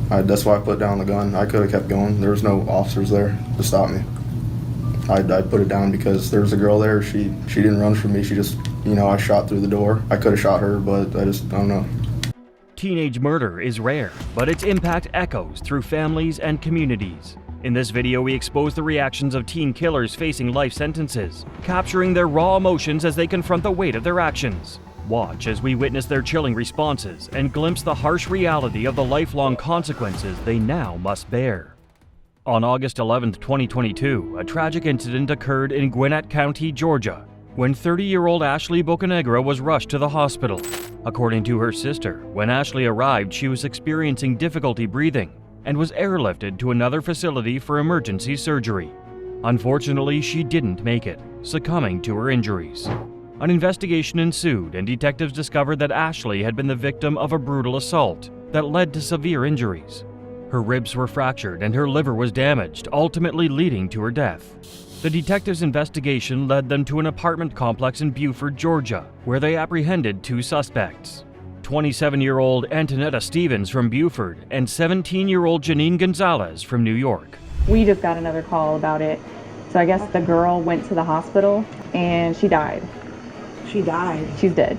That's why I put down the gun. I could have kept going. There was no officers there to stop me. I put it down because there was a girl there. She didn't run from me. She just, I shot through the door. I could have shot her, but I don't know. Teenage murder is rare, but its impact echoes through families and communities. In this video, we expose the reactions of teen killers facing life sentences, capturing their raw emotions as they confront the weight of their actions. Watch as we witness their chilling responses and glimpse the harsh reality of the lifelong consequences they now must bear. On August 11, 2022, a tragic incident occurred in Gwinnett County, Georgia, when 30-year-old Ashley Bocanegra was rushed to the hospital. According to her sister, when Ashley arrived, she was experiencing difficulty breathing and was airlifted to another facility for emergency surgery. Unfortunately, she didn't make it, succumbing to her injuries. An investigation ensued, and detectives discovered that Ashley had been the victim of a brutal assault that led to severe injuries. Her ribs were fractured and her liver was damaged, ultimately leading to her death. The detectives' investigation led them to an apartment complex in Beaufort, Georgia, where they apprehended two suspects: 27-year-old Antonetta Stevens from Beaufort and 17-year-old Janine Gonzalez from New York. We just got another call about it. So I guess the girl went to the hospital and she died. She died? She's dead.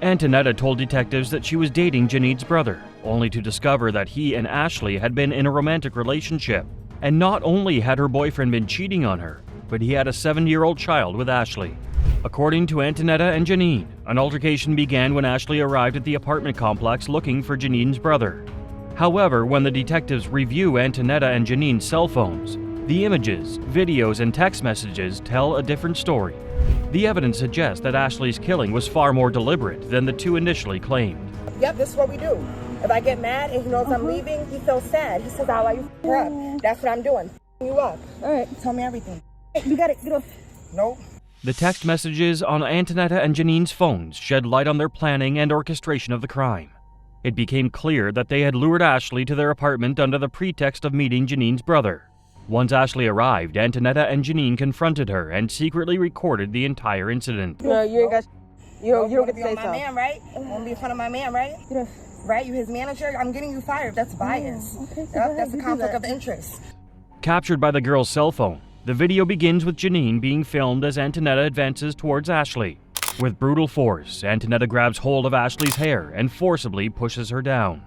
Antonetta told detectives that she was dating Janine's brother, only to discover that he and Ashley had been in a romantic relationship. And not only had her boyfriend been cheating on her, but he had a 7-year-old child with Ashley. According to Antonetta and Janine, an altercation began when Ashley arrived at the apartment complex looking for Janine's brother. However, when the detectives review Antonetta and Janine's cell phones, the images, videos, and text messages tell a different story. The evidence suggests that Ashley's killing was far more deliberate than the two initially claimed. Yep, this is what we do. If I get mad and he knows I'm leaving, he feels sad. He says, I'll let you her up. That's what I'm doing. You up. All right. Tell me everything. Hey, you got it. Get off. Nope. The text messages on Antonetta and Janine's phones shed light on their planning and orchestration of the crime. It became clear that they had lured Ashley to their apartment under the pretext of meeting Janine's brother. Once Ashley arrived, Antonetta and Janine confronted her and secretly recorded the entire incident. No, you ain't got. You don't get to say so. My man, right? You want to be in front of my man, right? Right? You his manager? I'm getting you fired. That's bias. Okay, so yep, that's a conflict of interest. Captured by the girl's cell phone, the video begins with Janine being filmed as Antonetta advances towards Ashley. With brutal force, Antonetta grabs hold of Ashley's hair and forcibly pushes her down.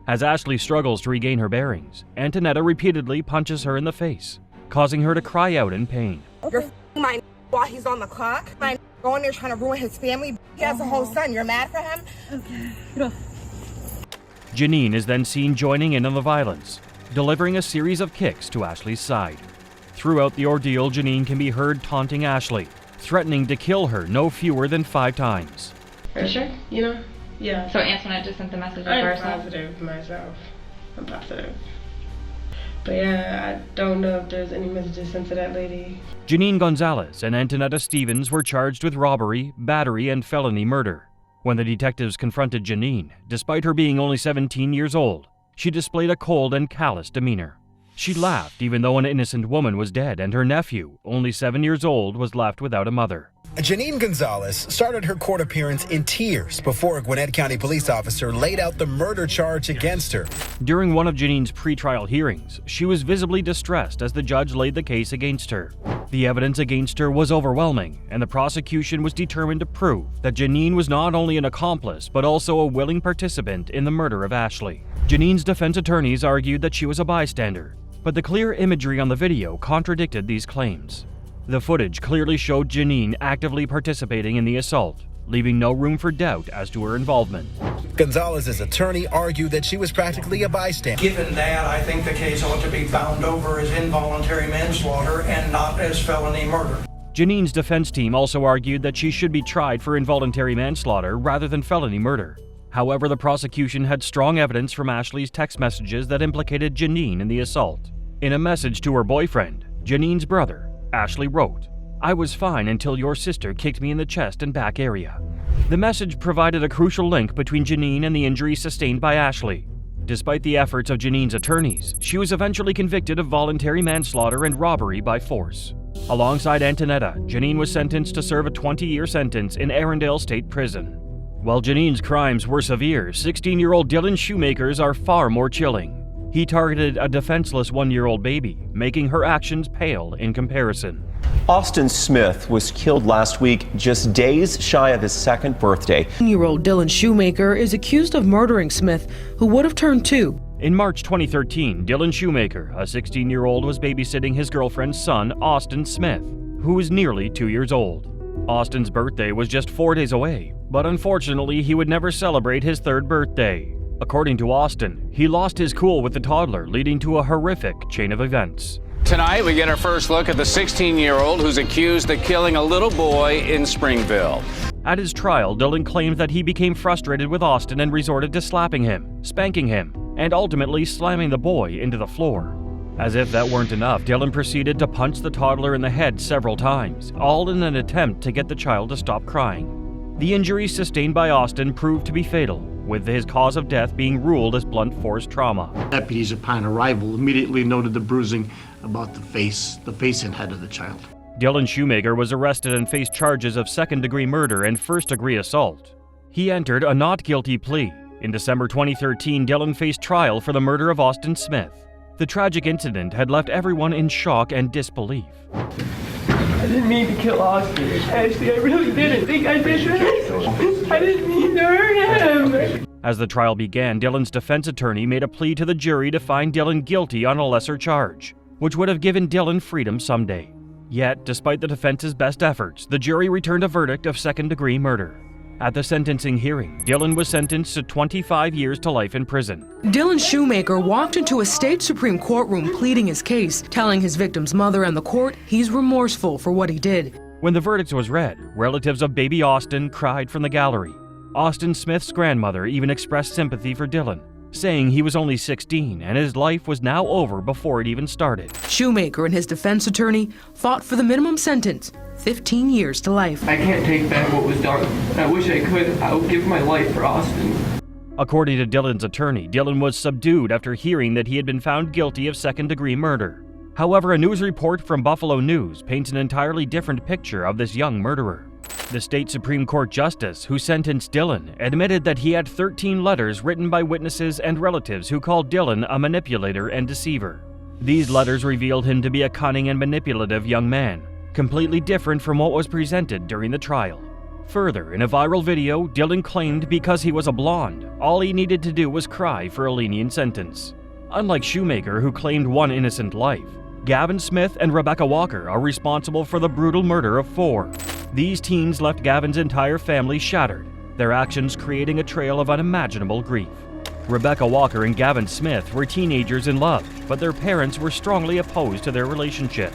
As Ashley struggles to regain her bearings, Antonetta repeatedly punches her in the face, causing her to cry out in pain. You're f***ing my while he's on the clock. My going there trying to ruin his family. He has a whole son. You're mad for him? Okay. Janine is then seen joining in on the violence, delivering a series of kicks to Ashley's side. Throughout the ordeal, Janine can be heard taunting Ashley, threatening to kill her no fewer than 5 times. Are you sure? Yeah. So Antoinette just sent the message I'm first? positive myself. I'm positive. But yeah, I don't know if there's any messages sent to that lady. Janine Gonzalez and Antonetta Stevens were charged with robbery, battery, and felony murder. When the detectives confronted Janine, despite her being only 17 years old, she displayed a cold and callous demeanor. She laughed even though an innocent woman was dead and her nephew, only 7 years old, was left without a mother. Janine Gonzalez started her court appearance in tears before a Gwinnett County police officer laid out the murder charge against her. During one of Janine's pretrial hearings, she was visibly distressed as the judge laid the case against her. The evidence against her was overwhelming, and the prosecution was determined to prove that Janine was not only an accomplice but also a willing participant in the murder of Ashley. Janine's defense attorneys argued that she was a bystander, but the clear imagery on the video contradicted these claims. The footage clearly showed Janine actively participating in the assault, leaving no room for doubt as to her involvement. Gonzalez's attorney argued that she was practically a bystander. Given that, I think the case ought to be bound over as involuntary manslaughter and not as felony murder. Janine's defense team also argued that she should be tried for involuntary manslaughter rather than felony murder. However, the prosecution had strong evidence from Ashley's text messages that implicated Janine in the assault. In a message to her boyfriend, Janine's brother, Ashley wrote, "I was fine until your sister kicked me in the chest and back area." The message provided a crucial link between Janine and the injuries sustained by Ashley. Despite the efforts of Janine's attorneys, she was eventually convicted of voluntary manslaughter and robbery by force. Alongside Antonetta, Janine was sentenced to serve a 20-year sentence in Arundel State Prison. While Janine's crimes were severe, 16-year-old Dylan Shoemaker's are far more chilling. He targeted a defenseless 1-year-old baby, making her actions pale in comparison. Austin Smith was killed last week, just days shy of his 2nd birthday. 10-year-old Dylan Shoemaker is accused of murdering Smith, who would have turned 2. In March 2013, Dylan Shoemaker, a 16-year-old, was babysitting his girlfriend's son, Austin Smith, who was nearly 2 years old. Austin's birthday was just 4 days away, but unfortunately, he would never celebrate his 3rd birthday. According to Austin, he lost his cool with the toddler, leading to a horrific chain of events. Tonight, we get our first look at the 16-year-old who's accused of killing a little boy in Springville. At his trial, Dylan claimed that he became frustrated with Austin and resorted to slapping him, spanking him, and ultimately slamming the boy into the floor. As if that weren't enough, Dylan proceeded to punch the toddler in the head several times, all in an attempt to get the child to stop crying. The injuries sustained by Austin proved to be fatal, with his cause of death being ruled as blunt force trauma. Deputies upon arrival immediately noted the bruising about the face and head of the child. Dylan Shoemaker was arrested and faced charges of 2nd-degree murder and 1st-degree assault. He entered a not guilty plea. In December 2013, Dylan faced trial for the murder of Austin Smith. The tragic incident had left everyone in shock and disbelief. I didn't mean to kill Austin. Actually, I really didn't think I did that. I didn't mean to hurt him. As the trial began, Dylan's defense attorney made a plea to the jury to find Dylan guilty on a lesser charge, which would have given Dylan freedom someday. Yet, despite the defense's best efforts, the jury returned a verdict of 2nd-degree murder. At the sentencing hearing, Dylan was sentenced to 25 years to life in prison. Dylan Shoemaker walked into a state Supreme courtroom pleading his case, telling his victim's mother and the court he's remorseful for what he did. When the verdict was read, relatives of baby Austin cried from the gallery. Austin Smith's grandmother even expressed sympathy for Dylan, saying he was only 16 and his life was now over before it even started. Shoemaker and his defense attorney fought for the minimum sentence, 15 years to life. I can't take back what was done. I wish I could. I would give my life for Austin. According to Dylan's attorney, Dylan was subdued after hearing that he had been found guilty of 2nd-degree murder. However, a news report from Buffalo News paints an entirely different picture of this young murderer. The state Supreme Court justice who sentenced Dylan admitted that he had 13 letters written by witnesses and relatives who called Dylan a manipulator and deceiver. These letters revealed him to be a cunning and manipulative young man, completely different from what was presented during the trial. Further, in a viral video, Dylan claimed because he was a blonde, all he needed to do was cry for a lenient sentence. Unlike Shoemaker, who claimed one innocent life, Gavin Smith and Rebecca Walker are responsible for the brutal murder of 4. These teens left Gavin's entire family shattered, their actions creating a trail of unimaginable grief. Rebecca Walker and Gavin Smith were teenagers in love, but their parents were strongly opposed to their relationship.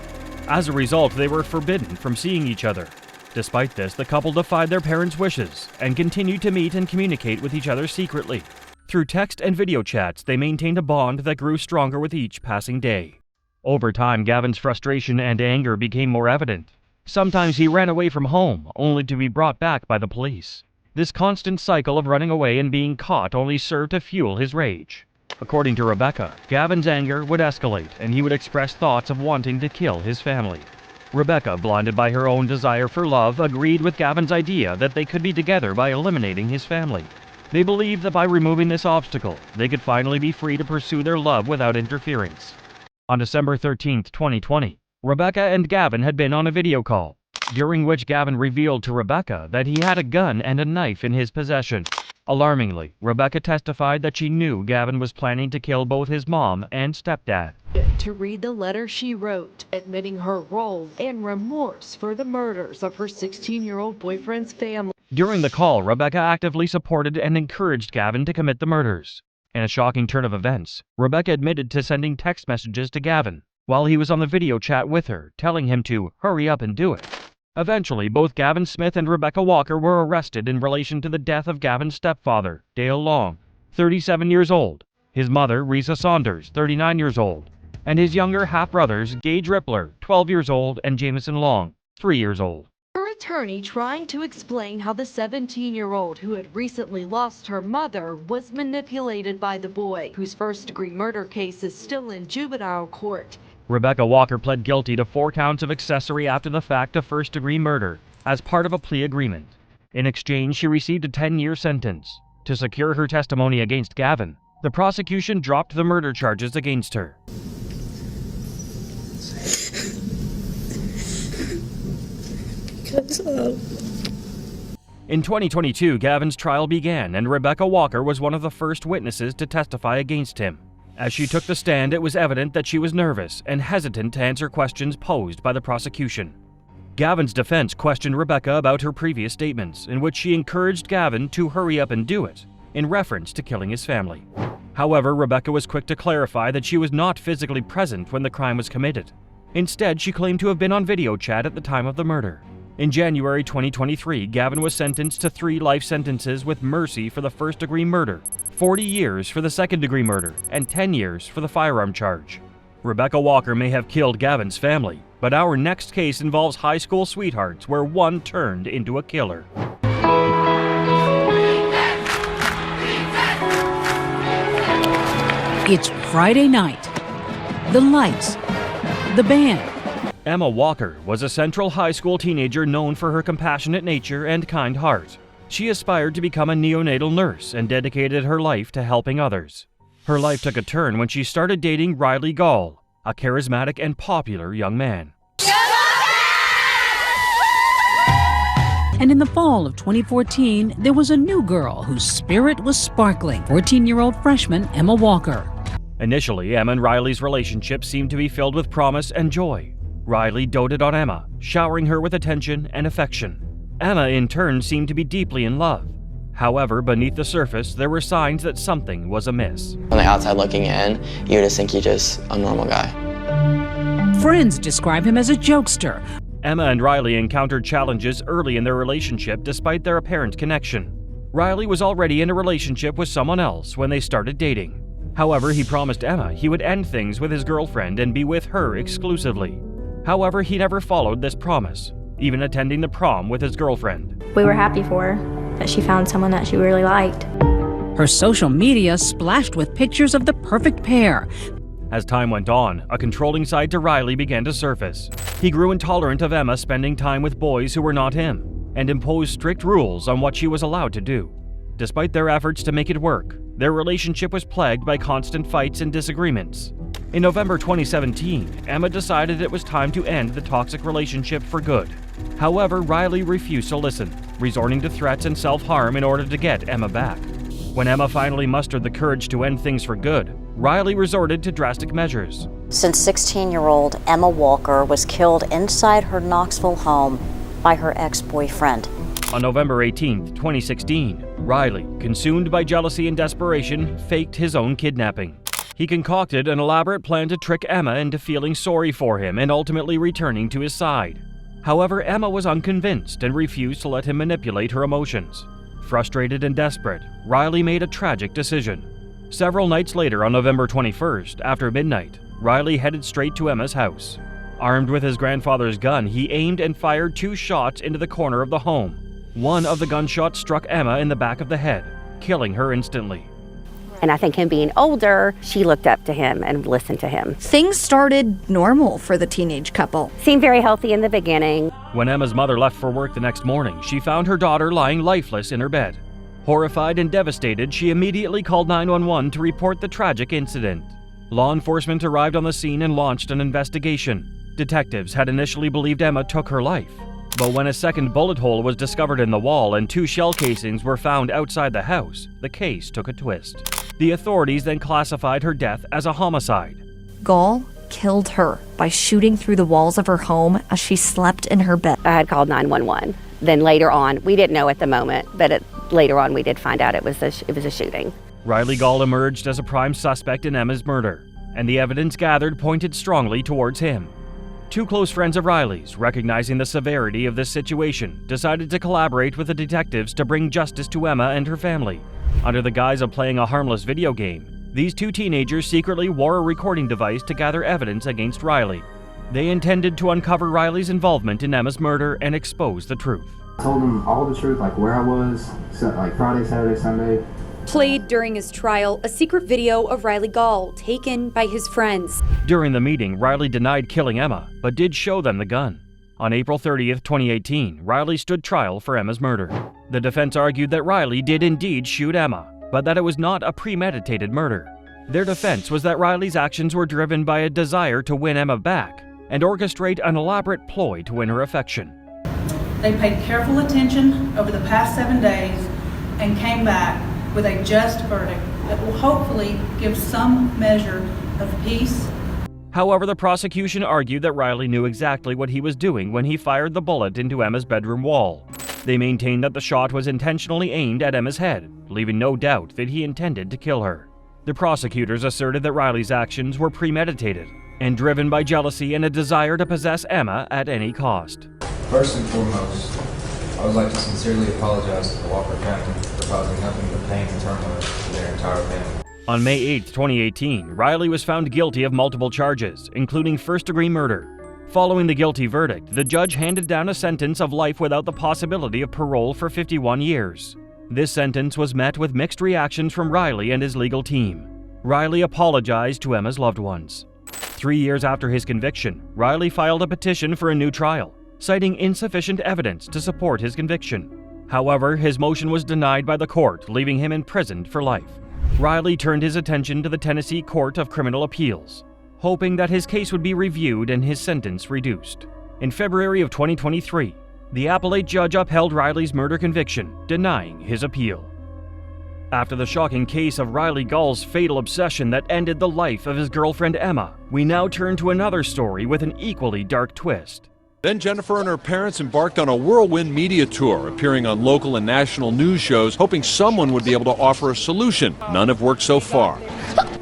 As a result, they were forbidden from seeing each other. Despite this, the couple defied their parents' wishes and continued to meet and communicate with each other secretly. Through text and video chats, they maintained a bond that grew stronger with each passing day. Over time, Gavin's frustration and anger became more evident. Sometimes he ran away from home, only to be brought back by the police. This constant cycle of running away and being caught only served to fuel his rage. According to Rebecca, Gavin's anger would escalate and he would express thoughts of wanting to kill his family. Rebecca, blinded by her own desire for love, agreed with Gavin's idea that they could be together by eliminating his family. They believed that by removing this obstacle, they could finally be free to pursue their love without interference. On December 13, 2020, Rebecca and Gavin had been on a video call, during which Gavin revealed to Rebecca that he had a gun and a knife in his possession. Alarmingly, Rebecca testified that she knew Gavin was planning to kill both his mom and stepdad. To read the letter she wrote, admitting her role and remorse for the murders of her 16-year-old boyfriend's family. During the call, Rebecca actively supported and encouraged Gavin to commit the murders. In a shocking turn of events, Rebecca admitted to sending text messages to Gavin while he was on the video chat with her, telling him to hurry up and do it. Eventually, both Gavin Smith and Rebecca Walker were arrested in relation to the death of Gavin's stepfather, Dale Long, 37 years old, his mother, Risa Saunders, 39 years old, and his younger half-brothers, Gage Rippler, 12 years old, and Jameson Long, 3 years old. Her attorney trying to explain how the 17-year-old who had recently lost her mother was manipulated by the boy, whose first-degree murder case is still in juvenile court. Rebecca Walker pled guilty to 4 counts of accessory after the fact of first-degree murder as part of a plea agreement. In exchange, she received a 10-year sentence. To secure her testimony against Gavin, The prosecution dropped the murder charges against her. In 2022, Gavin's trial began, and Rebecca Walker was one of the first witnesses to testify against him. As she took the stand, it was evident that she was nervous and hesitant to answer questions posed by the prosecution. Gavin's defense questioned Rebecca about her previous statements, in which she encouraged Gavin to hurry up and do it, in reference to killing his family. However, Rebecca was quick to clarify that she was not physically present when the crime was committed. Instead, she claimed to have been on video chat at the time of the murder. In January 2023, Gavin was sentenced to 3 life sentences with mercy for the first-degree murder, 40 years for the second-degree murder, and 10 years for the firearm charge. Rebecca Walker may have killed Gavin's family, but our next case involves high school sweethearts where one turned into a killer. It's Friday night. The lights. The band. Emma Walker was a Central High School teenager known for her compassionate nature and kind heart. She aspired to become a neonatal nurse and dedicated her life to helping others. Her life took a turn when she started dating Riley Gall, a charismatic and popular young man. And in the fall of 2014, there was a new girl whose spirit was sparkling, 14-year-old freshman Emma Walker. Initially, Emma and Riley's relationship seemed to be filled with promise and joy. Riley doted on Emma, showering her with attention and affection. Emma, in turn, seemed to be deeply in love. However, beneath the surface, there were signs that something was amiss. On the outside looking in, you would just think he's just a normal guy. Friends describe him as a jokester. Emma and Riley encountered challenges early in their relationship despite their apparent connection. Riley was already in a relationship with someone else when they started dating. However, he promised Emma he would end things with his girlfriend and be with her exclusively. However, he never followed this promise, even attending the prom with his girlfriend. We were happy for her, that she found someone that she really liked. Her social media splashed with pictures of the perfect pair. As time went on, a controlling side to Riley began to surface. He grew intolerant of Emma spending time with boys who were not him, and imposed strict rules on what she was allowed to do. Despite their efforts to make it work, their relationship was plagued by constant fights and disagreements. In November 2017, Emma decided it was time to end the toxic relationship for good. However, Riley refused to listen, resorting to threats and self-harm in order to get Emma back. When Emma finally mustered the courage to end things for good, Riley resorted to drastic measures. Since 16-year-old Emma Walker was killed inside her Knoxville home by her ex-boyfriend. On November 18, 2016, Riley, consumed by jealousy and desperation, faked his own kidnapping. He concocted an elaborate plan to trick Emma into feeling sorry for him and ultimately returning to his side. However, Emma was unconvinced and refused to let him manipulate her emotions. Frustrated and desperate, Riley made a tragic decision. Several nights later, on November 21st, after midnight, Riley headed straight to Emma's house. Armed with his grandfather's gun, he aimed and fired 2 shots into the corner of the home. One of the gunshots struck Emma in the back of the head, killing her instantly. And I think him being older, she looked up to him and listened to him. Things started normal for the teenage couple. Seemed very healthy in the beginning. When Emma's mother left for work the next morning, she found her daughter lying lifeless in her bed. Horrified and devastated, she immediately called 911 to report the tragic incident. Law enforcement arrived on the scene and launched an investigation. Detectives had initially believed Emma took her life, but when a second bullet hole was discovered in the wall and 2 shell casings were found outside the house, the case took a twist. The authorities then classified her death as a homicide. Gall killed her by shooting through the walls of her home as she slept in her bed. I had called 911. Then later on, we didn't know at the moment, but later on we did find out it was a shooting. Riley Gall emerged as a prime suspect in Emma's murder, and the evidence gathered pointed strongly towards him. 2 close friends of Riley's, recognizing the severity of this situation, decided to collaborate with the detectives to bring justice to Emma and her family. Under the guise of playing a harmless video game, these 2 teenagers secretly wore a recording device to gather evidence against Riley. They intended to uncover Riley's involvement in Emma's murder and expose the truth. I told them all the truth, like where I was, like Friday, Saturday, Sunday. Played during his trial, a secret video of Riley Gall taken by his friends. During the meeting, Riley denied killing Emma, but did show them the gun. On April 30th, 2018, Riley stood trial for Emma's murder. The defense argued that Riley did indeed shoot Emma, but that it was not a premeditated murder. Their defense was that Riley's actions were driven by a desire to win Emma back and orchestrate an elaborate ploy to win her affection. They paid careful attention over the past 7 days and came back with a just verdict that will hopefully give some measure of peace. However, the prosecution argued that Riley knew exactly what he was doing when he fired the bullet into Emma's bedroom wall. They maintained that the shot was intentionally aimed at Emma's head, leaving no doubt that he intended to kill her. The prosecutors asserted that Riley's actions were premeditated and driven by jealousy and a desire to possess Emma at any cost. First and foremost, I would like to sincerely apologize to the Walker family for causing nothing but pain and turmoil to their entire family. On May 8, 2018, Riley was found guilty of multiple charges, including first-degree murder. Following the guilty verdict, the judge handed down a sentence of life without the possibility of parole for 51 years. This sentence was met with mixed reactions from Riley and his legal team. Riley apologized to Emma's loved ones. 3 years after his conviction, Riley filed a petition for a new trial, citing insufficient evidence to support his conviction. However, his motion was denied by the court, leaving him imprisoned for life. Riley turned his attention to the Tennessee Court of Criminal Appeals, hoping that his case would be reviewed and his sentence reduced. In February of 2023, the appellate judge upheld Riley's murder conviction, denying his appeal. After the shocking case of Riley Gall's fatal obsession that ended the life of his girlfriend Emma, we now turn to another story with an equally dark twist. Then Jennifer and her parents embarked on a whirlwind media tour, appearing on local and national news shows, hoping someone would be able to offer a solution. None have worked so far.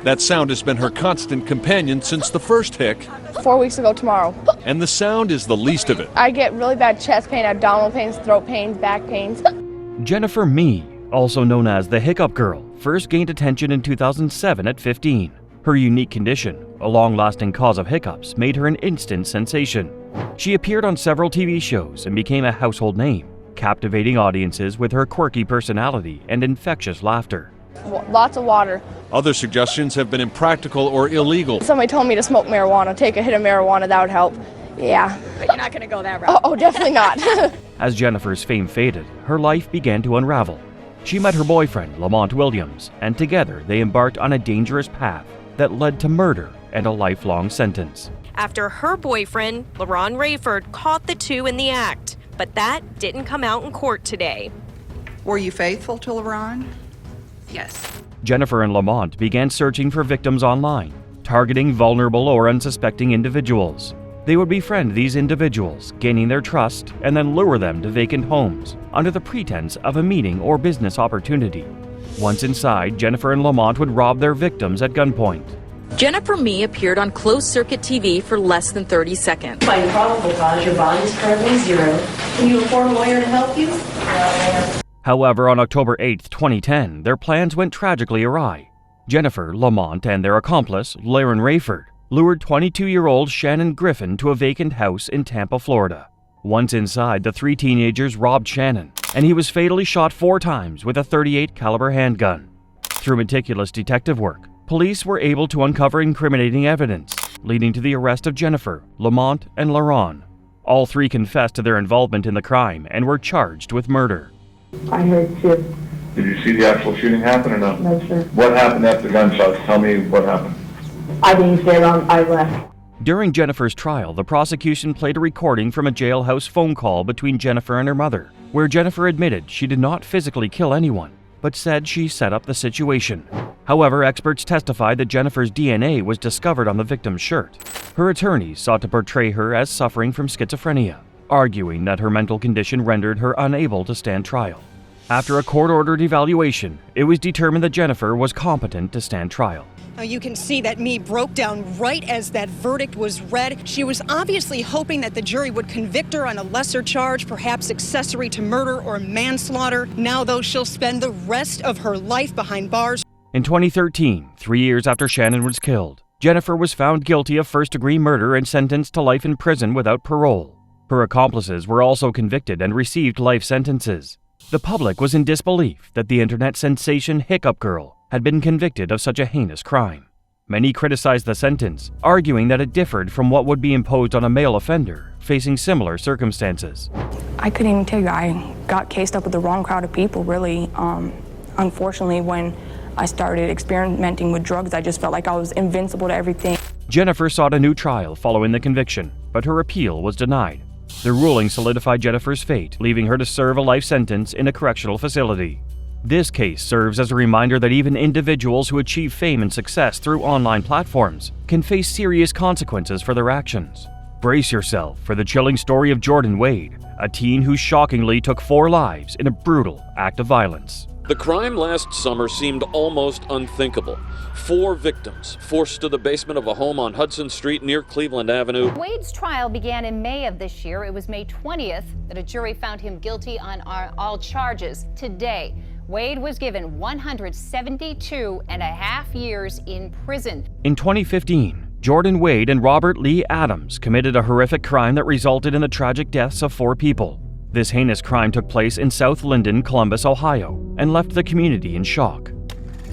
That sound has been her constant companion since the first hic. 4 weeks ago tomorrow. And the sound is the least of it. I get really bad chest pain, abdominal pains, throat pains, back pains. Jennifer Mee, also known as the Hiccup Girl, first gained attention in 2007 at 15. Her unique condition, a long-lasting cause of hiccups, made her an instant sensation. She appeared on several TV shows and became a household name, captivating audiences with her quirky personality and infectious laughter. Lots of water. Other suggestions have been impractical or illegal. Somebody told me to smoke marijuana, take a hit of marijuana, that would help. Yeah. But you're not going to go that route. Oh, definitely not. As Jennifer's fame faded, her life began to unravel. She met her boyfriend, Lamont Williams, and together they embarked on a dangerous path that led to murder and a lifelong sentence. After her boyfriend, LaRon Rayford, caught the two in the act, but that didn't come out in court today. Were you faithful to LaRon? Yes. Jennifer and Lamont began searching for victims online, targeting vulnerable or unsuspecting individuals. They would befriend these individuals, gaining their trust, and then lure them to vacant homes under the pretense of a meeting or business opportunity. Once inside, Jennifer and Lamont would rob their victims at gunpoint. Jennifer Mee appeared on closed-circuit TV for less than 30 seconds. By probable cause, your bond is currently zero. Can you afford a lawyer to help you? However, on October 8, 2010, their plans went tragically awry. Jennifer, Lamont, and their accomplice, LaRon Rayford, lured 22-year-old Shannon Griffin to a vacant house in Tampa, Florida. Once inside, the three teenagers robbed Shannon, and he was fatally shot 4 times with a .38 caliber handgun. Through meticulous detective work, police were able to uncover incriminating evidence, leading to the arrest of Jennifer, Lamont, and LaRon. All three confessed to their involvement in the crime and were charged with murder. I heard shit. Did you see the actual shooting happen or no? No, sir. What happened after the gunshots? Tell me what happened. I didn't stay around. I left. During Jennifer's trial, the prosecution played a recording from a jailhouse phone call between Jennifer and her mother, where Jennifer admitted she did not physically kill anyone, but said she set up the situation. However, experts testified that Jennifer's DNA was discovered on the victim's shirt. Her attorneys sought to portray her as suffering from schizophrenia, arguing that her mental condition rendered her unable to stand trial. After a court-ordered evaluation, it was determined that Jennifer was competent to stand trial. Now you can see that Mee broke down right as that verdict was read. She was obviously hoping that the jury would convict her on a lesser charge, perhaps accessory to murder or manslaughter. Now, though, she'll spend the rest of her life behind bars. In 2013, 3 years after Shannon was killed, Jennifer was found guilty of first-degree murder and sentenced to life in prison without parole. Her accomplices were also convicted and received life sentences. The public was in disbelief that the internet sensation Hiccup Girl had been convicted of such a heinous crime. Many criticized the sentence, arguing that it differed from what would be imposed on a male offender facing similar circumstances. I couldn't even tell you. I got cased up with the wrong crowd of people, really. Unfortunately, when I started experimenting with drugs, I just felt like I was invincible to everything. Jennifer sought a new trial following the conviction, but her appeal was denied. The ruling solidified Jennifer's fate, leaving her to serve a life sentence in a correctional facility. This case serves as a reminder that even individuals who achieve fame and success through online platforms can face serious consequences for their actions. Brace yourself for the chilling story of Jordan Wade, a teen who shockingly took 4 lives in a brutal act of violence. The crime last summer seemed almost unthinkable. 4 victims forced to the basement of a home on Hudson Street near Cleveland Avenue. Wade's trial began in May of this year. It was May 20th that a jury found him guilty on all charges. Today, Wade was given 172 and a half years in prison. In 2015, Jordan Wade and Robert Lee Adams committed a horrific crime that resulted in the tragic deaths of 4 people. This heinous crime took place in South Linden, Columbus, Ohio, and left the community in shock.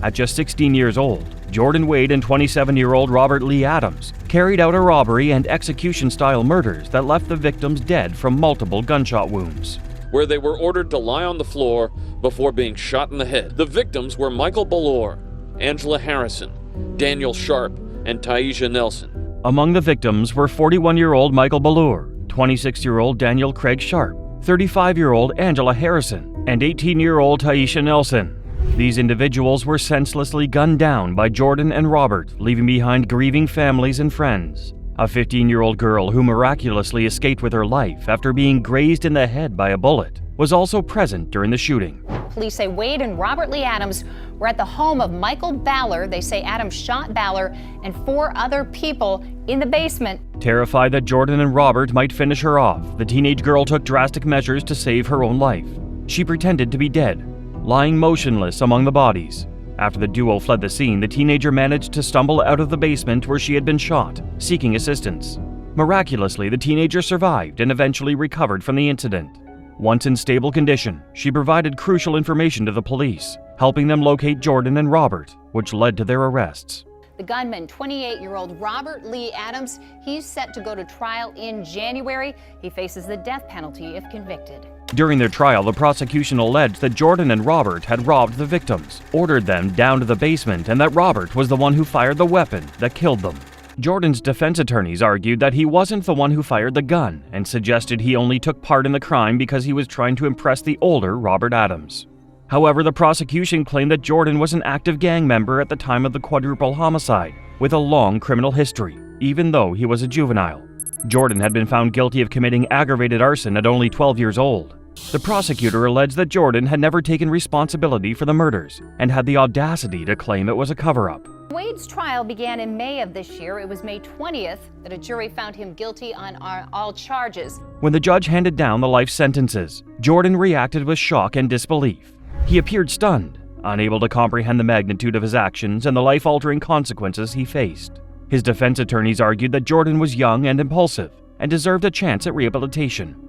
At just 16 years old, Jordan Wade and 27-year-old Robert Lee Adams carried out a robbery and execution-style murders that left the victims dead from multiple gunshot wounds, where they were ordered to lie on the floor before being shot in the head. The victims were Michael Ballore, Angela Harrison, Daniel Sharp, and Taisha Nelson. Among the victims were 41-year-old Michael Ballore, 26-year-old Daniel Craig Sharp, 35-year-old Angela Harrison, and 18-year-old Taisha Nelson. These individuals were senselessly gunned down by Jordan and Robert, leaving behind grieving families and friends. A 15-year-old girl who miraculously escaped with her life after being grazed in the head by a bullet was also present during the shooting. Police say Wade and Robert Lee Adams were at the home of Michael Baller. They say Adams shot Baller and 4 other people in the basement. Terrified that Jordan and Robert might finish her off, the teenage girl took drastic measures to save her own life. She pretended to be dead, lying motionless among the bodies. After the duo fled the scene, the teenager managed to stumble out of the basement where she had been shot, seeking assistance. Miraculously, the teenager survived and eventually recovered from the incident. Once in stable condition, she provided crucial information to the police, helping them locate Jordan and Robert, which led to their arrests. The gunman, 28-year-old Robert Lee Adams, he's set to go to trial in January. He faces the death penalty if convicted. During their trial, the prosecution alleged that Jordan and Robert had robbed the victims, ordered them down to the basement, and that Robert was the one who fired the weapon that killed them. Jordan's defense attorneys argued that he wasn't the one who fired the gun and suggested he only took part in the crime because he was trying to impress the older Robert Adams. However, the prosecution claimed that Jordan was an active gang member at the time of the quadruple homicide, with a long criminal history, even though he was a juvenile. Jordan had been found guilty of committing aggravated arson at only 12 years old. The prosecutor alleged that Jordan had never taken responsibility for the murders and had the audacity to claim it was a cover-up. Wade's trial began in May of this year. It was May 20th that a jury found him guilty on all charges. When the judge handed down the life sentences, Jordan reacted with shock and disbelief. He appeared stunned, unable to comprehend the magnitude of his actions and the life-altering consequences he faced. His defense attorneys argued that Jordan was young and impulsive and deserved a chance at rehabilitation.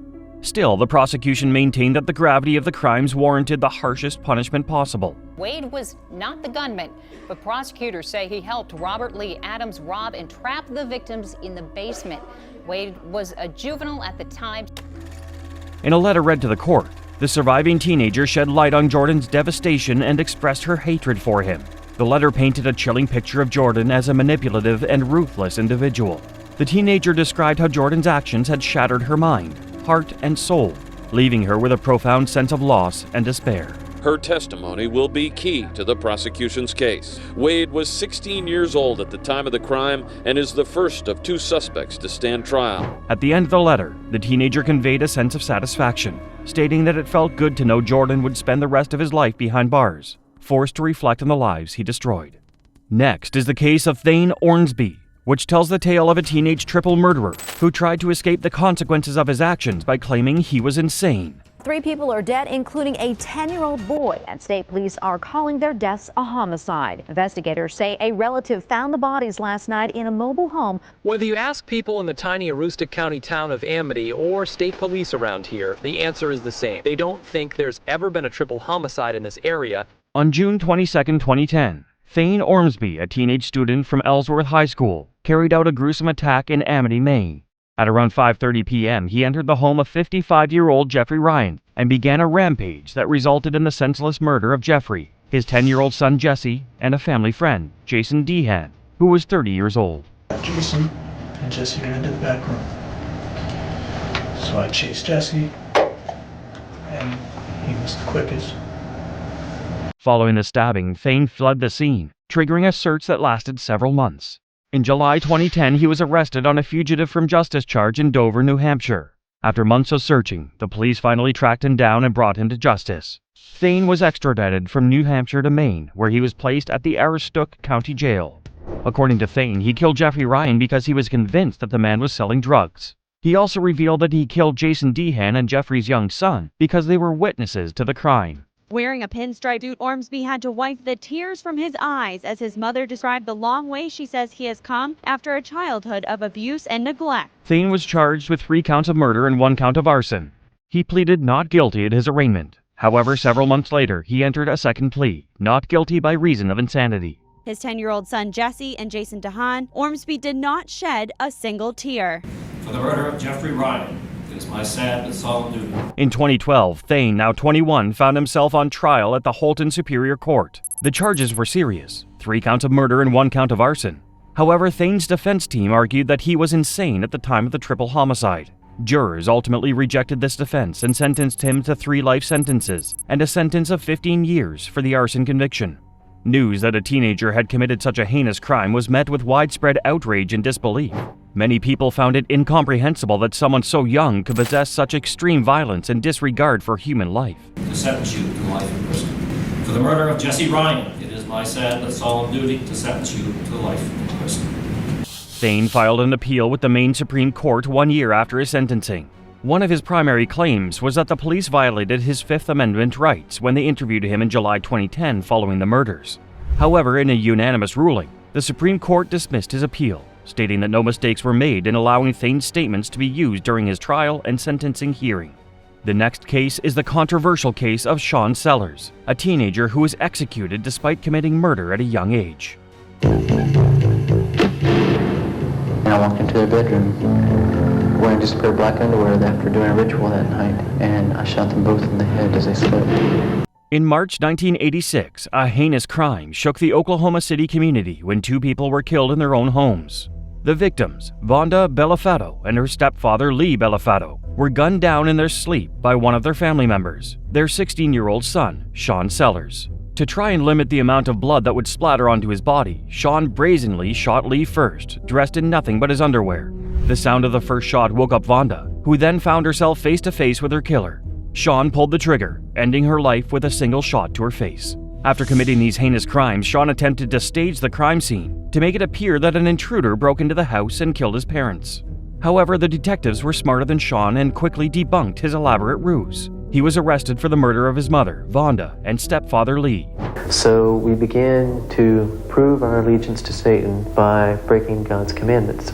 Still, the prosecution maintained that the gravity of the crimes warranted the harshest punishment possible. Wade was not the gunman, but prosecutors say he helped Robert Lee Adams rob and trap the victims in the basement. Wade was a juvenile at the time. In a letter read to the court, the surviving teenager shed light on Jordan's devastation and expressed her hatred for him. The letter painted a chilling picture of Jordan as a manipulative and ruthless individual. The teenager described how Jordan's actions had shattered her mind, heart, and soul, leaving her with a profound sense of loss and despair. Her testimony will be key to the prosecution's case. Wade was 16 years old at the time of the crime and is the first of 2 suspects to stand trial. At the end of the letter, the teenager conveyed a sense of satisfaction, stating that it felt good to know Jordan would spend the rest of his life behind bars, forced to reflect on the lives he destroyed. Next is the case of Thane Ormsby, which tells the tale of a teenage triple murderer who tried to escape the consequences of his actions by claiming he was insane. 3 people are dead, including a 10-year-old boy, and state police are calling their deaths a homicide. Investigators say a relative found the bodies last night in a mobile home. Whether you ask people in the tiny Aroostook County town of Amity or state police around here, the answer is the same. They don't think there's ever been a triple homicide in this area. On June 22, 2010, Thane Ormsby, a teenage student from Ellsworth High School, carried out a gruesome attack in Amity, Maine. At around 5:30 p.m., he entered the home of 55-year-old Jeffrey Ryan and began a rampage that resulted in the senseless murder of Jeffrey, his 10-year-old son Jesse, and a family friend, Jason Dehan, who was 30 years old. Jason and Jesse got into the back room. So I chased Jesse, and he was the quickest. Following the stabbing, Thane fled the scene, triggering a search that lasted several months. In July 2010, he was arrested on a fugitive from justice charge in Dover, New Hampshire. After months of searching, the police finally tracked him down and brought him to justice. Thane was extradited from New Hampshire to Maine, where he was placed at the Aroostook County Jail. According to Thane, he killed Jeffrey Ryan because he was convinced that the man was selling drugs. He also revealed that he killed Jason Dehan and Jeffrey's young son because they were witnesses to the crime. Wearing a pinstripe suit, Ormsby had to wipe the tears from his eyes as his mother described the long way she says he has come after a childhood of abuse and neglect. Thane was charged with 3 counts of murder and 1 count of arson. He pleaded not guilty at his arraignment. However, several months later, he entered a second plea, not guilty by reason of insanity. His 10-year-old son Jesse and Jason Dehan, Ormsby did not shed a single tear. For the murder of Jeffrey Ryan, it is my sad but solemn duty. In 2012, Thane, now 21, found himself on trial at the Holton Superior Court. The charges were serious, 3 counts of murder and 1 count of arson. However, Thane's defense team argued that he was insane at the time of the triple homicide. Jurors ultimately rejected this defense and sentenced him to 3 life sentences and a sentence of 15 years for the arson conviction. News that a teenager had committed such a heinous crime was met with widespread outrage and disbelief. Many people found it incomprehensible that someone so young could possess such extreme violence and disregard for human life. To sentence you to life in prison. For the murder of Jesse Ryan, it is my sad but solemn duty to sentence you to life in prison. Thane filed an appeal with the Maine Supreme Court 1 year after his sentencing. One of his primary claims was that the police violated his Fifth Amendment rights when they interviewed him in July 2010 following the murders. However, in a unanimous ruling, the Supreme Court dismissed his appeal, stating that no mistakes were made in allowing Thane's statements to be used during his trial and sentencing hearing. The next case is the controversial case of Sean Sellers, a teenager who was executed despite committing murder at a young age. I walked into their bedroom wearing just a pair of black underwear after doing a ritual that night, and I shot them both in the head as they slept. In March 1986, a heinous crime shook the Oklahoma City community when 2 people were killed in their own homes. The victims, Vonda Bellafato and her stepfather Lee Bellafato, were gunned down in their sleep by one of their family members, their 16-year-old son, Sean Sellers. To try and limit the amount of blood that would splatter onto his body, Sean brazenly shot Lee first, dressed in nothing but his underwear. The sound of the first shot woke up Vonda, who then found herself face to face with her killer. Sean pulled the trigger, ending her life with a single shot to her face. After committing these heinous crimes, Sean attempted to stage the crime scene to make it appear that an intruder broke into the house and killed his parents. However, the detectives were smarter than Sean and quickly debunked his elaborate ruse. He was arrested for the murder of his mother, Vonda, and stepfather Lee. So we began to prove our allegiance to Satan by breaking God's commandments.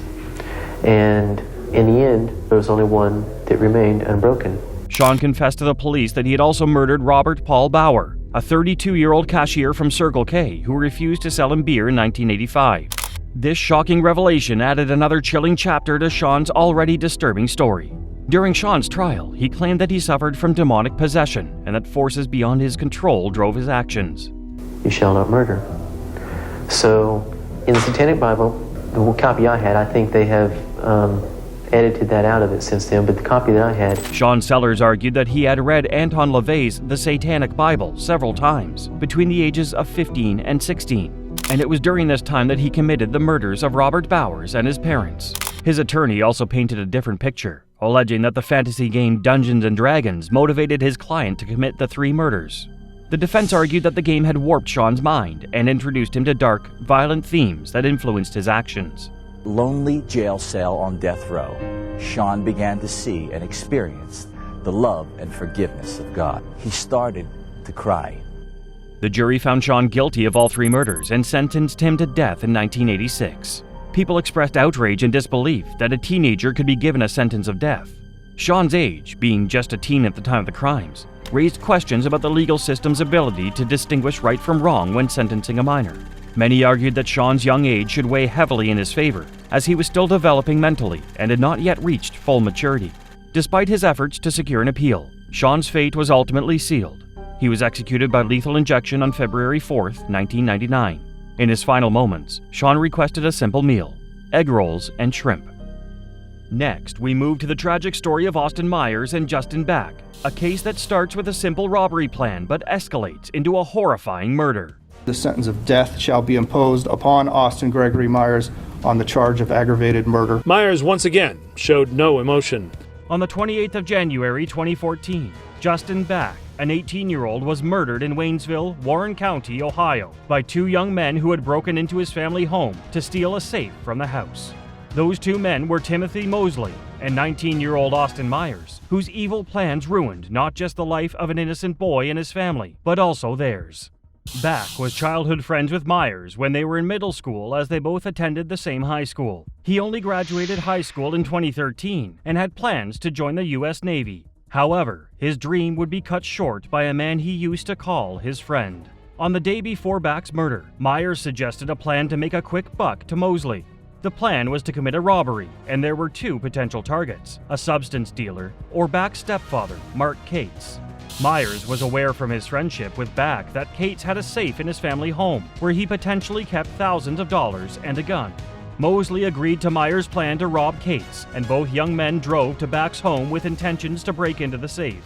And in the end, there was only one that remained unbroken. Sean confessed to the police that he had also murdered Robert Paul Bauer, a 32-year-old cashier from Circle K who refused to sell him beer in 1985. This shocking revelation added another chilling chapter to Sean's already disturbing story. During Sean's trial, he claimed that he suffered from demonic possession and that forces beyond his control drove his actions. You shall not murder. So, in the Satanic Bible, the copy I had, I think they have edited that out of it since then, but the copy that I had... Sean Sellers argued that he had read Anton LaVey's The Satanic Bible several times, between the ages of 15 and 16, and it was during this time that he committed the murders of Robert Bowers and his parents. His attorney also painted a different picture, alleging that the fantasy game Dungeons & Dragons motivated his client to commit the 3 murders. The defense argued that the game had warped Sean's mind and introduced him to dark, violent themes that influenced his actions. Lonely jail cell on death row, Sean began to see and experience the love and forgiveness of God. He started to cry. The jury found Sean guilty of all 3 murders and sentenced him to death in 1986. People expressed outrage and disbelief that a teenager could be given a sentence of death. Sean's age, being just a teen at the time of the crimes, raised questions about the legal system's ability to distinguish right from wrong when sentencing a minor. Many argued that Sean's young age should weigh heavily in his favor, as he was still developing mentally and had not yet reached full maturity. Despite his efforts to secure an appeal, Sean's fate was ultimately sealed. He was executed by lethal injection on February 4, 1999. In his final moments, Sean requested a simple meal: egg rolls and shrimp. Next, we move to the tragic story of Austin Myers and Justin Back, a case that starts with a simple robbery plan but escalates into a horrifying murder. The sentence of death shall be imposed upon Austin Gregory Myers on the charge of aggravated murder. Myers once again showed no emotion. On the 28th of January 2014, Justin Back, an 18-year-old, was murdered in Waynesville, Warren County, Ohio, by two young men who had broken into his family home to steal a safe from the house. Those two men were Timothy Mosley and 19-year-old Austin Myers, whose evil plans ruined not just the life of an innocent boy and his family, but also theirs. Back was childhood friends with Myers when they were in middle school, as they both attended the same high school. He only graduated high school in 2013 and had plans to join the U.S. Navy. However, his dream would be cut short by a man he used to call his friend. On the day before Back's murder, Myers suggested a plan to make a quick buck to Mosley. The plan was to commit a robbery, and there were two potential targets: a substance dealer or Back's stepfather, Mark Cates. Myers was aware from his friendship with Back that Cates had a safe in his family home where he potentially kept thousands of dollars and a gun. Mosley agreed to Myers' plan to rob Cates, and both young men drove to Back's home with intentions to break into the safe.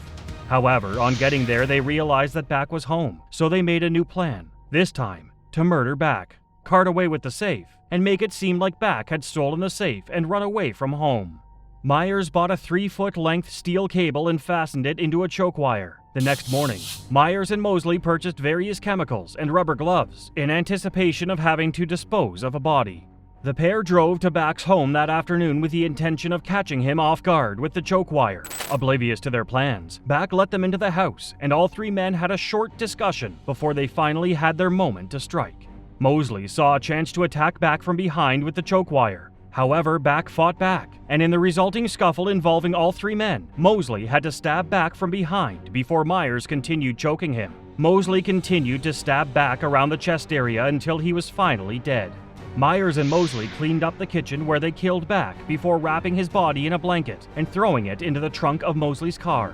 However, on getting there, they realized that Back was home, so they made a new plan, this time to murder Back, cart away with the safe, and make it seem like Back had stolen the safe and run away from home. Myers bought a 3-foot-length steel cable and fastened it into a choke wire. The next morning, Myers and Mosley purchased various chemicals and rubber gloves in anticipation of having to dispose of a body. The pair drove to Back's home that afternoon with the intention of catching him off guard with the choke wire. Oblivious to their plans, Back let them into the house, and all three men had a short discussion before they finally had their moment to strike. Mosley saw a chance to attack Back from behind with the choke wire. However, Back fought back, and in the resulting scuffle involving all three men, Mosley had to stab Back from behind before Myers continued choking him. Mosley continued to stab Back around the chest area until he was finally dead. Myers and Mosley cleaned up the kitchen where they killed Back before wrapping his body in a blanket and throwing it into the trunk of Mosley's car.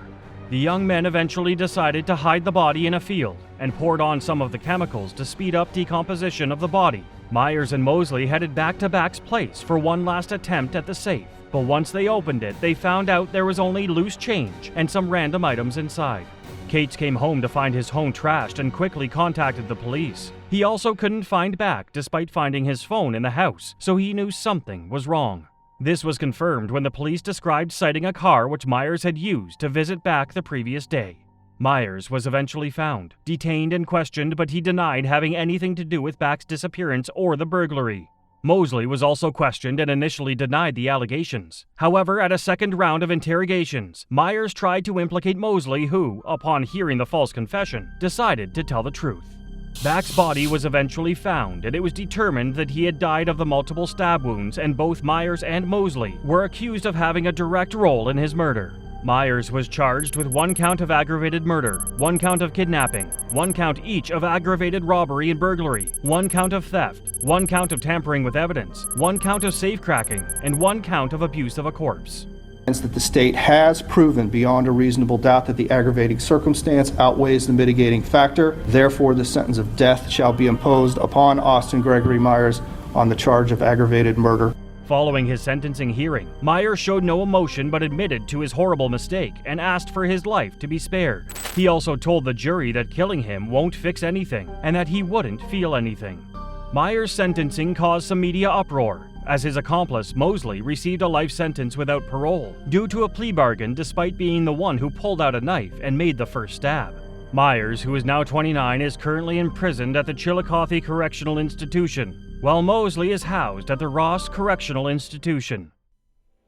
The young men eventually decided to hide the body in a field and poured on some of the chemicals to speed up decomposition of the body. Myers and Mosley headed back to Back's place for one last attempt at the safe, but once they opened it, they found out there was only loose change and some random items inside. Cates came home to find his home trashed and quickly contacted the police. He also couldn't find Back despite finding his phone in the house, so he knew something was wrong. This was confirmed when the police described sighting a car which Myers had used to visit Back the previous day. Myers was eventually found, detained and questioned, but he denied having anything to do with Back's disappearance or the burglary. Mosley was also questioned and initially denied the allegations. However, at a second round of interrogations, Myers tried to implicate Mosley, who, upon hearing the false confession, decided to tell the truth. Back's body was eventually found, and it was determined that he had died of the multiple stab wounds, and both Myers and Mosley were accused of having a direct role in his murder. Myers was charged with 1 count of aggravated murder, 1 count of kidnapping, 1 count each of aggravated robbery and burglary, 1 count of theft, 1 count of tampering with evidence, 1 count of safecracking, and 1 count of abuse of a corpse. That the state has proven beyond a reasonable doubt that the aggravating circumstance outweighs the mitigating factor. Therefore, the sentence of death shall be imposed upon Austin Gregory Myers on the charge of aggravated murder. Following his sentencing hearing, Myers showed no emotion but admitted to his horrible mistake and asked for his life to be spared. He also told the jury that killing him won't fix anything and that he wouldn't feel anything. Myers' sentencing caused some media uproar, as his accomplice, Mosley, received a life sentence without parole due to a plea bargain despite being the one who pulled out a knife and made the first stab. Myers, who is now 29, is currently imprisoned at the Chillicothe Correctional Institution, while Mosley is housed at the Ross Correctional Institution.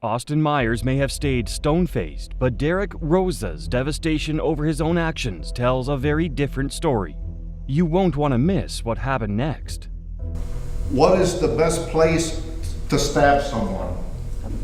Austin Myers may have stayed stone-faced, but Derek Rosa's devastation over his own actions tells a very different story. You won't want to miss what happened next. What is the best place to stab someone?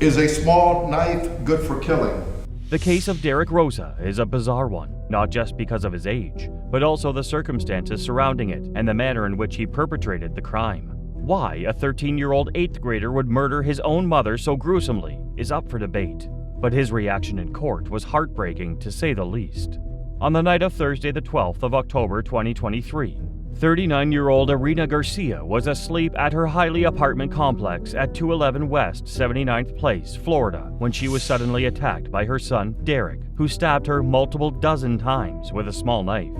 Is a small knife good for killing? The case of Derek Rosa is a bizarre one, not just because of his age, but also the circumstances surrounding it and the manner in which he perpetrated the crime. Why a 13-year-old 8th grader would murder his own mother so gruesomely is up for debate, but his reaction in court was heartbreaking to say the least. On the night of Thursday the 12th of October 2023, 39-year-old Irina Garcia was asleep at her Highly apartment complex at 211 West 79th Place, Florida, when she was suddenly attacked by her son, Derek, who stabbed her multiple dozen times with a small knife.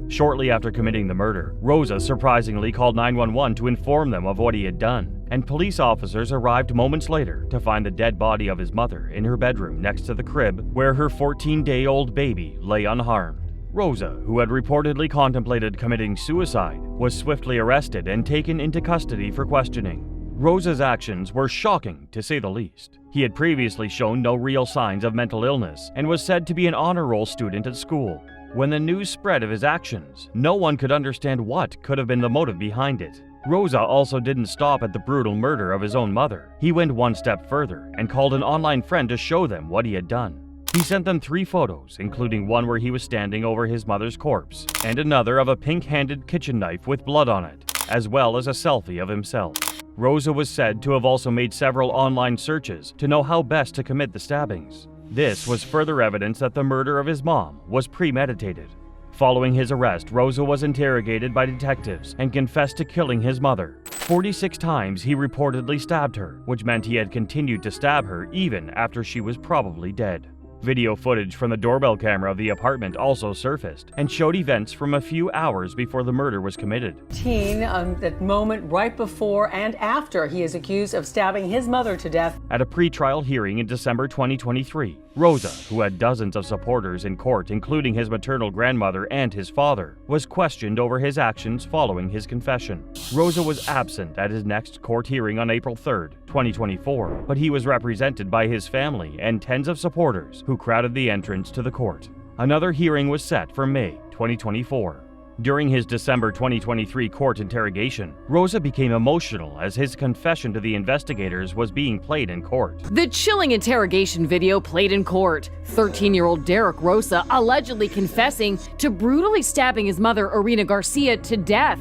Shortly after committing the murder, Rosa surprisingly called 911 to inform them of what he had done, and police officers arrived moments later to find the dead body of his mother in her bedroom next to the crib where her 14-day-old baby lay unharmed. Rosa, who had reportedly contemplated committing suicide, was swiftly arrested and taken into custody for questioning. Rosa's actions were shocking, to say the least. He had previously shown no real signs of mental illness and was said to be an honor roll student at school. When the news spread of his actions, no one could understand what could have been the motive behind it. Rosa also didn't stop at the brutal murder of his own mother. He went one step further and called an online friend to show them what he had done. He sent them 3 photos, including one where he was standing over his mother's corpse, and another of a pink-handed kitchen knife with blood on it, as well as a selfie of himself. Rosa was said to have also made several online searches to know how best to commit the stabbings. This was further evidence that the murder of his mom was premeditated. Following his arrest, Rosa was interrogated by detectives and confessed to killing his mother. 46 times he reportedly stabbed her, which meant he had continued to stab her even after she was probably dead. Video footage from the doorbell camera of the apartment also surfaced and showed events from a few hours before the murder was committed. That moment right before and after he is accused of stabbing his mother to death. At a pre-trial hearing in December 2023, Rosa, who had dozens of supporters in court, including his maternal grandmother and his father, was questioned over his actions following his confession. Rosa was absent at his next court hearing on April 3, 2024, but he was represented by his family and tens of supporters who crowded the entrance to the court. Another hearing was set for May 2024. During his December 2023 court interrogation, Rosa became emotional as his confession to the investigators was being played in court. The chilling interrogation video played in court. 13-year-old Derek Rosa allegedly confessing to brutally stabbing his mother, Irina Garcia, to death.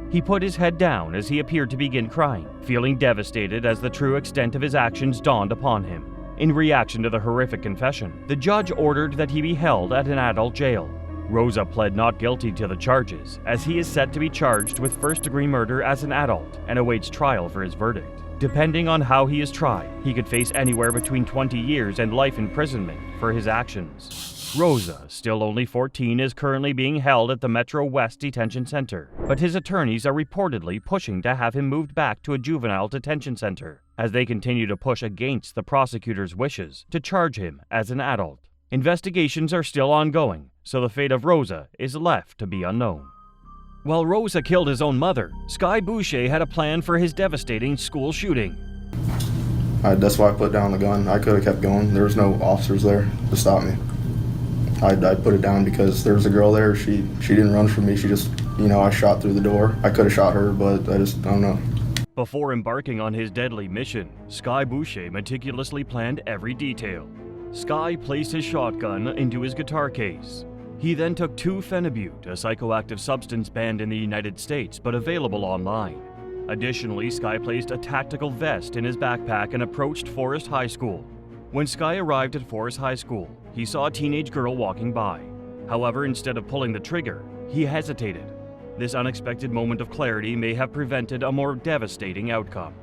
He put his head down as he appeared to begin crying, feeling devastated as the true extent of his actions dawned upon him. In reaction to the horrific confession, the judge ordered that he be held at an adult jail. Rosa pled not guilty to the charges, as he is set to be charged with first-degree murder as an adult and awaits trial for his verdict. Depending on how he is tried, he could face anywhere between 20 years and life imprisonment for his actions. Rosa, still only 14, is currently being held at the Metro West Detention Center, but his attorneys are reportedly pushing to have him moved back to a juvenile detention center, as they continue to push against the prosecutor's wishes to charge him as an adult. Investigations are still ongoing, so the fate of Rosa is left to be unknown. While Rosa killed his own mother, Sky Boucher had a plan for his devastating school shooting. That's why I put down the gun. I could have kept going. There was no officers there to stop me. I put it down because there was a girl there. She didn't run from me. She just, I shot through the door. I could have shot her, but I don't know. Before embarking on his deadly mission, Sky Boucher meticulously planned every detail. Sky placed his shotgun into his guitar case. He then took 2 Phenibut, a psychoactive substance banned in the United States but available online. Additionally, Sky placed a tactical vest in his backpack and approached Forest High School. When Sky arrived at Forest High School, he saw a teenage girl walking by. However, instead of pulling the trigger, he hesitated. This unexpected moment of clarity may have prevented a more devastating outcome.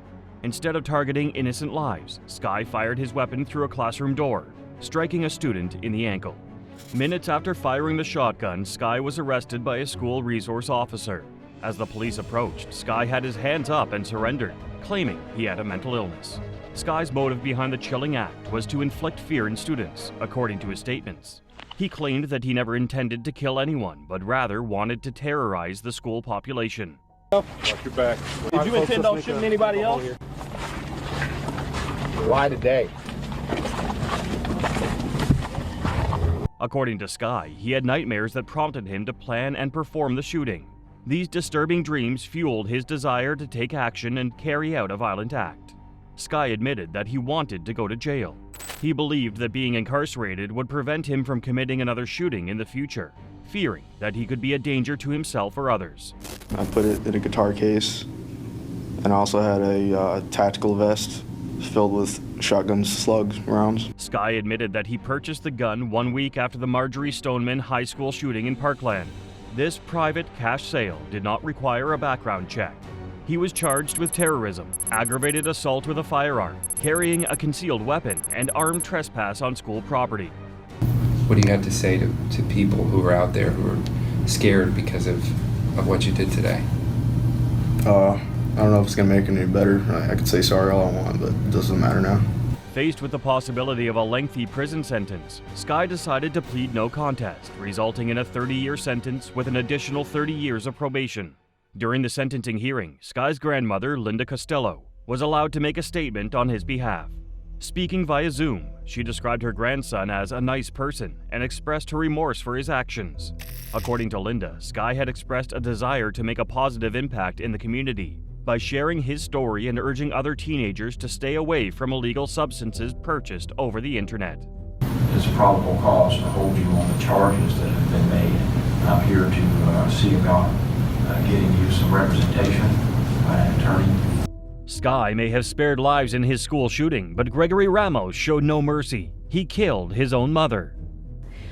Instead of targeting innocent lives, Sky fired his weapon through a classroom door, striking a student in the ankle. Minutes after firing the shotgun, Sky was arrested by a school resource officer. As the police approached, Sky had his hands up and surrendered, claiming he had a mental illness. Sky's motive behind the chilling act was to inflict fear in students, according to his statements. He claimed that he never intended to kill anyone, but rather wanted to terrorize the school population. Watch your back. Did you intend on shooting anybody else? Why today? According to Sky, he had nightmares that prompted him to plan and perform the shooting. These disturbing dreams fueled his desire to take action and carry out a violent act. Sky admitted that he wanted to go to jail. He believed that being incarcerated would prevent him from committing another shooting in the future, fearing that he could be a danger to himself or others. I put it in a guitar case, and I also had a tactical vest filled with shotguns, slugs, rounds. Sky admitted that he purchased the gun 1 week after the Marjorie Stoneman High School shooting in Parkland. This private cash sale did not require a background check. He was charged with terrorism, aggravated assault with a firearm, carrying a concealed weapon, and armed trespass on school property. What do you have to say to people who are out there who are scared because of what you did today? I don't know if it's going to make it any better. I could say sorry all I want, but it doesn't matter now. Faced with the possibility of a lengthy prison sentence, Sky decided to plead no contest, resulting in a 30-year sentence with an additional 30 years of probation. During the sentencing hearing, Sky's grandmother, Linda Costello, was allowed to make a statement on his behalf. Speaking via Zoom, she described her grandson as a nice person and expressed her remorse for his actions. According to Linda, Sky had expressed a desire to make a positive impact in the community by sharing his story and urging other teenagers to stay away from illegal substances purchased over the internet. It's a probable cause to hold you on the charges that have been made. I'm here to see about getting you some representation by an attorney. Sky may have spared lives in his school shooting, but Gregory Ramos showed no mercy. He killed his own mother.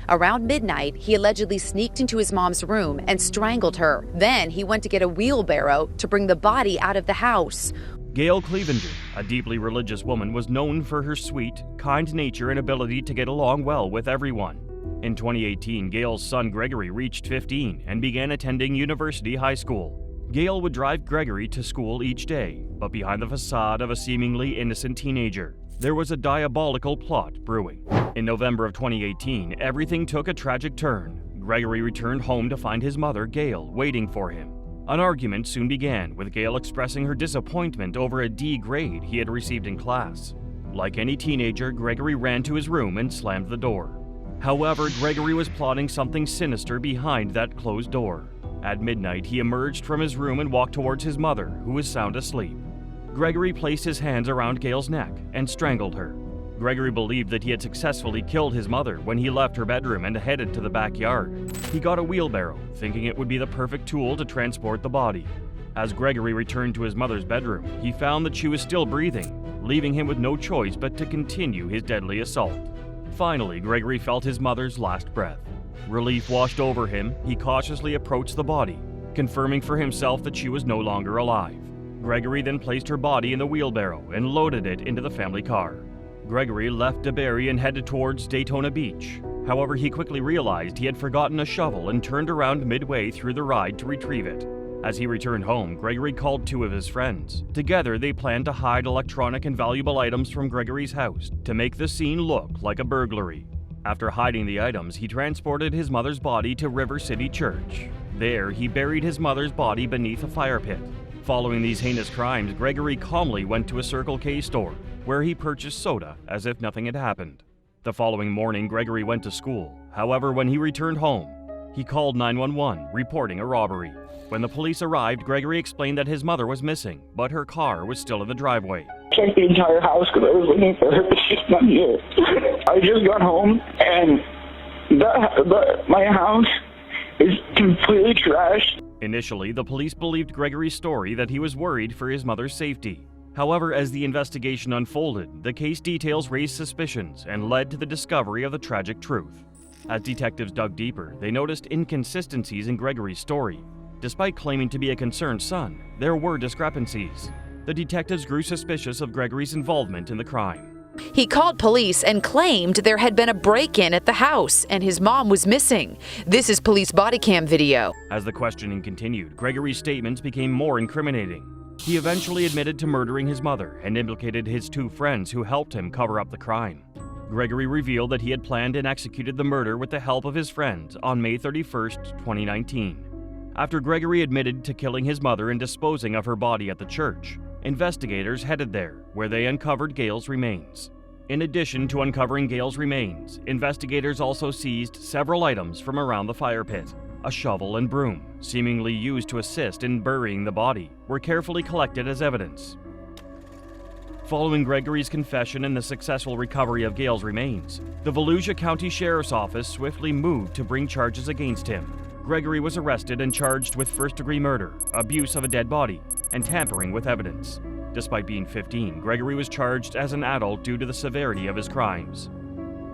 Around midnight, he allegedly sneaked into his mom's room and strangled her. Then he went to get a wheelbarrow to bring the body out of the house. Gail Clevenger, a deeply religious woman, was known for her sweet, kind nature and ability to get along well with everyone. In 2018, Gail's son Gregory reached 15 and began attending University High School. Gail would drive Gregory to school each day, but behind the facade of a seemingly innocent teenager, there was a diabolical plot brewing. In November of 2018, everything took a tragic turn. Gregory returned home to find his mother, Gail, waiting for him. An argument soon began, with Gail expressing her disappointment over a D grade he had received in class. Like any teenager, Gregory ran to his room and slammed the door. However, Gregory was plotting something sinister behind that closed door. At midnight, he emerged from his room and walked towards his mother, who was sound asleep. Gregory placed his hands around Gail's neck and strangled her. Gregory believed that he had successfully killed his mother when he left her bedroom and headed to the backyard. He got a wheelbarrow, thinking it would be the perfect tool to transport the body. As Gregory returned to his mother's bedroom, he found that she was still breathing, leaving him with no choice but to continue his deadly assault. Finally, Gregory felt his mother's last breath. Relief washed over him. He cautiously approached the body, confirming for himself that she was no longer alive. Gregory then placed her body in the wheelbarrow and loaded it into the family car. Gregory left DeBerry and headed towards Daytona Beach. However, he quickly realized he had forgotten a shovel and turned around midway through the ride to retrieve it. As he returned home, Gregory called 2 of his friends. Together, they planned to hide electronic and valuable items from Gregory's house to make the scene look like a burglary. After hiding the items, he transported his mother's body to River City Church. There, he buried his mother's body beneath a fire pit. Following these heinous crimes, Gregory calmly went to a Circle K store, where he purchased soda as if nothing had happened. The following morning, Gregory went to school. However, when he returned home, he called 911, reporting a robbery. When the police arrived, Gregory explained that his mother was missing, but her car was still in the driveway. Checked the entire house because I was looking for her, but she's not here. I just got home, and my house is completely trashed. Initially, the police believed Gregory's story that he was worried for his mother's safety. However, as the investigation unfolded, the case details raised suspicions and led to the discovery of the tragic truth. As detectives dug deeper, they noticed inconsistencies in Gregory's story. Despite claiming to be a concerned son, there were discrepancies. The detectives grew suspicious of Gregory's involvement in the crime. He called police and claimed there had been a break-in at the house and his mom was missing. This is police body cam video. As the questioning continued, Gregory's statements became more incriminating. He eventually admitted to murdering his mother and implicated his 2 friends who helped him cover up the crime. Gregory revealed that he had planned and executed the murder with the help of his friends on May 31, 2019. After Gregory admitted to killing his mother and disposing of her body at the church, investigators headed there, where they uncovered Gail's remains. In addition to uncovering Gail's remains, investigators also seized several items from around the fire pit. A shovel and broom, seemingly used to assist in burying the body, were carefully collected as evidence. Following Gregory's confession and the successful recovery of Gail's remains, the Volusia County Sheriff's Office swiftly moved to bring charges against him. Gregory was arrested and charged with first-degree murder, abuse of a dead body, and tampering with evidence. Despite being 15, Gregory was charged as an adult due to the severity of his crimes.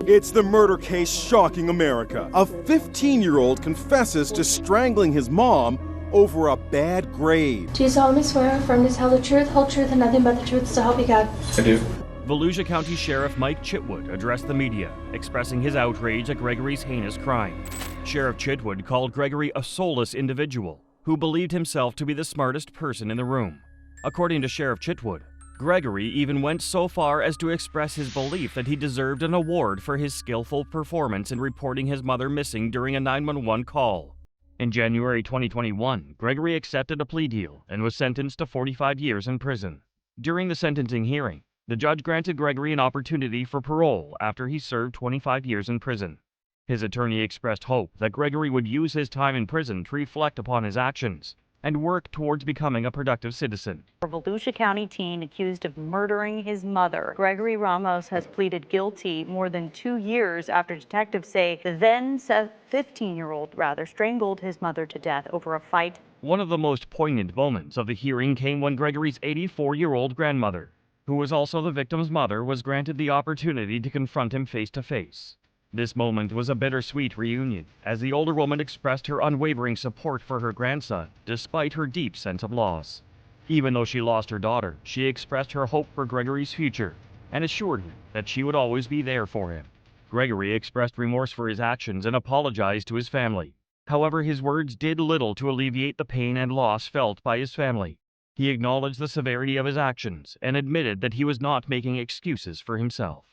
It's the murder case shocking America. A 15-year-old confesses to strangling his mom over a bad grade. Do you solemnly swear or affirm to tell the truth, whole truth, and nothing but the truth, so help you God? I do. Volusia County Sheriff Mike Chitwood addressed the media, expressing his outrage at Gregory's heinous crime. Sheriff Chitwood called Gregory a soulless individual who believed himself to be the smartest person in the room. According to Sheriff Chitwood, Gregory even went so far as to express his belief that he deserved an award for his skillful performance in reporting his mother missing during a 911 call. In January 2021, Gregory accepted a plea deal and was sentenced to 45 years in prison. During the sentencing hearing, the judge granted Gregory an opportunity for parole after he served 25 years in prison. His attorney expressed hope that Gregory would use his time in prison to reflect upon his actions and work towards becoming a productive citizen. A Volusia County teen accused of murdering his mother, Gregory Ramos, has pleaded guilty more than 2 years after detectives say the then 15-year-old strangled his mother to death over a fight. One of the most poignant moments of the hearing came when Gregory's 84-year-old grandmother, who was also the victim's mother, was granted the opportunity to confront him face to face. This moment was a bittersweet reunion, as the older woman expressed her unwavering support for her grandson, despite her deep sense of loss. Even though she lost her daughter, she expressed her hope for Gregory's future, and assured him that she would always be there for him. Gregory expressed remorse for his actions and apologized to his family. However, his words did little to alleviate the pain and loss felt by his family. He acknowledged the severity of his actions and admitted that he was not making excuses for himself.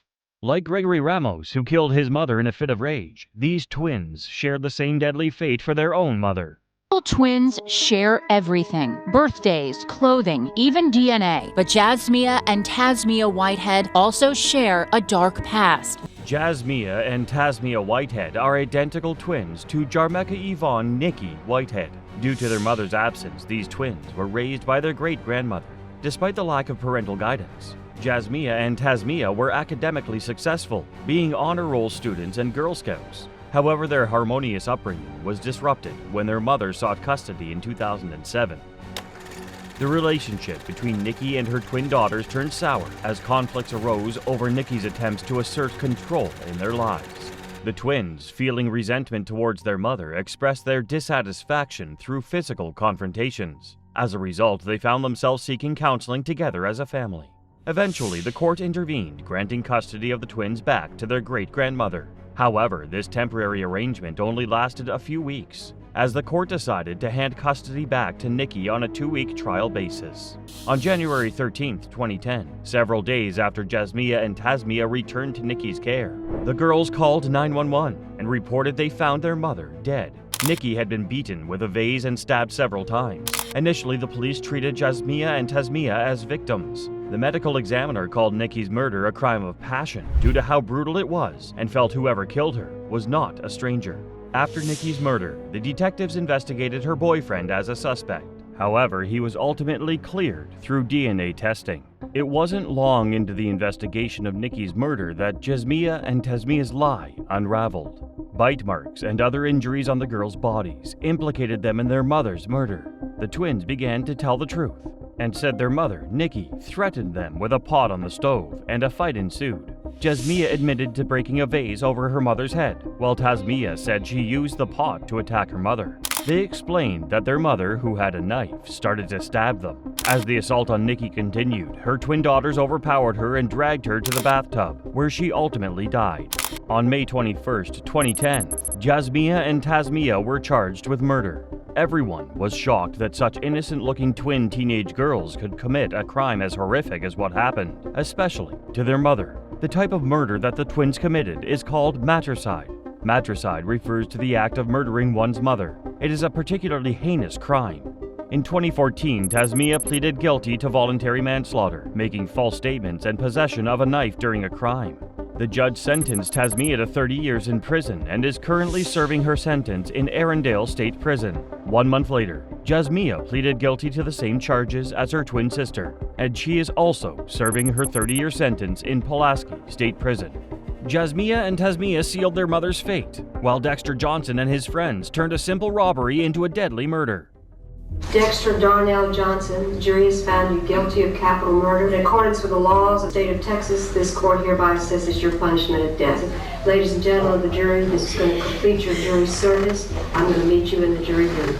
Like Gregory Ramos, who killed his mother in a fit of rage, these twins shared the same deadly fate for their own mother. Twins share everything: birthdays, clothing, even DNA. But Jasmia and Tasmia Whitehead also share a dark past. Jasmia and Tasmia Whitehead are identical twins to Jarmeka Yvonne Nikki Whitehead. Due to their mother's absence, these twins were raised by their great-grandmother. Despite the lack of parental guidance, Jasmia and Tasmia were academically successful, being honor roll students and Girl Scouts. However, their harmonious upbringing was disrupted when their mother sought custody in 2007. The relationship between Nikki and her twin daughters turned sour as conflicts arose over Nikki's attempts to assert control in their lives. The twins, feeling resentment towards their mother, expressed their dissatisfaction through physical confrontations. As a result, they found themselves seeking counseling together as a family. Eventually, the court intervened, granting custody of the twins back to their great-grandmother. However, this temporary arrangement only lasted a few weeks, as the court decided to hand custody back to Nikki on a 2-week trial basis. On January 13, 2010, several days after Jasmia and Tasmia returned to Nikki's care, the girls called 911 and reported they found their mother dead. Nikki had been beaten with a vase and stabbed several times. Initially, the police treated Jasmia and Tasmia as victims. The medical examiner called Nikki's murder a crime of passion due to how brutal it was, and felt whoever killed her was not a stranger. After Nikki's murder, the detectives investigated her boyfriend as a suspect. However, he was ultimately cleared through DNA testing. It wasn't long into the investigation of Nikki's murder that Jasmia and Tasmia's lie unraveled. Bite marks and other injuries on the girls' bodies implicated them in their mother's murder. The twins began to tell the truth and said their mother, Nikki, threatened them with a pot on the stove, and a fight ensued. Jasmia admitted to breaking a vase over her mother's head, while Tasmia said she used the pot to attack her mother. They explained that their mother, who had a knife, started to stab them. As the assault on Nikki continued, her twin daughters overpowered her and dragged her to the bathtub, where she ultimately died. On May 21, 2010, Jasmia and Tasmia were charged with murder. Everyone was shocked that such innocent-looking twin teenage girls could commit a crime as horrific as what happened, especially to their mother. The type of murder that the twins committed is called matricide. Matricide refers to the act of murdering one's mother. It is a particularly heinous crime. In 2014, Tasmia pleaded guilty to voluntary manslaughter, making false statements and possession of a knife during a crime. The judge sentenced Tasmia to 30 years in prison and is currently serving her sentence in Arundel State Prison. 1 month later, Jasmia pleaded guilty to the same charges as her twin sister, and she is also serving her 30-year sentence in Pulaski State Prison. Jasmia and Tasmia sealed their mother's fate, while Dexter Johnson and his friends turned a simple robbery into a deadly murder. Dexter Darnell Johnson, the jury has found you guilty of capital murder. In accordance with the laws of the state of Texas, this court hereby assesses your punishment of death. Ladies and gentlemen of the jury, this is going to complete your jury service. I'm going to meet you in the jury room.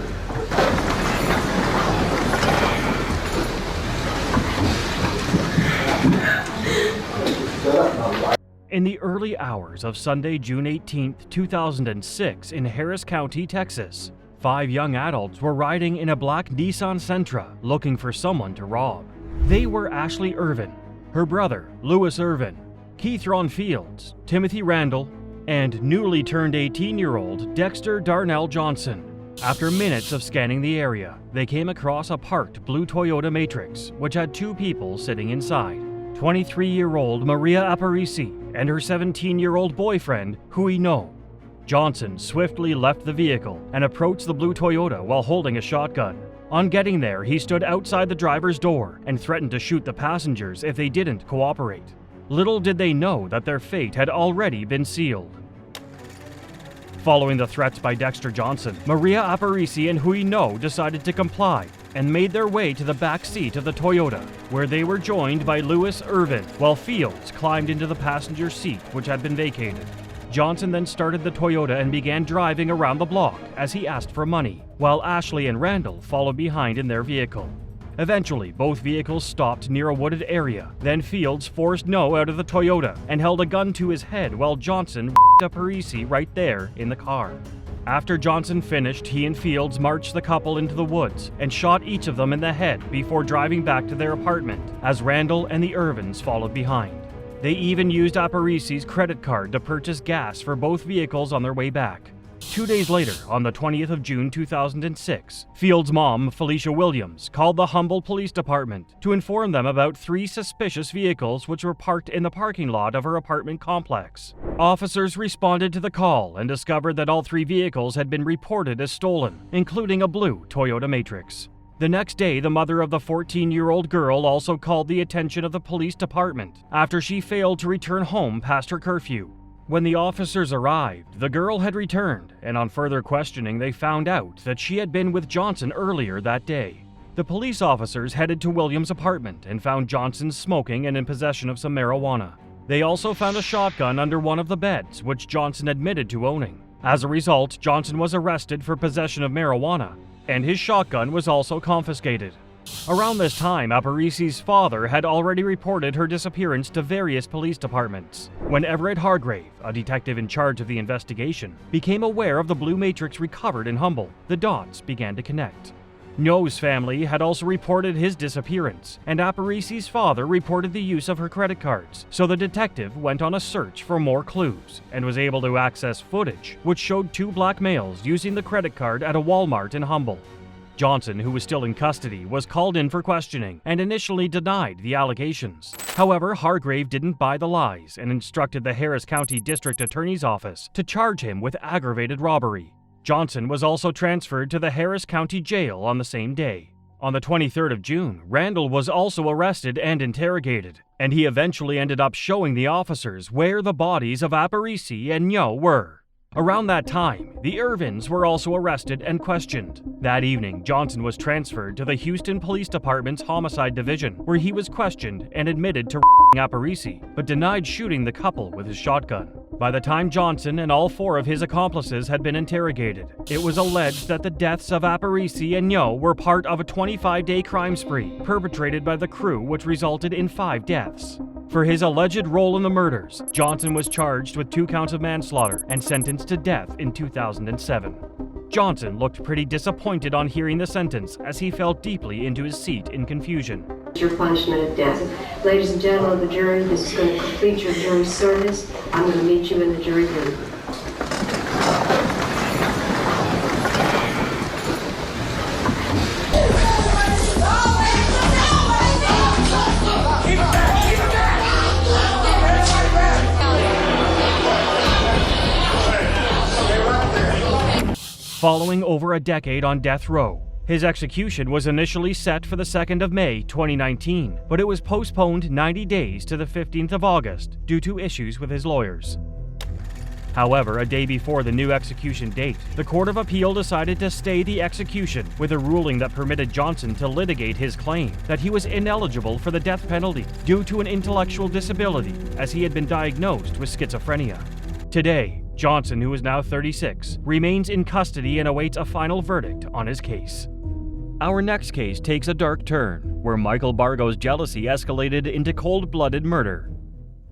In the early hours of Sunday, June 18, 2006, in Harris County, Texas, 5 young adults were riding in a black Nissan Sentra looking for someone to rob. They were Ashley Irvin, her brother, Lewis Irvin, Keith Ron Fields, Timothy Randall, and newly turned 18-year-old Dexter Darnell Johnson. After minutes of scanning the area, they came across a parked blue Toyota Matrix, which had 2 people sitting inside. 23-year-old Maria Aparici and her 17-year-old boyfriend, Hui No. Johnson swiftly left the vehicle and approached the blue Toyota while holding a shotgun. On getting there, he stood outside the driver's door and threatened to shoot the passengers if they didn't cooperate. Little did they know that their fate had already been sealed. Following the threats by Dexter Johnson, Maria Aparici and Hui No decided to comply and made their way to the back seat of the Toyota, where they were joined by Lewis Irvin, while Fields climbed into the passenger seat, which had been vacated. Johnson then started the Toyota and began driving around the block as he asked for money, while Ashley and Randall followed behind in their vehicle. Eventually, both vehicles stopped near a wooded area. Then Fields forced No out of the Toyota and held a gun to his head while Johnson r***ed Aparici right there in the car. After Johnson finished, he and Fields marched the couple into the woods and shot each of them in the head before driving back to their apartment, as Randall and the Irvins followed behind. They even used Aparici's credit card to purchase gas for both vehicles on their way back. 2 days later, on the 20th of June 2006, Fields' mom, Felicia Williams, called the Humboldt Police Department to inform them about 3 suspicious vehicles which were parked in the parking lot of her apartment complex. Officers responded to the call and discovered that all 3 vehicles had been reported as stolen, including a blue Toyota Matrix. The next day, the mother of the 14-year-old girl also called the attention of the police department after she failed to return home past her curfew. When the officers arrived, the girl had returned, and on further questioning, they found out that she had been with Johnson earlier that day. The police officers headed to Williams' apartment and found Johnson smoking and in possession of some marijuana. They also found a shotgun under one of the beds, which Johnson admitted to owning. As a result, Johnson was arrested for possession of marijuana, and his shotgun was also confiscated. Around this time, Aparici's father had already reported her disappearance to various police departments. When Everett Hargrave, a detective in charge of the investigation, became aware of the blue matrix recovered in Humboldt, the dots began to connect. No's family had also reported his disappearance, and Aparici's father reported the use of her credit cards, so the detective went on a search for more clues and was able to access footage which showed 2 black males using the credit card at a Walmart in Humboldt. Johnson, who was still in custody, was called in for questioning and initially denied the allegations. However, Hargrave didn't buy the lies and instructed the Harris County District Attorney's Office to charge him with aggravated robbery. Johnson was also transferred to the Harris County Jail on the same day. On the 23rd of June, Randall was also arrested and interrogated, and he eventually ended up showing the officers where the bodies of Aparici and Nyo were. Around that time, the Irvins were also arrested and questioned. That evening, Johnson was transferred to the Houston Police Department's Homicide Division, where he was questioned and admitted to r***ing Aparici, but denied shooting the couple with his shotgun. By the time Johnson and all 4 of his accomplices had been interrogated, it was alleged that the deaths of Aparici and Nyo were part of a 25-day crime spree perpetrated by the crew, which resulted in 5 deaths. For his alleged role in the murders, Johnson was charged with 2 counts of manslaughter and sentenced to death in 2007. Johnson looked pretty disappointed on hearing the sentence as he fell deeply into his seat in confusion. Your punishment of death. Ladies and gentlemen of the jury, this is going to complete your jury service. I'm going to meet you in the jury room. Following over a decade on death row, his execution was initially set for the 2nd of May 2019, but it was postponed 90 days to the 15th of August due to issues with his lawyers. However, a day before the new execution date, the Court of Appeal decided to stay the execution with a ruling that permitted Johnson to litigate his claim that he was ineligible for the death penalty due to an intellectual disability, as he had been diagnosed with schizophrenia. Today, Johnson, who is now 36, remains in custody and awaits a final verdict on his case. Our next case takes a dark turn, where Michael Bargo's jealousy escalated into cold-blooded murder.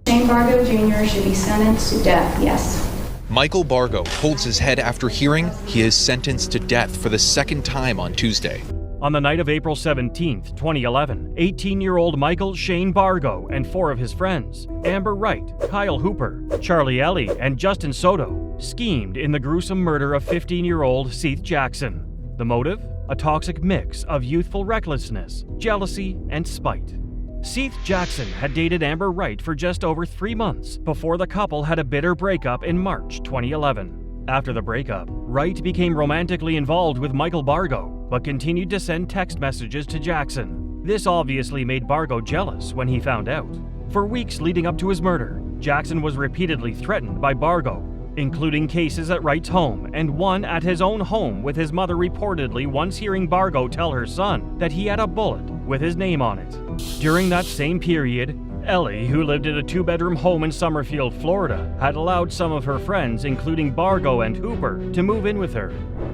Shane Bargo Jr. should be sentenced to death, yes. Michael Bargo holds his head after hearing he is sentenced to death for the second time on Tuesday. On the night of April 17, 2011, 18-year-old Michael Shane Bargo and 4 of his friends, Amber Wright, Kyle Hooper, Charlie Ellie, and Justin Soto, schemed in the gruesome murder of 15-year-old Seth Jackson. The motive? A toxic mix of youthful recklessness, jealousy, and spite. Seth Jackson had dated Amber Wright for just over 3 months before the couple had a bitter breakup in March 2011. After the breakup, Wright became romantically involved with Michael Bargo, but continued to send text messages to Jackson. This obviously made Bargo jealous when he found out. For weeks leading up to his murder, Jackson was repeatedly threatened by Bargo, including cases at Wright's home and one at his own home, with his mother reportedly once hearing Bargo tell her son that he had a bullet with his name on it. During that same period, Ellie, who lived in a 2-bedroom home in Summerfield, Florida, had allowed some of her friends, including Bargo and Hooper, to move in with her.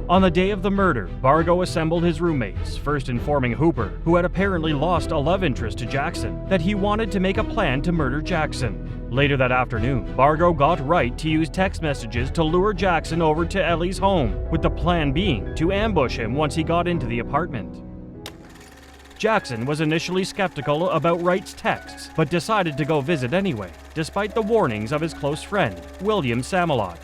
On the day of the murder, Bargo assembled his roommates, first informing Hooper, who had apparently lost a love interest to Jackson, that he wanted to make a plan to murder Jackson. Later that afternoon, Bargo got Wright to use text messages to lure Jackson over to Ellie's home, with the plan being to ambush him once he got into the apartment. Jackson was initially skeptical about Wright's texts, but decided to go visit anyway, despite the warnings of his close friend, William Samalot.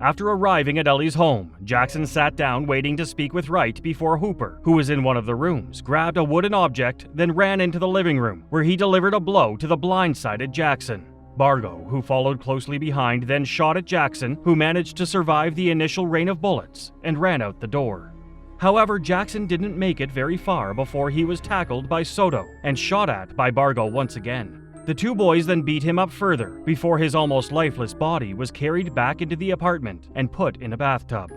After arriving at Ellie's home, Jackson sat down waiting to speak with Wright before Hooper, who was in one of the rooms, grabbed a wooden object, then ran into the living room, where he delivered a blow to the blindsided Jackson. Bargo, who followed closely behind, then shot at Jackson, who managed to survive the initial rain of bullets, and ran out the door. However, Jackson didn't make it very far before he was tackled by Soto and shot at by Bargo once again. The two boys then beat him up further before his almost lifeless body was carried back into the apartment and put in a bathtub.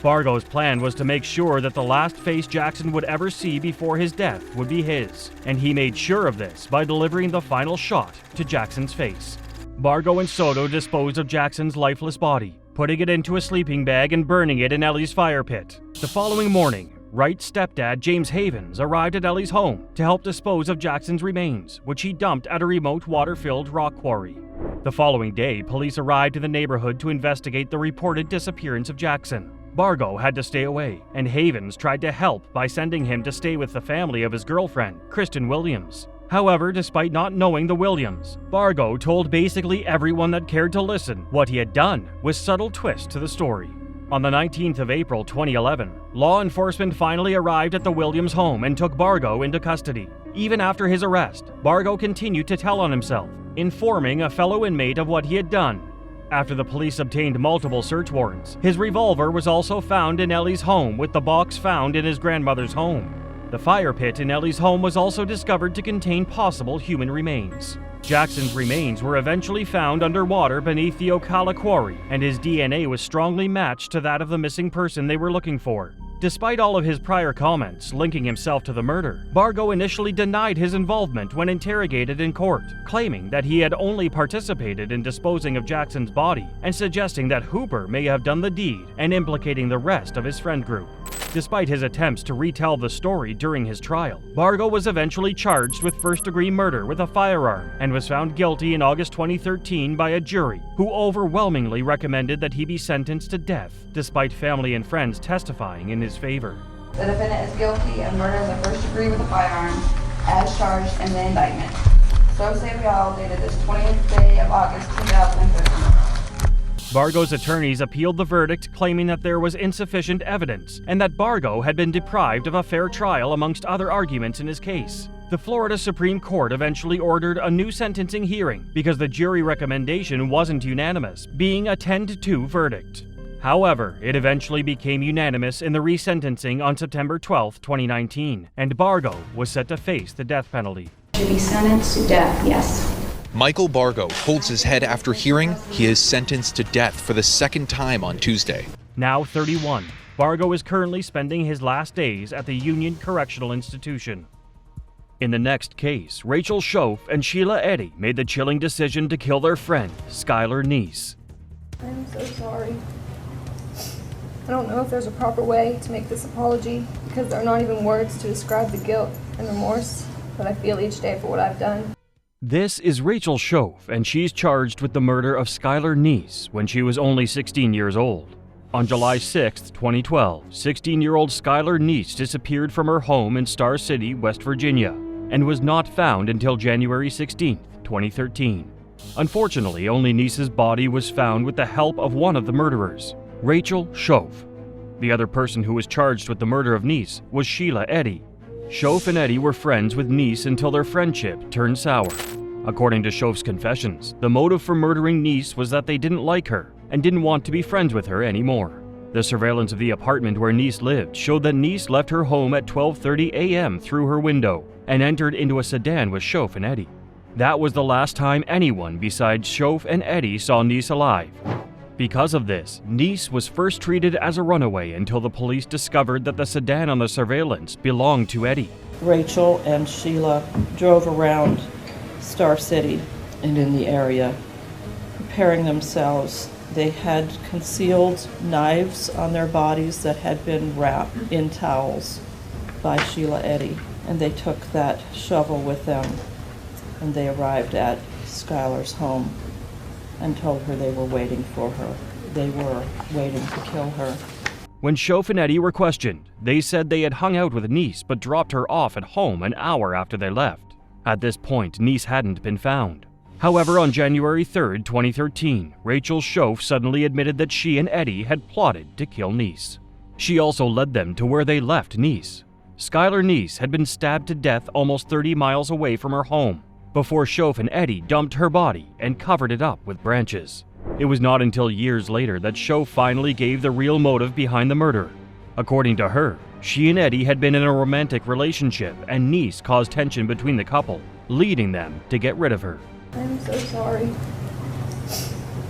Bargo's plan was to make sure that the last face Jackson would ever see before his death would be his, and he made sure of this by delivering the final shot to Jackson's face. Bargo and Soto disposed of Jackson's lifeless body, putting it into a sleeping bag and burning it in Ellie's fire pit. The following morning, Wright's stepdad, James Havens, arrived at Ellie's home to help dispose of Jackson's remains, which he dumped at a remote water-filled rock quarry. The following day, police arrived in the neighborhood to investigate the reported disappearance of Jackson. Bargo had to stay away, and Havens tried to help by sending him to stay with the family of his girlfriend, Kristen Williams. However, despite not knowing the Williams, Bargo told basically everyone that cared to listen what he had done, with subtle twists to the story. On the 19th of April 2011, law enforcement finally arrived at the Williams home and took Bargo into custody. Even after his arrest, Bargo continued to tell on himself, informing a fellow inmate of what he had done. After the police obtained multiple search warrants, his revolver was also found in Ellie's home, with the box found in his grandmother's home. The fire pit in Ellie's home was also discovered to contain possible human remains. Jackson's remains were eventually found underwater beneath the Ocala quarry, and his DNA was strongly matched to that of the missing person they were looking for. Despite all of his prior comments linking himself to the murder, Bargo initially denied his involvement when interrogated in court, claiming that he had only participated in disposing of Jackson's body and suggesting that Hooper may have done the deed and implicating the rest of his friend group. Despite his attempts to retell the story during his trial, Bargo was eventually charged with first-degree murder with a firearm and was found guilty in August 2013 by a jury who overwhelmingly recommended that he be sentenced to death, despite family and friends testifying in his favor. The defendant is guilty of murder in the first degree with a firearm, as charged in the indictment. So say we all, dated this 20th day of August 2015. Bargo's attorneys appealed the verdict, claiming that there was insufficient evidence and that Bargo had been deprived of a fair trial amongst other arguments in his case. The Florida Supreme Court eventually ordered a new sentencing hearing because the jury recommendation wasn't unanimous, being a 10-2 verdict. However, it eventually became unanimous in the resentencing on September 12, 2019, and Bargo was set to face the death penalty. Should be sentenced to death, yes. Michael Bargo holds his head after hearing he is sentenced to death for the second time on Tuesday. Now 31, Bargo is currently spending his last days at the Union Correctional Institution. In the next case, Rachel Schoaf and Sheila Eddy made the chilling decision to kill their friend, Skylar Neese. I'm so sorry. I don't know if there's a proper way to make this apology because there are not even words to describe the guilt and remorse that I feel each day for what I've done. This is Rachel Schoaf, and she's charged with the murder of Skylar Neese when she was only 16 years old. On July 6, 2012, 16-year-old Skylar Neese disappeared from her home in Star City, West Virginia, and was not found until January 16, 2013. Unfortunately, only Neese's body was found with the help of one of the murderers, Rachel Schoaf. The other person who was charged with the murder of Neese was Sheila Eddy. Schoaf and Eddy were friends with Neese until their friendship turned sour. According to Schoaf's confessions, the motive for murdering Neese was that they didn't like her and didn't want to be friends with her anymore. The surveillance of the apartment where Neese lived showed that Neese left her home at 12:30 a.m. through her window and entered into a sedan with Schoaf and Eddy. That was the last time anyone besides Schoaf and Eddy saw Neese alive. Because of this, Neese was first treated as a runaway until the police discovered that the sedan on the surveillance belonged to Eddy. Rachel and Sheila drove around Star City and in the area, preparing themselves. They had concealed knives on their bodies that had been wrapped in towels by Sheila Eddy, and they took that shovel with them, and they arrived at Skylar's home and told her they were waiting for her. They were waiting to kill her. When Schoaf and Eddy were questioned, they said they had hung out with Neese but dropped her off at home an hour after they left. At this point, Neese hadn't been found. However, on January 3, 2013, Rachel Schoaf suddenly admitted that she and Eddy had plotted to kill Neese. She also led them to where they left Neese. Skylar Neese had been stabbed to death almost 30 miles away from her home before Schoaf and Eddy dumped her body and covered it up with branches. It was not until years later that Schoaf finally gave the real motive behind the murder. According to her, she and Eddy had been in a romantic relationship and Neese caused tension between the couple, leading them to get rid of her. I'm so sorry.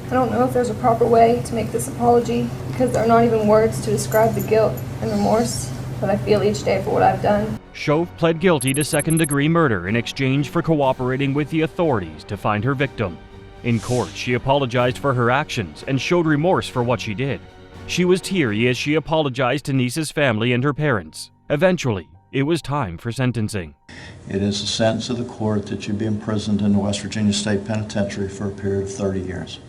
I don't know if there's a proper way to make this apology because there are not even words to describe the guilt and remorse that I feel each day for what I've done. Schoaf pled guilty to second-degree murder in exchange for cooperating with the authorities to find her victim. In court, she apologized for her actions and showed remorse for what she did. She was teary as she apologized to Neese's family and her parents. Eventually, it was time for sentencing. It is the sentence of the court that you be imprisoned in the West Virginia State Penitentiary for a period of 30 years.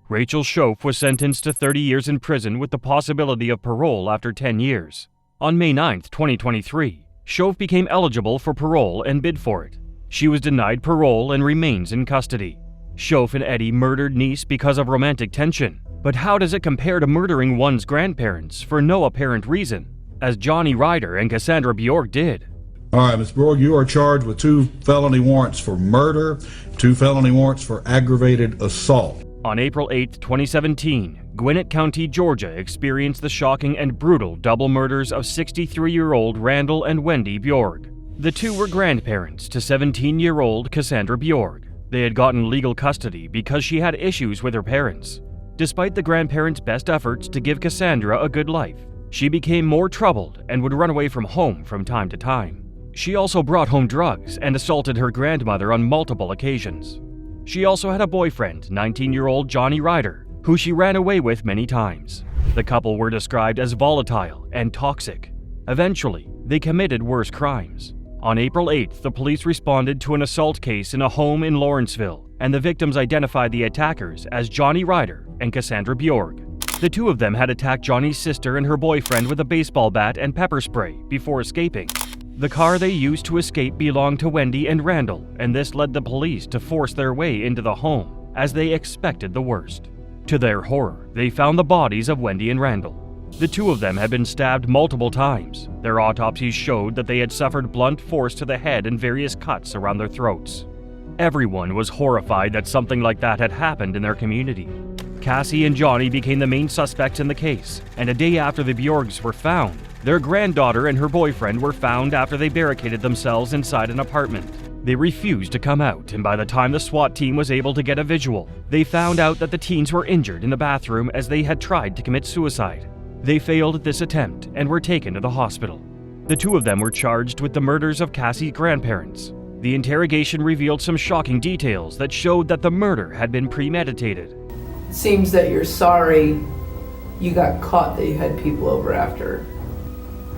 Rachel Schoaf was sentenced to 30 years in prison with the possibility of parole after 10 years. On May 9, 2023, Schoaf became eligible for parole and bid for it. She was denied parole and remains in custody. Schoaf and Eddy murdered Neese because of romantic tension. But how does it compare to murdering one's grandparents for no apparent reason, as Johnny Ryder and Cassandra Bjork did? All right, Ms. Bjork, you are charged with 2 felony warrants for murder, 2 felony warrants for aggravated assault. On April 8, 2017, Gwinnett County, Georgia experienced the shocking and brutal double murders of 63-year-old Randall and Wendy Bjork. The two were grandparents to 17-year-old Cassandra Bjork. They had gotten legal custody because she had issues with her parents. Despite the grandparents' best efforts to give Cassandra a good life, she became more troubled and would run away from home from time to time. She also brought home drugs and assaulted her grandmother on multiple occasions. She also had a boyfriend, 19-year-old Johnny Ryder, who she ran away with many times. The couple were described as volatile and toxic. Eventually, they committed worse crimes. On April 8th, the police responded to an assault case in a home in Lawrenceville, and the victims identified the attackers as Johnny Ryder and Cassandra Bjork. The two of them had attacked Johnny's sister and her boyfriend with a baseball bat and pepper spray before escaping. The car they used to escape belonged to Wendy and Randall, and this led the police to force their way into the home, as they expected the worst. To their horror, they found the bodies of Wendy and Randall. The two of them had been stabbed multiple times. Their autopsies showed that they had suffered blunt force to the head and various cuts around their throats. Everyone was horrified that something like that had happened in their community. Cassie and Johnny became the main suspects in the case, and a day after the Bjorks were found, their granddaughter and her boyfriend were found after they barricaded themselves inside an apartment. They refused to come out, and by the time the SWAT team was able to get a visual, they found out that the teens were injured in the bathroom as they had tried to commit suicide. They failed at this attempt and were taken to the hospital. The two of them were charged with the murders of Cassie's grandparents. The interrogation revealed some shocking details that showed that the murder had been premeditated. It seems that you're sorry you got caught, that you had people over after.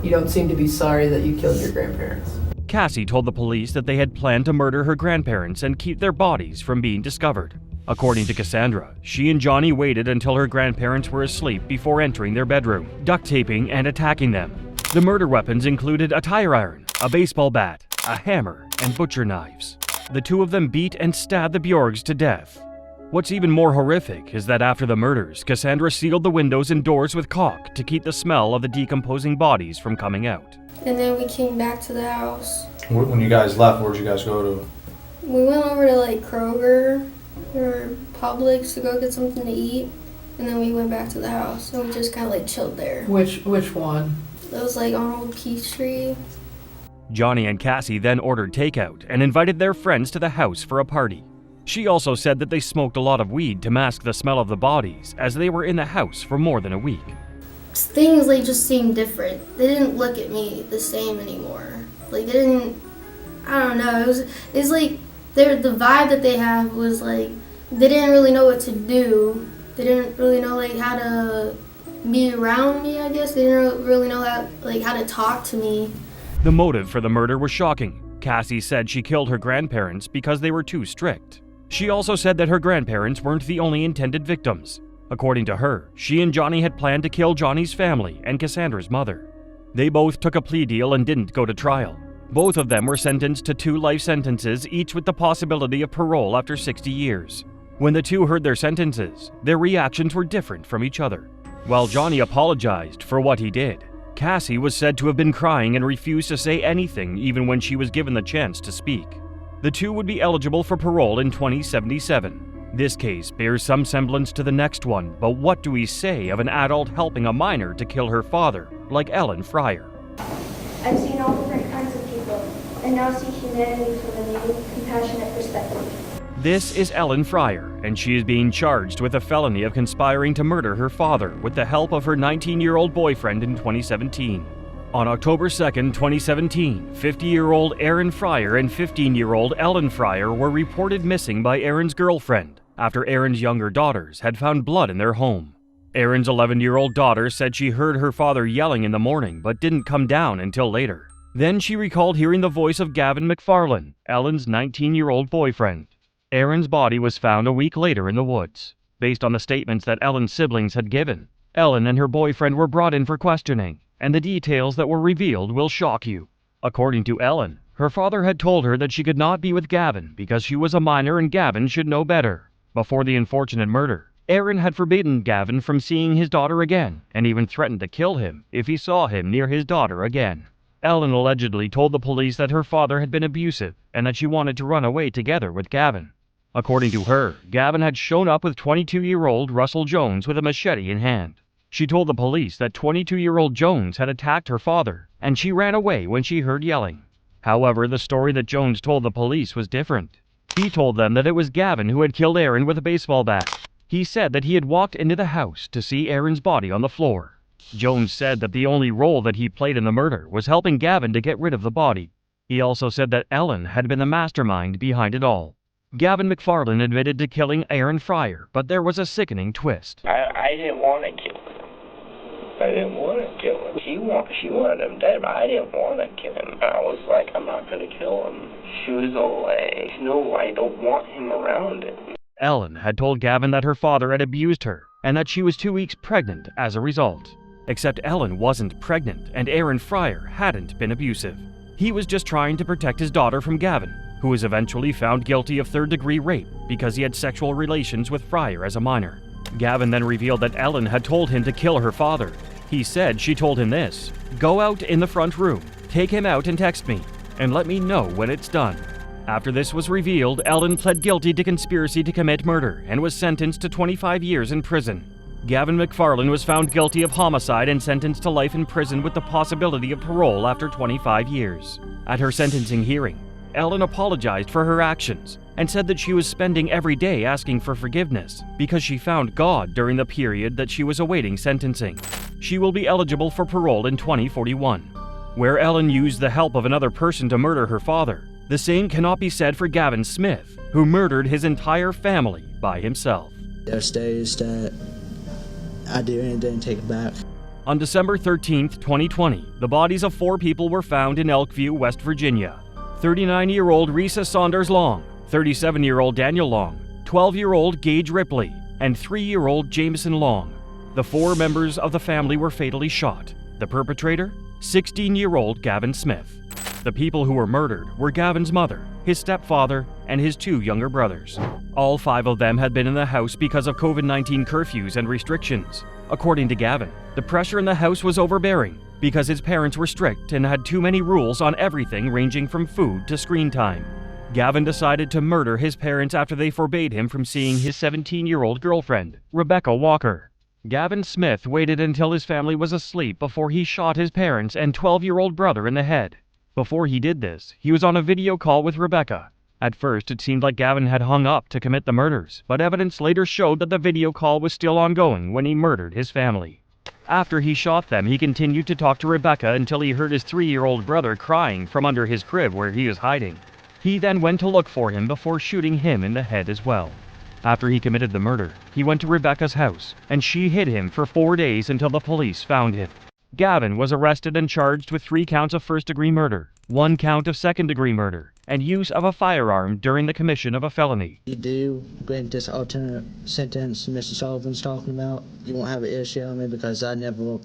You don't seem to be sorry that you killed your grandparents. Cassie told the police that they had planned to murder her grandparents and keep their bodies from being discovered. According to Cassandra, she and Johnny waited until her grandparents were asleep before entering their bedroom, duct taping and attacking them. The murder weapons included a tire iron, a baseball bat, a hammer, and butcher knives. The two of them beat and stabbed the Bjorgs to death. What's even more horrific is that after the murders, Cassandra sealed the windows and doors with caulk to keep the smell of the decomposing bodies from coming out. And then we came back to the house. When you guys left, where'd you guys go to? We went over to like Kroger or Publix to go get something to eat, and then we went back to the house and we just kind of like chilled there. Which one? That was like on Old Peachtree. Johnny and Cassie then ordered takeout and invited their friends to the house for a party. She also said that they smoked a lot of weed to mask the smell of the bodies, as they were in the house for more than a week. Things like just seemed different. They didn't look at me the same anymore. Like they didn't, I don't know. It's like the vibe that they have was like they didn't really know what to do. They didn't really know like how to be around me. I guess they didn't really know how to talk to me. The motive for the murder was shocking. Cassie said she killed her grandparents because they were too strict. She also said that her grandparents weren't the only intended victims. According to her, she and Johnny had planned to kill Johnny's family and Cassandra's mother. They both took a plea deal and didn't go to trial. Both of them were sentenced to 2 life sentences, each with the possibility of parole after 60 years. When the two heard their sentences, their reactions were different from each other. While Johnny apologized for what he did, Cassie was said to have been crying and refused to say anything even when she was given the chance to speak. The two would be eligible for parole in 2077. This case bears some semblance to the next one, but what do we say of an adult helping a minor to kill her father, like Ellen Fryer? I've seen all different kinds of people, and now see humanity from a new, compassionate perspective. This is Ellen Fryer, and she is being charged with a felony of conspiring to murder her father with the help of her 19-year-old boyfriend in 2017. On October 2, 2017, 50-year-old Aaron Fryer and 15-year-old Ellen Fryer were reported missing by Aaron's girlfriend after Aaron's younger daughters had found blood in their home. Aaron's 11-year-old daughter said she heard her father yelling in the morning but didn't come down until later. Then she recalled hearing the voice of Gavin McFarlane, Ellen's 19-year-old boyfriend. Aaron's body was found a week later in the woods. Based on the statements that Ellen's siblings had given, Ellen and her boyfriend were brought in for questioning, and the details that were revealed will shock you. According to Ellen, her father had told her that she could not be with Gavin because she was a minor and Gavin should know better. Before the unfortunate murder, Aaron had forbidden Gavin from seeing his daughter again, and even threatened to kill him if he saw him near his daughter again. Ellen allegedly told the police that her father had been abusive and that she wanted to run away together with Gavin. According to her, Gavin had shown up with 22-year-old Russell Jones with a machete in hand. She told the police that 22-year-old Jones had attacked her father, and she ran away when she heard yelling. However, the story that Jones told the police was different. He told them that it was Gavin who had killed Aaron with a baseball bat. He said that he had walked into the house to see Aaron's body on the floor. Jones said that the only role that he played in the murder was helping Gavin to get rid of the body. He also said that Ellen had been the mastermind behind it all. Gavin McFarlane admitted to killing Aaron Fryer, but there was a sickening twist. I didn't want to kill him. I didn't want to kill him. She wanted him dead, but I didn't want to kill him. I was like, I'm not going to kill him. She was all like, no, I don't want him around it. Ellen had told Gavin that her father had abused her, and that she was 2 weeks pregnant as a result. Except Ellen wasn't pregnant, and Aaron Fryer hadn't been abusive. He was just trying to protect his daughter from Gavin, who was eventually found guilty of third-degree rape because he had sexual relations with Fryer as a minor. Gavin then revealed that Ellen had told him to kill her father. He said she told him this: "Go out in the front room, take him out and text me, and let me know when it's done." After this was revealed, Ellen pled guilty to conspiracy to commit murder and was sentenced to 25 years in prison. Gavin McFarlane was found guilty of homicide and sentenced to life in prison with the possibility of parole after 25 years. At her sentencing hearing, Ellen apologized for her actions and said that she was spending every day asking for forgiveness because she found God during the period that she was awaiting sentencing. She will be eligible for parole in 2041. Where Ellen used the help of another person to murder her father, the same cannot be said for Gavin Smith, who murdered his entire family by himself. There's days that I do anything to take it back. On December 13, 2020, the bodies of 4 people were found in Elkview, West Virginia. 39-year-old Risa Saunders Long, 37-year-old Daniel Long, 12-year-old Gage Ripley, and 3-year-old Jameson Long. The 4 members of the family were fatally shot. The perpetrator? 16-year-old Gavin Smith. The people who were murdered were Gavin's mother, his stepfather, and his 2 younger brothers. All 5 of them had been in the house because of COVID-19 curfews and restrictions. According to Gavin, the pressure in the house was overbearing because his parents were strict and had too many rules on everything ranging from food to screen time. Gavin decided to murder his parents after they forbade him from seeing his 17-year-old girlfriend, Rebecca Walker. Gavin Smith waited until his family was asleep before he shot his parents and 12-year-old brother in the head. Before he did this, he was on a video call with Rebecca. At first, it seemed like Gavin had hung up to commit the murders, but evidence later showed that the video call was still ongoing when he murdered his family. After he shot them, he continued to talk to Rebecca until he heard his 3-year-old brother crying from under his crib where he was hiding. He then went to look for him before shooting him in the head as well. After he committed the murder, he went to Rebecca's house, and she hid him for 4 days until the police found him. Gavin was arrested and charged with 3 counts of first-degree murder, 1 count of second-degree murder, and use of a firearm during the commission of a felony. You do grant this alternate sentence Mr. Sullivan's talking about, you won't have an issue on me because I never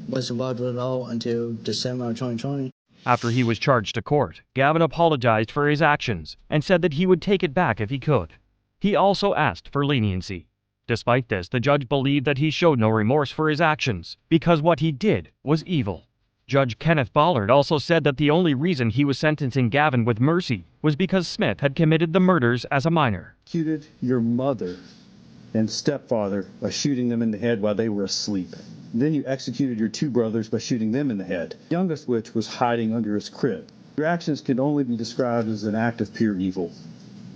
was involved with it all until December of 2020. After he was charged to court, Gavin apologized for his actions and said that he would take it back if he could. He also asked for leniency. Despite this, the judge believed that he showed no remorse for his actions because what he did was evil. Judge Kenneth Ballard also said that the only reason he was sentencing Gavin with mercy was because Smith had committed the murders as a minor. Executed your mother and stepfather by shooting them in the head while they were asleep. Then you executed your 2 brothers by shooting them in the head, the youngest which was hiding under his crib. Your actions can only be described as an act of pure evil.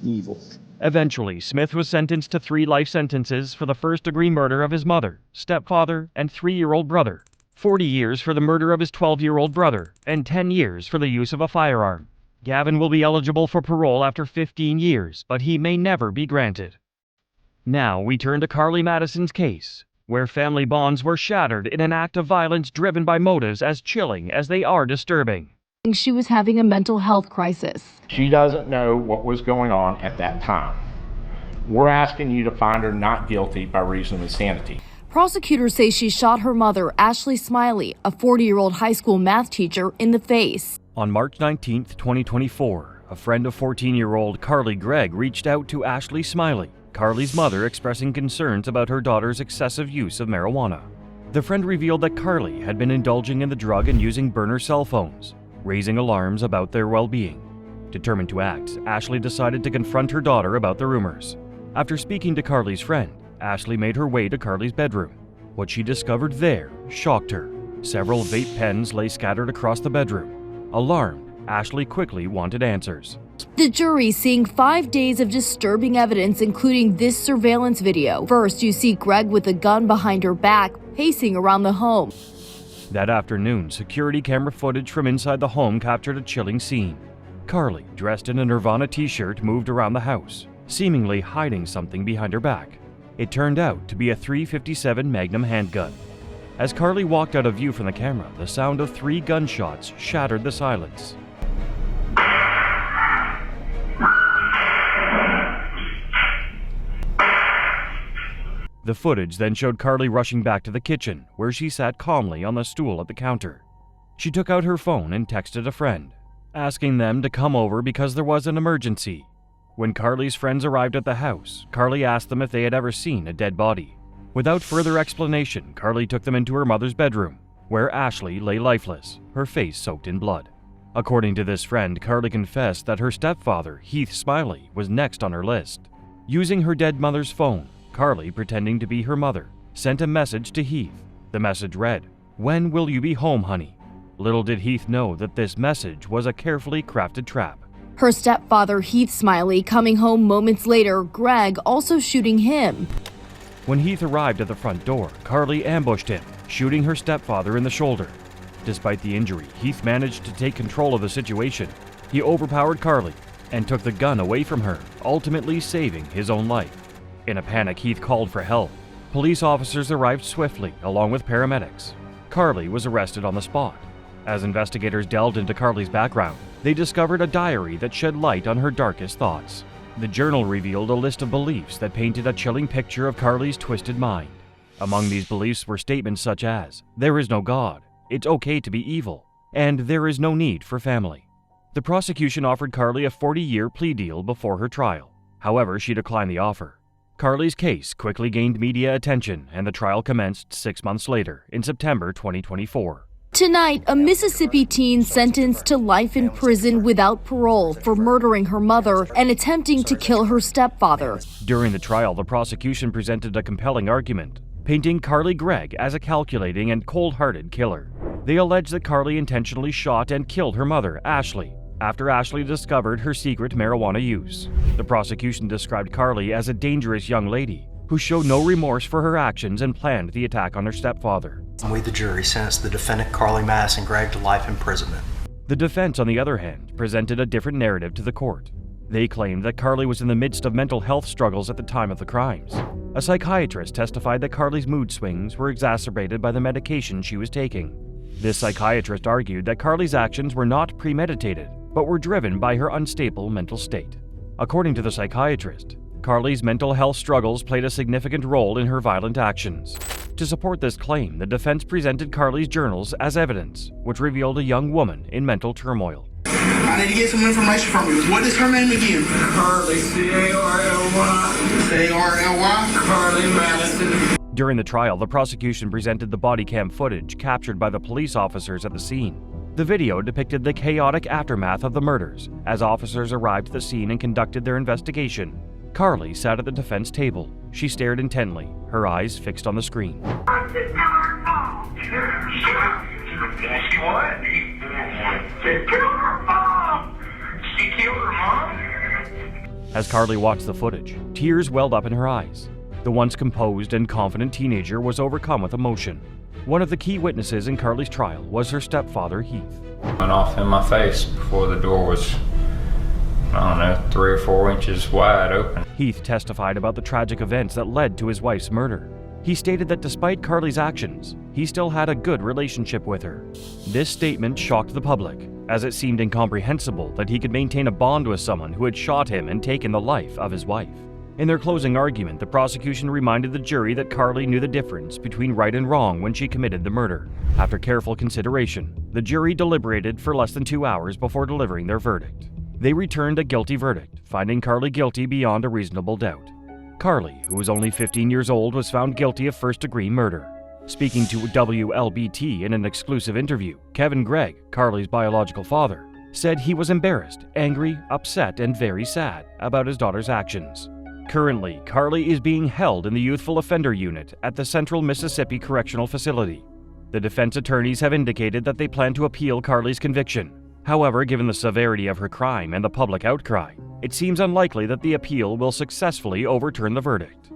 Evil. Eventually, Smith was sentenced to 3 life sentences for the first-degree murder of his mother, stepfather, and 3-year-old brother, 40 years for the murder of his 12-year-old brother, and 10 years for the use of a firearm. Gavin will be eligible for parole after 15 years, but he may never be granted. Now we turn to Carly Madison's case, where family bonds were shattered in an act of violence driven by motives as chilling as they are disturbing. She was having a mental health crisis. She doesn't know what was going on at that time. We're asking you to find her not guilty by reason of insanity. Prosecutors say she shot her mother, Ashley Smiley, a 40-year-old high school math teacher, in the face. On March 19, 2024, a friend of 14-year-old Carly Gregg reached out to Ashley Smiley, Carly's mother, expressing concerns about her daughter's excessive use of marijuana. The friend revealed that Carly had been indulging in the drug and using burner cell phones, raising alarms about their well-being. Determined to act, Ashley decided to confront her daughter about the rumors. After speaking to Carly's friend, Ashley made her way to Carly's bedroom. What she discovered there shocked her. Several vape pens lay scattered across the bedroom. Alarmed, Ashley quickly wanted answers. The jury seeing 5 days of disturbing evidence, including this surveillance video. First, you see Greg with a gun behind her back, pacing around the home. That afternoon, security camera footage from inside the home captured a chilling scene. Carly, dressed in a Nirvana t-shirt, moved around the house, seemingly hiding something behind her back. It turned out to be a .357 Magnum handgun. As Carly walked out of view from the camera, the sound of 3 gunshots shattered the silence. The footage then showed Carly rushing back to the kitchen, where she sat calmly on the stool at the counter. She took out her phone and texted a friend, asking them to come over because there was an emergency. When Carly's friends arrived at the house, Carly asked them if they had ever seen a dead body. Without further explanation, Carly took them into her mother's bedroom, where Ashley lay lifeless, her face soaked in blood. According to this friend, Carly confessed that her stepfather, Heath Smiley, was next on her list. Using her dead mother's phone, Carly, pretending to be her mother, sent a message to Heath. The message read, "When will you be home, honey?" Little did Heath know that this message was a carefully crafted trap. Her stepfather, Heath Smiley, coming home moments later, Greg also shooting him. When Heath arrived at the front door, Carly ambushed him, shooting her stepfather in the shoulder. Despite the injury, Heath managed to take control of the situation. He overpowered Carly and took the gun away from her, ultimately saving his own life. In a panic, Heath called for help. Police officers arrived swiftly, along with paramedics. Carly was arrested on the spot. As investigators delved into Carly's background, they discovered a diary that shed light on her darkest thoughts. The journal revealed a list of beliefs that painted a chilling picture of Carly's twisted mind. Among these beliefs were statements such as, "There is no God," "It's okay to be evil," and "There is no need for family." The prosecution offered Carly a 40-year plea deal before her trial. However, she declined the offer. Carly's case quickly gained media attention, and the trial commenced 6 months later, in September 2024. Tonight, a Mississippi teen sentenced to life in prison without parole for murdering her mother and attempting to kill her stepfather. During the trial, the prosecution presented a compelling argument, painting Carly Gregg as a calculating and cold-hearted killer. They alleged that Carly intentionally shot and killed her mother, Ashley, after Ashley discovered her secret marijuana use. The prosecution described Carly as a dangerous young lady who showed no remorse for her actions and planned the attack on her stepfather. We, the jury, sentenced the defendant Carly Madison Gregg to life imprisonment. The defense, on the other hand, presented a different narrative to the court. They claimed that Carly was in the midst of mental health struggles at the time of the crimes. A psychiatrist testified that Carly's mood swings were exacerbated by the medication she was taking. This psychiatrist argued that Carly's actions were not premeditated, but were driven by her unstable mental state. According to the psychiatrist, Carly's mental health struggles played a significant role in her violent actions. To support this claim, the defense presented Carly's journals as evidence, which revealed a young woman in mental turmoil. I need to get some information from you. What is her name again? Carly, C-A-R-L-Y. C-A-R-L-Y? Carly Madison. During the trial, the prosecution presented the body cam footage captured by the police officers at the scene. The video depicted the chaotic aftermath of the murders as officers arrived at the scene and conducted their investigation. Carly sat at the defense table. She stared intently, her eyes fixed on the screen. She what? She killed her mom! She killed her mom? As Carly watched the footage, tears welled up in her eyes. The once composed and confident teenager was overcome with emotion. One of the key witnesses in Carly's trial was her stepfather, Heath. Went off in my face before the door was, 3 or 4 inches wide open. Heath testified about the tragic events that led to his wife's murder. He stated that despite Carly's actions, he still had a good relationship with her. This statement shocked the public, as it seemed incomprehensible that he could maintain a bond with someone who had shot him and taken the life of his wife. In their closing argument, the prosecution reminded the jury that Carly knew the difference between right and wrong when she committed the murder. After careful consideration, the jury deliberated for less than 2 hours before delivering their verdict. They returned a guilty verdict, finding Carly guilty beyond a reasonable doubt. Carly, who was only 15 years old, was found guilty of first-degree murder. Speaking to WLBT in an exclusive interview, Kevin Gregg, Carly's biological father, said he was embarrassed, angry, upset, and very sad about his daughter's actions. Currently, Carly is being held in the Youthful Offender Unit at the Central Mississippi Correctional Facility. The defense attorneys have indicated that they plan to appeal Carly's conviction. However, given the severity of her crime and the public outcry, it seems unlikely that the appeal will successfully overturn the verdict.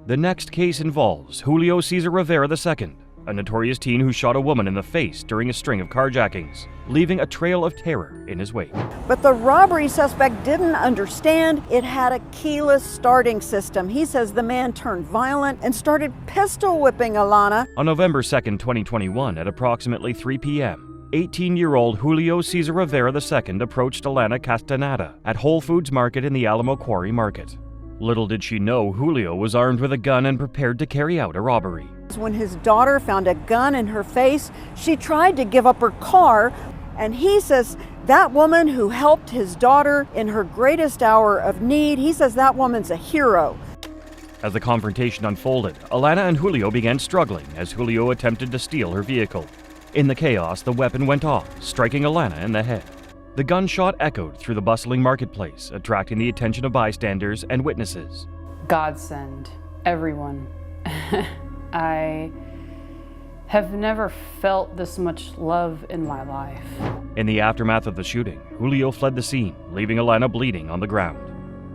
The next case involves Julio Cesar Rivera II, a notorious teen who shot a woman in the face during a string of carjackings, leaving a trail of terror in his wake. But the robbery suspect didn't understand it had a keyless starting system. He says the man turned violent and started pistol whipping Alana. On November 2, 2021, at approximately 3 p.m., 18-year-old Julio Cesar Rivera II approached Alana Castaneda at Whole Foods Market in the Alamo Quarry Market. Little did she know Julio was armed with a gun and prepared to carry out a robbery. When his daughter found a gun in her face, she tried to give up her car, and he says that woman who helped his daughter in her greatest hour of need, he says that woman's a hero. As the confrontation unfolded, Alana and Julio began struggling as Julio attempted to steal her vehicle. In the chaos, the weapon went off, striking Alana in the head. The gunshot echoed through the bustling marketplace, attracting the attention of bystanders and witnesses. Godsend, everyone. I have never felt this much love in my life. In the aftermath of the shooting, Julio fled the scene, leaving Alana bleeding on the ground.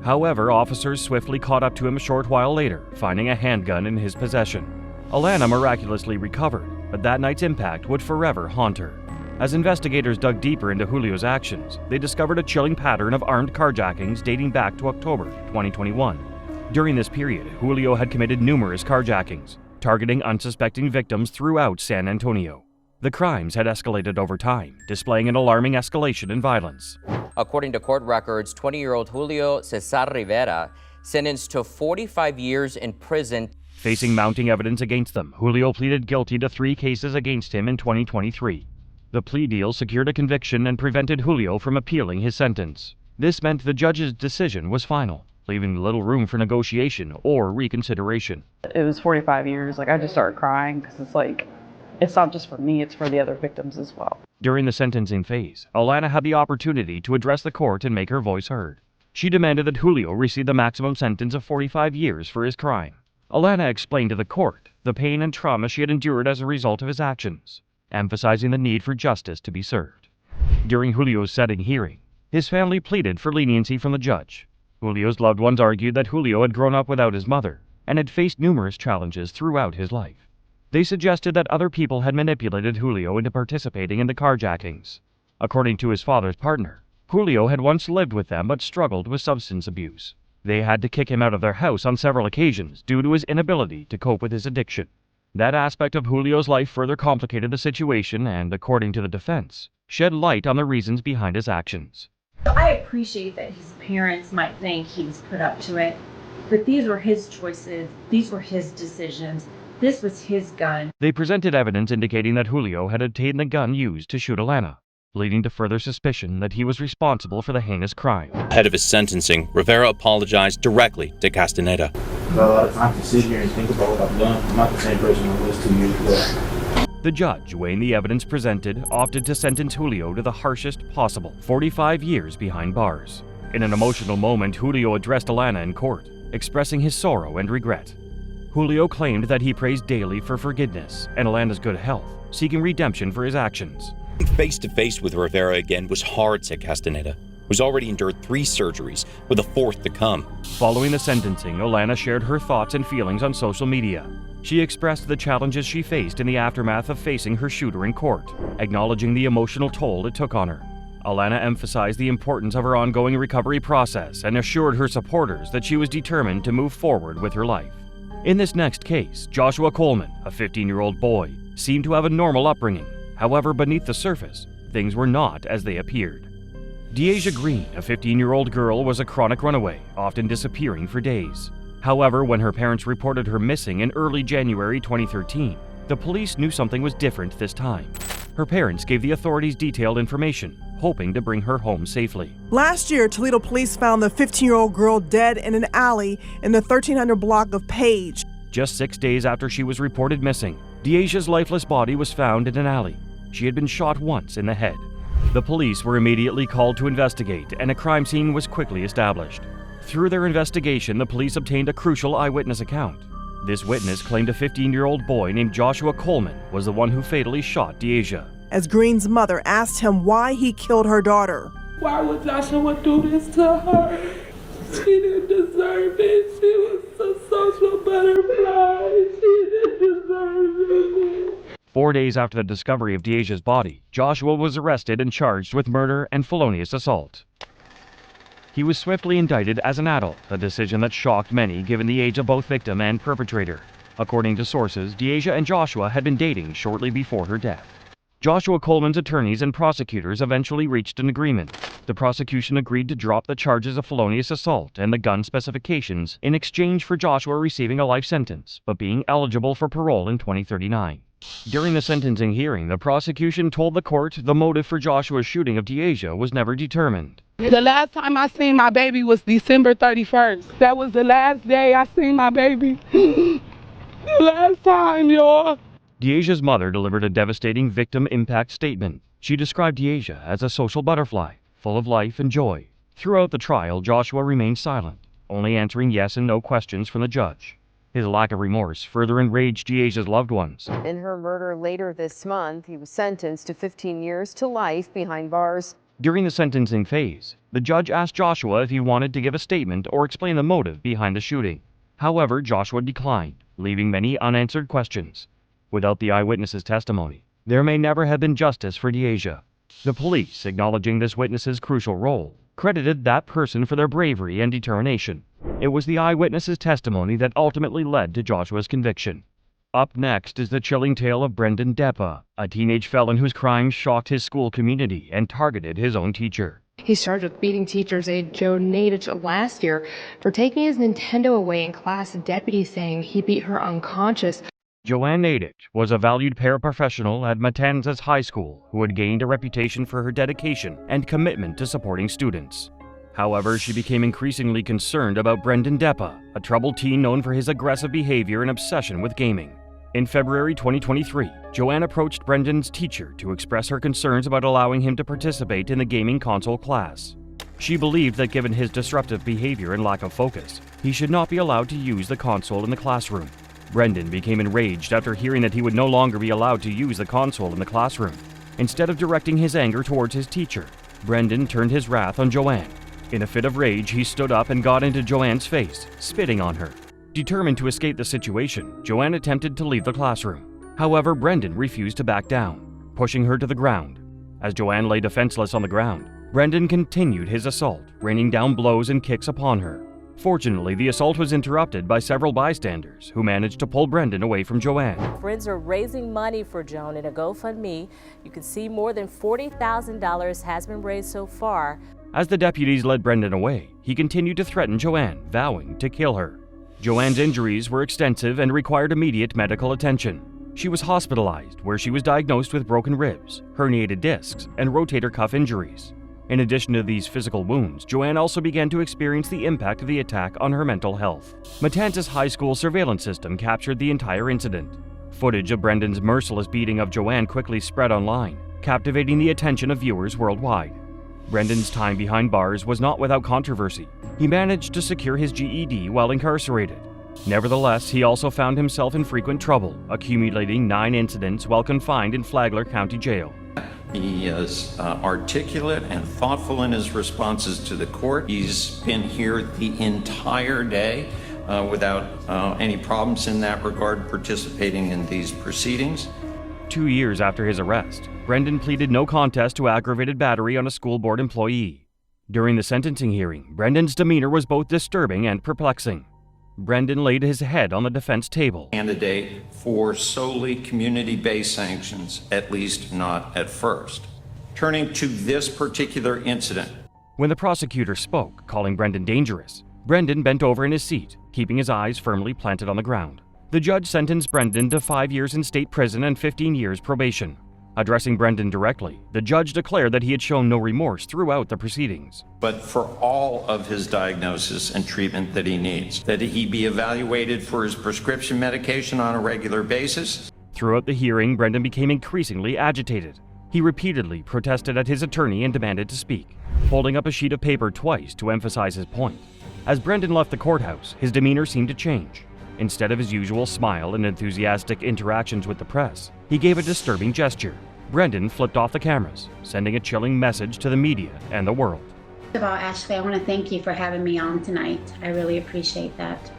However, officers swiftly caught up to him a short while later, finding a handgun in his possession. Alana miraculously recovered, but that night's impact would forever haunt her. As investigators dug deeper into Julio's actions, they discovered a chilling pattern of armed carjackings dating back to October 2021. During this period, Julio had committed numerous carjackings, targeting unsuspecting victims throughout San Antonio. The crimes had escalated over time, displaying an alarming escalation in violence. According to court records, 20-year-old Julio Cesar Rivera sentenced to 45 years in prison. Facing mounting evidence against them, Julio pleaded guilty to 3 cases against him in 2023. The plea deal secured a conviction and prevented Julio from appealing his sentence. This meant the judge's decision was final, leaving little room for negotiation or reconsideration. It was 45 years. I just started crying because it's not just for me, it's for the other victims as well. During the sentencing phase, Alana had the opportunity to address the court and make her voice heard. She demanded that Julio receive the maximum sentence of 45 years for his crime. Alana explained to the court the pain and trauma she had endured as a result of his actions, emphasizing the need for justice to be served. During Julio's setting hearing, his family pleaded for leniency from the judge. Julio's loved ones argued that Julio had grown up without his mother and had faced numerous challenges throughout his life. They suggested that other people had manipulated Julio into participating in the carjackings. According to his father's partner, Julio had once lived with them but struggled with substance abuse. They had to kick him out of their house on several occasions due to his inability to cope with his addiction. That aspect of Julio's life further complicated the situation and, according to the defense, shed light on the reasons behind his actions. I appreciate that his parents might think he was put up to it, but these were his choices, these were his decisions, this was his gun. They presented evidence indicating that Julio had obtained the gun used to shoot Alana, leading to further suspicion that he was responsible for the heinous crime. Ahead of his sentencing, Rivera apologized directly to Castaneda. A lot of time to sit here and think about what I've done. I'm not the same person I was 2 years ago. The judge, weighing the evidence presented, opted to sentence Julio to the harshest possible, 45 years behind bars. In an emotional moment, Julio addressed Alana in court, expressing his sorrow and regret. Julio claimed that he prays daily for forgiveness and Alana's good health, seeking redemption for his actions. Face to face with Rivera again was hard, said Castaneda, who's already endured 3 surgeries, with a 4th to come. Following the sentencing, Alana shared her thoughts and feelings on social media. She expressed the challenges she faced in the aftermath of facing her shooter in court, acknowledging the emotional toll it took on her. Alana emphasized the importance of her ongoing recovery process and assured her supporters that she was determined to move forward with her life. In this next case, Joshua Coleman, a 15-year-old boy, seemed to have a normal upbringing. However, beneath the surface, things were not as they appeared. Deasia Green, a 15-year-old girl, was a chronic runaway, often disappearing for days. However, when her parents reported her missing in early January 2013, the police knew something was different this time. Her parents gave the authorities detailed information, hoping to bring her home safely. Last year, Toledo police found the 15-year-old girl dead in an alley in the 1300 block of Page. Just 6 days after she was reported missing, Deasia's lifeless body was found in an alley. She had been shot once in the head. The police were immediately called to investigate, and a crime scene was quickly established. Through their investigation, the police obtained a crucial eyewitness account. This witness claimed a 15-year-old boy named Joshua Coleman was the one who fatally shot Deasia. As Green's mother asked him why he killed her daughter. Why would Joshua do this to her? She didn't deserve it. She was a social butterfly. She didn't deserve it. 4 days after the discovery of Deasia's body, Joshua was arrested and charged with murder and felonious assault. He was swiftly indicted as an adult, a decision that shocked many given the age of both victim and perpetrator. According to sources, Deasia and Joshua had been dating shortly before her death. Joshua Coleman's attorneys and prosecutors eventually reached an agreement. The prosecution agreed to drop the charges of felonious assault and the gun specifications in exchange for Joshua receiving a life sentence, but being eligible for parole in 2039. During the sentencing hearing, the prosecution told the court the motive for Joshua's shooting of Deasia was never determined. The last time I seen my baby was December 31st. That was the last day I seen my baby. The last time, y'all. Deasia's mother delivered a devastating victim impact statement. She described Deasia as a social butterfly, full of life and joy. Throughout the trial, Joshua remained silent, only answering yes and no questions from the judge. His lack of remorse further enraged Giaja's loved ones. In her murder later this month, he was sentenced to 15 years to life behind bars. During the sentencing phase, the judge asked Joshua if he wanted to give a statement or explain the motive behind the shooting. However, Joshua declined, leaving many unanswered questions. Without the eyewitness's testimony, there may never have been justice for Giaja. The police, acknowledging this witness's crucial role, credited that person for their bravery and determination. It was the eyewitness's testimony that ultimately led to Joshua's conviction. Up next is the chilling tale of Brendan Deppa, a teenage felon whose crimes shocked his school community and targeted his own teacher. He's charged with beating teachers aide Joe Nadich last year for taking his Nintendo away in class, deputies saying he beat her unconscious. Joanne Nadich was a valued paraprofessional at Matanzas High School who had gained a reputation for her dedication and commitment to supporting students. However, she became increasingly concerned about Brendan Deppa, a troubled teen known for his aggressive behavior and obsession with gaming. In February 2023, Joanne approached Brendan's teacher to express her concerns about allowing him to participate in the gaming console class. She believed that given his disruptive behavior and lack of focus, he should not be allowed to use the console in the classroom. Brendan became enraged after hearing that he would no longer be allowed to use the console in the classroom. Instead of directing his anger towards his teacher, Brendan turned his wrath on Joanne. In a fit of rage, he stood up and got into Joanne's face, spitting on her. Determined to escape the situation, Joanne attempted to leave the classroom. However, Brendan refused to back down, pushing her to the ground. As Joanne lay defenseless on the ground, Brendan continued his assault, raining down blows and kicks upon her. Fortunately, the assault was interrupted by several bystanders who managed to pull Brendan away from Joanne. Friends are raising money for Joan in a GoFundMe. You can see more than $40,000 has been raised so far. As the deputies led Brendan away, he continued to threaten Joanne, vowing to kill her. Joanne's injuries were extensive and required immediate medical attention. She was hospitalized, where she was diagnosed with broken ribs, herniated discs, and rotator cuff injuries. In addition to these physical wounds, Joanne also began to experience the impact of the attack on her mental health. Matanzas High School surveillance system captured the entire incident. Footage of Brendan's merciless beating of Joanne quickly spread online, captivating the attention of viewers worldwide. Brendan's time behind bars was not without controversy. He managed to secure his GED while incarcerated. Nevertheless, he also found himself in frequent trouble, accumulating 9 incidents while confined in Flagler County Jail. He is articulate and thoughtful in his responses to the court. He's been here the entire day without any problems in that regard, participating in these proceedings. 2 years after his arrest, Brendan pleaded no contest to aggravated battery on a school board employee. During the sentencing hearing, Brendan's demeanor was both disturbing and perplexing. Brendan laid his head on the defense table. Candidate for solely community-based sanctions, at least not at first. Turning to this particular incident. When the prosecutor spoke, calling Brendan dangerous, Brendan bent over in his seat, keeping his eyes firmly planted on the ground. The judge sentenced Brendan to 5 years in state prison and 15 years probation. Addressing Brendan directly, the judge declared that he had shown no remorse throughout the proceedings. But for all of his diagnosis and treatment that he needs, that he be evaluated for his prescription medication on a regular basis. Throughout the hearing, Brendan became increasingly agitated. He repeatedly protested at his attorney and demanded to speak, holding up a sheet of paper twice to emphasize his point. As Brendan left the courthouse, his demeanor seemed to change. Instead of his usual smile and enthusiastic interactions with the press, he gave a disturbing gesture. Brendan flipped off the cameras, sending a chilling message to the media and the world. First of all, Ashley, I want to thank you for having me on tonight. I really appreciate that.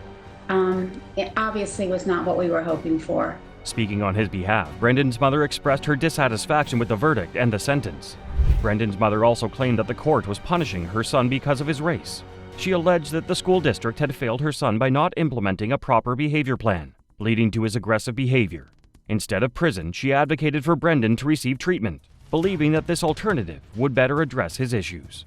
It obviously was not what we were hoping for. Speaking on his behalf, Brendan's mother expressed her dissatisfaction with the verdict and the sentence. Brendan's mother also claimed that the court was punishing her son because of his race. She alleged that the school district had failed her son by not implementing a proper behavior plan, leading to his aggressive behavior. Instead of prison, she advocated for Brendan to receive treatment, believing that this alternative would better address his issues.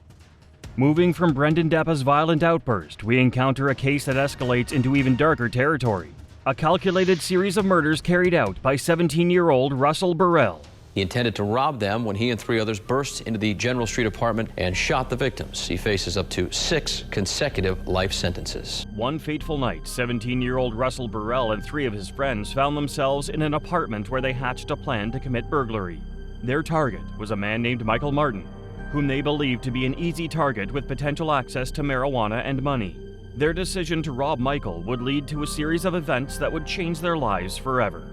Moving from Brendan Deppa's violent outburst, we encounter a case that escalates into even darker territory. A calculated series of murders carried out by 17-year-old Russell Burrell. He intended to rob them when he and 3 others burst into the General Street apartment and shot the victims. He faces up to 6 consecutive life sentences. One fateful night, 17-year-old Russell Burrell and 3 of his friends found themselves in an apartment where they hatched a plan to commit burglary. Their target was a man named Michael Martin, whom they believed to be an easy target with potential access to marijuana and money. Their decision to rob Michael would lead to a series of events that would change their lives forever.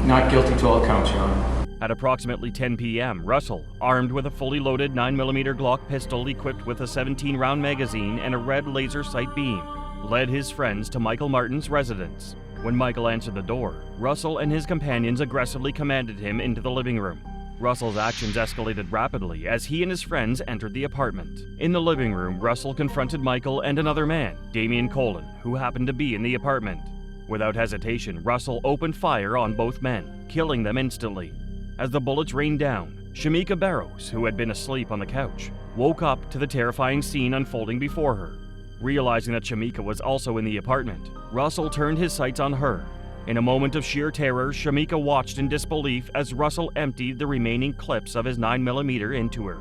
Not guilty to all counts, Your Honor. At approximately 10 p.m., Russell, armed with a fully loaded 9mm Glock pistol equipped with a 17-round magazine and a red laser sight beam, led his friends to Michael Martin's residence. When Michael answered the door, Russell and his companions aggressively commanded him into the living room. Russell's actions escalated rapidly as he and his friends entered the apartment. In the living room, Russell confronted Michael and another man, Damian Colin, who happened to be in the apartment. Without hesitation, Russell opened fire on both men, killing them instantly. As the bullets rained down, Shamika Barrows, who had been asleep on the couch, woke up to the terrifying scene unfolding before her. Realizing that Shamika was also in the apartment, Russell turned his sights on her. In a moment of sheer terror, Shamika watched in disbelief as Russell emptied the remaining clips of his 9mm into her.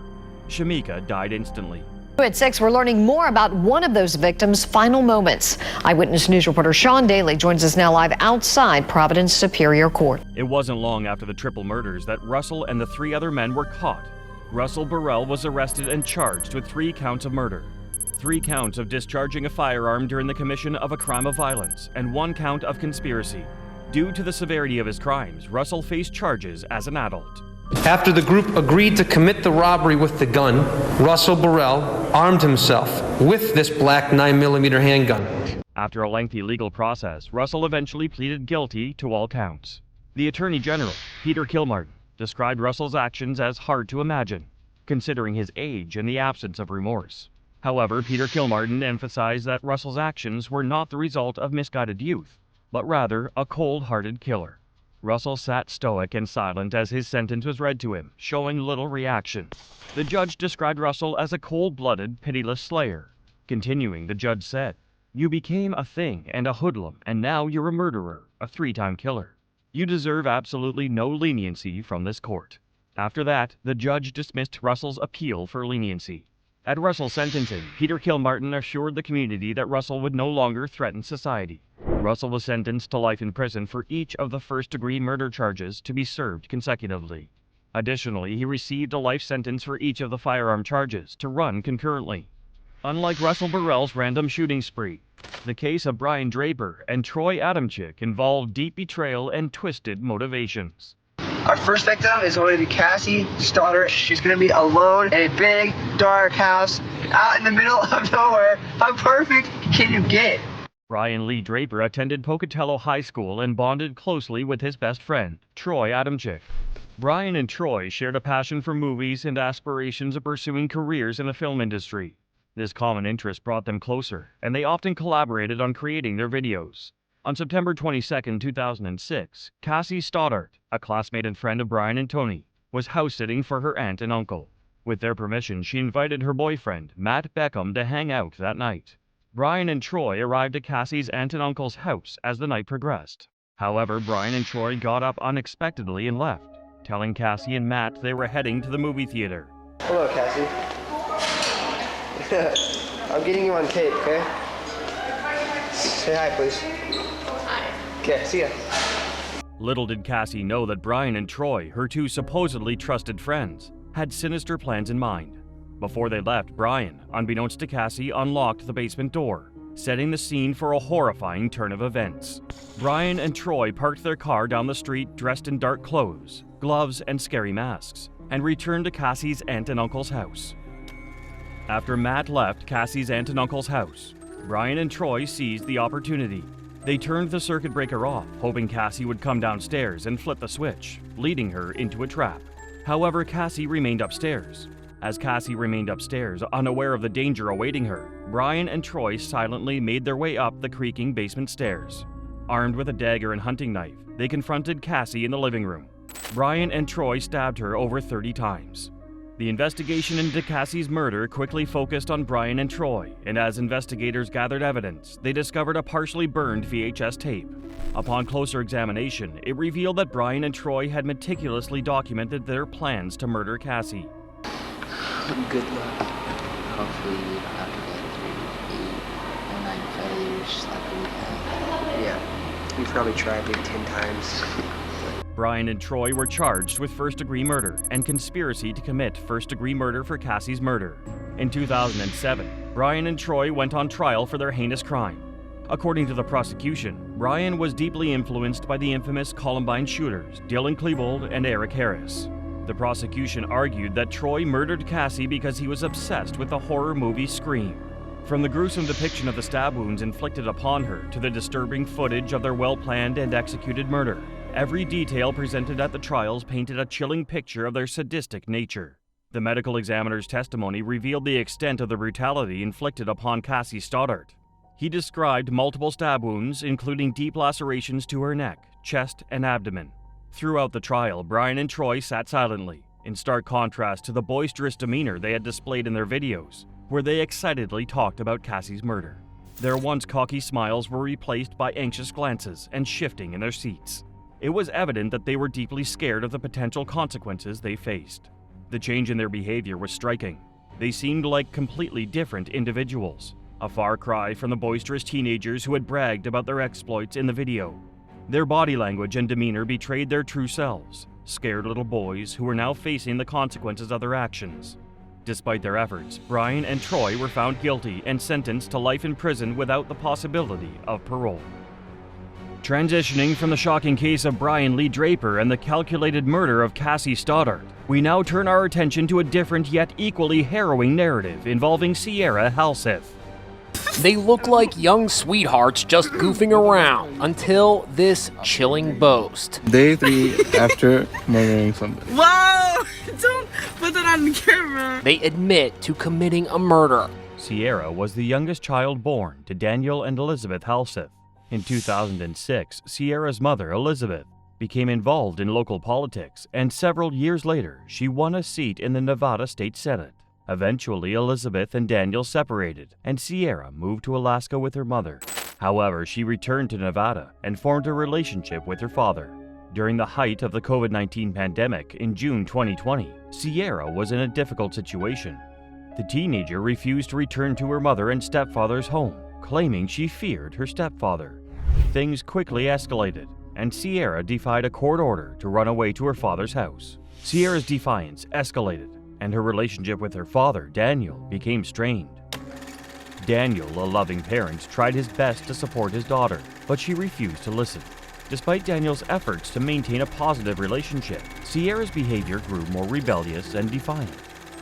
Shamika died instantly. At 6, we're learning more about one of those victims' final moments. Eyewitness News reporter Sean Daly joins us now live outside Providence Superior Court. It wasn't long after the triple murders that Russell and the 3 other men were caught. Russell Burrell was arrested and charged with 3 counts of murder, 3 counts of discharging a firearm during the commission of a crime of violence, and 1 count of conspiracy. Due to the severity of his crimes, Russell faced charges as an adult. After the group agreed to commit the robbery with the gun, Russell Burrell armed himself with this black 9mm handgun. After a lengthy legal process, Russell eventually pleaded guilty to all counts. The Attorney General, Peter Kilmartin, described Russell's actions as hard to imagine, considering his age and the absence of remorse. However, Peter Kilmartin emphasized that Russell's actions were not the result of misguided youth, but rather a cold-hearted killer. Russell sat stoic and silent as his sentence was read to him, showing little reaction. The judge described Russell as a cold-blooded, pitiless slayer. Continuing, the judge said, "You became a thing and a hoodlum, and now you're a murderer, a 3-time killer. You deserve absolutely no leniency from this court." After that, the judge dismissed Russell's appeal for leniency. At Russell's sentencing, Peter Kilmartin assured the community that Russell would no longer threaten society. Russell was sentenced to life in prison for each of the first-degree murder charges to be served consecutively. Additionally, he received a life sentence for each of the firearm charges to run concurrently. Unlike Russell Burrell's random shooting spree, the case of Brian Draper and Troy Adamczyk involved deep betrayal and twisted motivations. Our first victim is going to be Cassie Stoddard. She's going to be alone in a big, dark house out in the middle of nowhere. How perfect can you get? Brian Lee Draper attended Pocatello High School and bonded closely with his best friend, Troy Adamczyk. Brian and Troy shared a passion for movies and aspirations of pursuing careers in the film industry. This common interest brought them closer, and they often collaborated on creating their videos. On September 22, 2006, Cassie Stoddard, a classmate and friend of Brian and Tony, was house-sitting for her aunt and uncle. With their permission, she invited her boyfriend, Matt Beckham, to hang out that night. Brian and Troy arrived at Cassie's aunt and uncle's house as the night progressed. However, Brian and Troy got up unexpectedly and left, telling Cassie and Matt they were heading to the movie theater. Hello, Cassie. I'm getting you on tape, okay? Say hi, please. Hi. Okay, see ya. Little did Cassie know that Brian and Troy, her 2 supposedly trusted friends, had sinister plans in mind. Before they left, Brian, unbeknownst to Cassie, unlocked the basement door, setting the scene for a horrifying turn of events. Brian and Troy parked their car down the street dressed in dark clothes, gloves, and scary masks, and returned to Cassie's aunt and uncle's house. After Matt left Cassie's aunt and uncle's house, Brian and Troy seized the opportunity. They turned the circuit breaker off, hoping Cassie would come downstairs and flip the switch, leading her into a trap. However, Cassie remained upstairs. As Cassie remained upstairs, unaware of the danger awaiting her, Brian and Troy silently made their way up the creaking basement stairs. Armed with a dagger and hunting knife, they confronted Cassie in the living room. Brian and Troy stabbed her over 30 times. The investigation into Cassie's murder quickly focused on Brian and Troy, and as investigators gathered evidence, they discovered a partially burned VHS tape. Upon closer examination, it revealed that Brian and Troy had meticulously documented their plans to murder Cassie. Good luck. Hopefully we don't have to get through 8 or 9 failures like we have. Yeah, we've probably tried maybe 10 times. Brian and Troy were charged with first-degree murder and conspiracy to commit first-degree murder for Cassie's murder. In 2007, Brian and Troy went on trial for their heinous crime. According to the prosecution, Brian was deeply influenced by the infamous Columbine shooters, Dylan Klebold and Eric Harris. The prosecution argued that Troy murdered Cassie because he was obsessed with the horror movie Scream. From the gruesome depiction of the stab wounds inflicted upon her to the disturbing footage of their well-planned and executed murder, every detail presented at the trials painted a chilling picture of their sadistic nature. The medical examiner's testimony revealed the extent of the brutality inflicted upon Cassie Stoddart. He described multiple stab wounds, including deep lacerations to her neck, chest, and abdomen. Throughout the trial, Brian and Troy sat silently, in stark contrast to the boisterous demeanor they had displayed in their videos, where they excitedly talked about Cassie's murder. Their once cocky smiles were replaced by anxious glances and shifting in their seats. It was evident that they were deeply scared of the potential consequences they faced. The change in their behavior was striking. They seemed like completely different individuals, a far cry from the boisterous teenagers who had bragged about their exploits in the video. Their body language and demeanor betrayed their true selves, scared little boys who were now facing the consequences of their actions. Despite their efforts, Brian and Troy were found guilty and sentenced to life in prison without the possibility of parole. Transitioning from the shocking case of Brian Lee Draper and the calculated murder of Cassie Stoddart, we now turn our attention to a different yet equally harrowing narrative involving Sierra Halseth. They look like young sweethearts just goofing around until this chilling boast. Day 3 after murdering somebody. Whoa! Don't put that on the camera. They admit to committing a murder. Sierra was the youngest child born to Daniel and Elizabeth Halseth. In 2006, Sierra's mother, Elizabeth, became involved in local politics, and several years later, she won a seat in the Nevada State Senate. Eventually, Elizabeth and Daniel separated, and Sierra moved to Alaska with her mother. However, she returned to Nevada and formed a relationship with her father. During the height of the COVID-19 pandemic in June 2020, Sierra was in a difficult situation. The teenager refused to return to her mother and stepfather's home, claiming she feared her stepfather. Things quickly escalated, and Sierra defied a court order to run away to her father's house. Sierra's defiance escalated, and her relationship with her father, Daniel, became strained. Daniel, a loving parent, tried his best to support his daughter, but she refused to listen. Despite Daniel's efforts to maintain a positive relationship, Sierra's behavior grew more rebellious and defiant.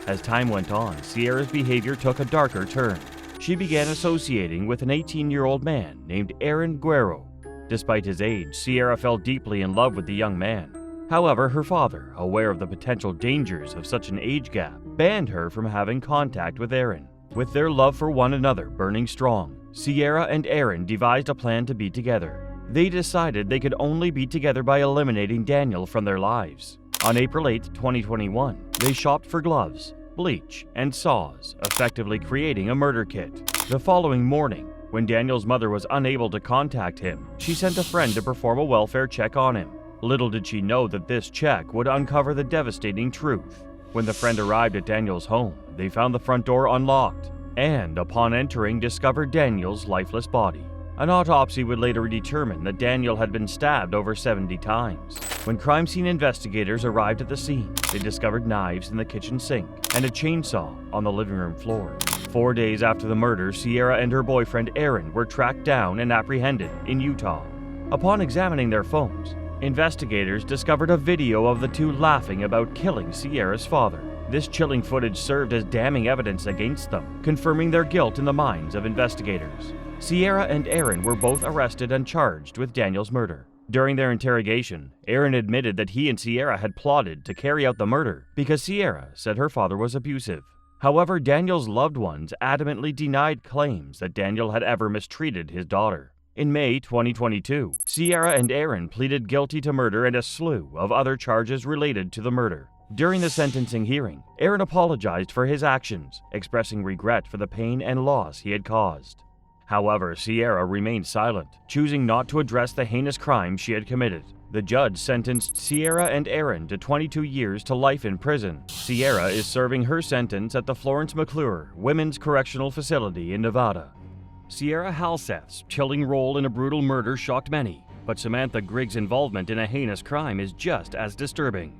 As time went on, Sierra's behavior took a darker turn. She began associating with an 18-year-old man named Aaron Guerrero. Despite his age, Sierra fell deeply in love with the young man. However, her father, aware of the potential dangers of such an age gap, banned her from having contact with Aaron. With their love for one another burning strong, Sierra and Aaron devised a plan to be together. They decided they could only be together by eliminating Daniel from their lives. On April 8, 2021, they shopped for gloves, bleach, and saws, effectively creating a murder kit. The following morning, when Daniel's mother was unable to contact him, she sent a friend to perform a welfare check on him. Little did she know that this check would uncover the devastating truth. When the friend arrived at Daniel's home, they found the front door unlocked, and upon entering, discovered Daniel's lifeless body. An autopsy would later determine that Daniel had been stabbed over 70 times. When crime scene investigators arrived at the scene, they discovered knives in the kitchen sink and a chainsaw on the living room floor. 4 days after the murder, Sierra and her boyfriend Aaron were tracked down and apprehended in Utah. Upon examining their phones, investigators discovered a video of the two laughing about killing Sierra's father. This chilling footage served as damning evidence against them, confirming their guilt in the minds of investigators. Sierra and Aaron were both arrested and charged with Daniel's murder. During their interrogation, Aaron admitted that he and Sierra had plotted to carry out the murder because Sierra said her father was abusive. However, Daniel's loved ones adamantly denied claims that Daniel had ever mistreated his daughter. In May 2022, Sierra and Aaron pleaded guilty to murder and a slew of other charges related to the murder. During the sentencing hearing, Aaron apologized for his actions, expressing regret for the pain and loss he had caused. However, Sierra remained silent, choosing not to address the heinous crime she had committed. The judge sentenced Sierra and Aaron to 22 years to life in prison. Sierra is serving her sentence at the Florence McClure Women's Correctional Facility in Nevada. Sierra Halseth's chilling role in a brutal murder shocked many, but Samantha Griggs' involvement in a heinous crime is just as disturbing.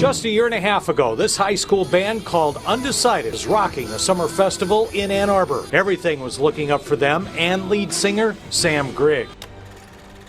Just a year and a half ago, this high school band called Undecided was rocking the summer festival in Ann Arbor. Everything was looking up for them and lead singer Sam Griggs.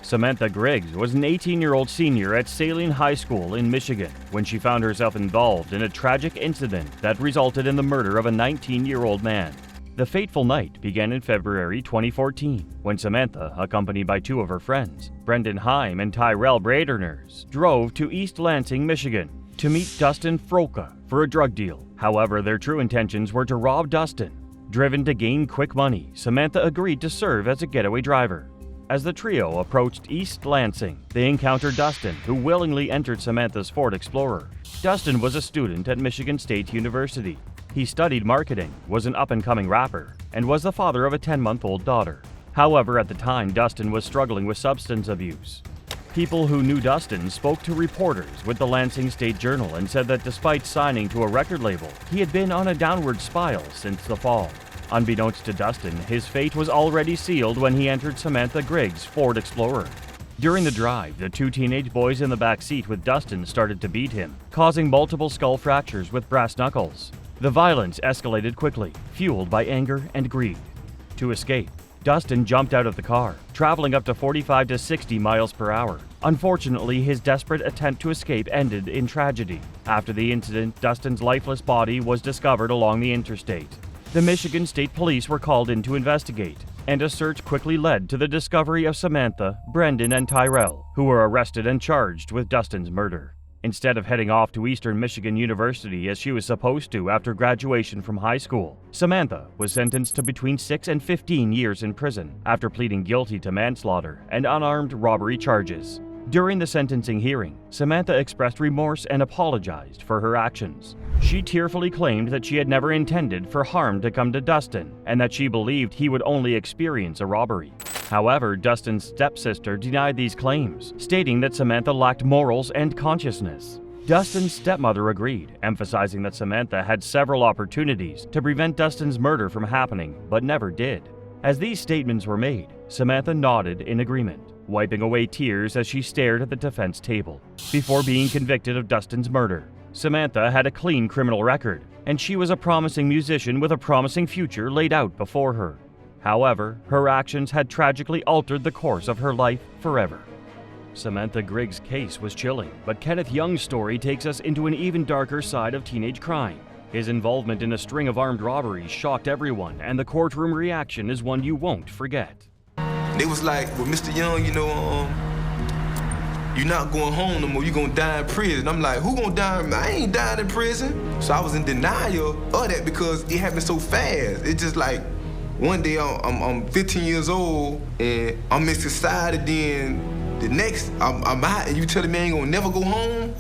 Samantha Griggs was an 18-year-old senior at Saline High School in Michigan when she found herself involved in a tragic incident that resulted in the murder of a 19-year-old man. The fateful night began in February 2014 when Samantha, accompanied by two of her friends, Brendan Heim and Tyrell Braderners, drove to East Lansing, Michigan to meet Dustin Froka for a drug deal. However, their true intentions were to rob Dustin. Driven to gain quick money, Samantha agreed to serve as a getaway driver. As the trio approached East Lansing, they encountered Dustin, who willingly entered Samantha's Ford Explorer. Dustin was a student at Michigan State University. He studied marketing, was an up-and-coming rapper, and was the father of a 10-month-old daughter. However, at the time, Dustin was struggling with substance abuse. People who knew Dustin spoke to reporters with the Lansing State Journal and said that despite signing to a record label, he had been on a downward spiral since the fall. Unbeknownst to Dustin, his fate was already sealed when he entered Samantha Griggs' Ford Explorer. During the drive, the two teenage boys in the back seat with Dustin started to beat him, causing multiple skull fractures with brass knuckles. The violence escalated quickly, fueled by anger and greed. To escape, Dustin jumped out of the car, traveling up to 45 to 60 miles per hour. Unfortunately, his desperate attempt to escape ended in tragedy. After the incident, Dustin's lifeless body was discovered along the interstate. The Michigan State Police were called in to investigate, and a search quickly led to the discovery of Samantha, Brendan, and Tyrell, who were arrested and charged with Dustin's murder. Instead of heading off to Eastern Michigan University as she was supposed to after graduation from high school, Samantha was sentenced to between 6 and 15 years in prison after pleading guilty to manslaughter and unarmed robbery charges. During the sentencing hearing, Samantha expressed remorse and apologized for her actions. She tearfully claimed that she had never intended for harm to come to Dustin and that she believed he would only experience a robbery. However, Dustin's stepsister denied these claims, stating that Samantha lacked morals and consciousness. Dustin's stepmother agreed, emphasizing that Samantha had several opportunities to prevent Dustin's murder from happening, but never did. As these statements were made, Samantha nodded in agreement, wiping away tears as she stared at the defense table. Before being convicted of Dustin's murder, Samantha had a clean criminal record, and she was a promising musician with a promising future laid out before her. However, her actions had tragically altered the course of her life forever. Samantha Griggs' case was chilling, but Kenneth Young's story takes us into an even darker side of teenage crime. His involvement in a string of armed robberies shocked everyone, and the courtroom reaction is one you won't forget. They was like, well, Mr. Young, you're not going home no more, you're gonna die in prison. I'm like, who gonna die? I ain't dying in prison. So I was in denial of that because it happened so fast. It's just like, one day I'm 15 years old and I'm in society, then the next I'm out and you telling me I ain't gonna never go home?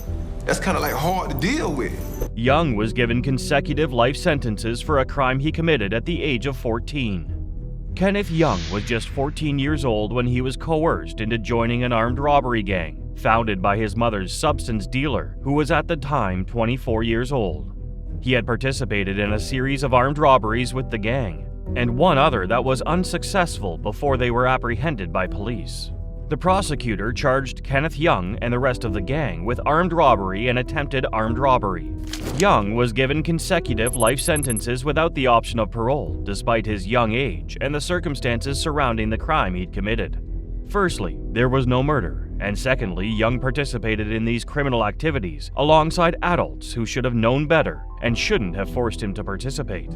That's kind of like hard to deal with. Young was given consecutive life sentences for a crime he committed at the age of 14. Kenneth Young was just 14 years old when he was coerced into joining an armed robbery gang, founded by his mother's substance dealer, who was at the time 24 years old. He had participated in a series of armed robberies with the gang, and one other that was unsuccessful before they were apprehended by police. The prosecutor charged Kenneth Young and the rest of the gang with armed robbery and attempted armed robbery. Young was given consecutive life sentences without the option of parole, despite his young age and the circumstances surrounding the crime he'd committed. Firstly, there was no murder, and secondly, Young participated in these criminal activities alongside adults who should have known better and shouldn't have forced him to participate.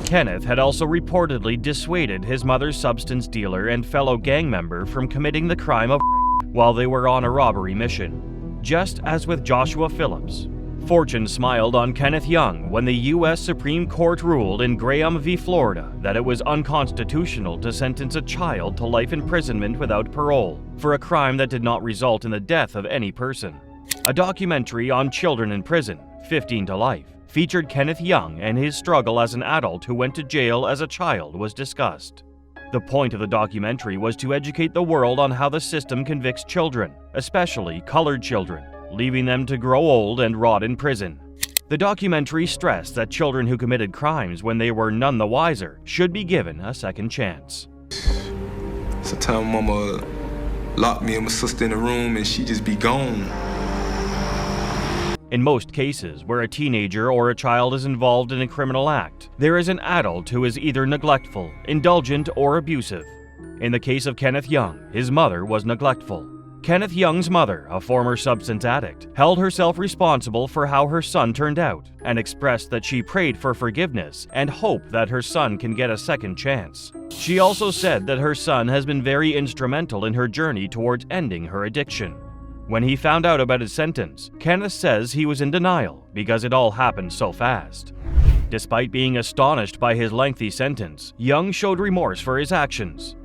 Kenneth had also reportedly dissuaded his mother's substance dealer and fellow gang member from committing the crime of while they were on a robbery mission. Just as with Joshua Phillips, fortune smiled on Kenneth Young when the U.S. Supreme Court ruled in Graham v. Florida that it was unconstitutional to sentence a child to life imprisonment without parole for a crime that did not result in the death of any person. A documentary on children in prison, 15 to Life, featured Kenneth Young and his struggle as an adult who went to jail as a child was discussed. The point of the documentary was to educate the world on how the system convicts children, especially colored children, leaving them to grow old and rot in prison. The documentary stressed that children who committed crimes when they were none the wiser should be given a second chance. Sometimes mama locked me and my sister in a room and she just be gone. In most cases where a teenager or a child is involved in a criminal act, there is an adult who is either neglectful, indulgent, or abusive. In the case of Kenneth Young, his mother was neglectful. Kenneth Young's mother, a former substance addict, held herself responsible for how her son turned out and expressed that she prayed for forgiveness and hoped that her son can get a second chance. She also said that her son has been very instrumental in her journey towards ending her addiction. When he found out about his sentence, Kenneth says he was in denial because it all happened so fast. Despite being astonished by his lengthy sentence, Young showed remorse for his actions.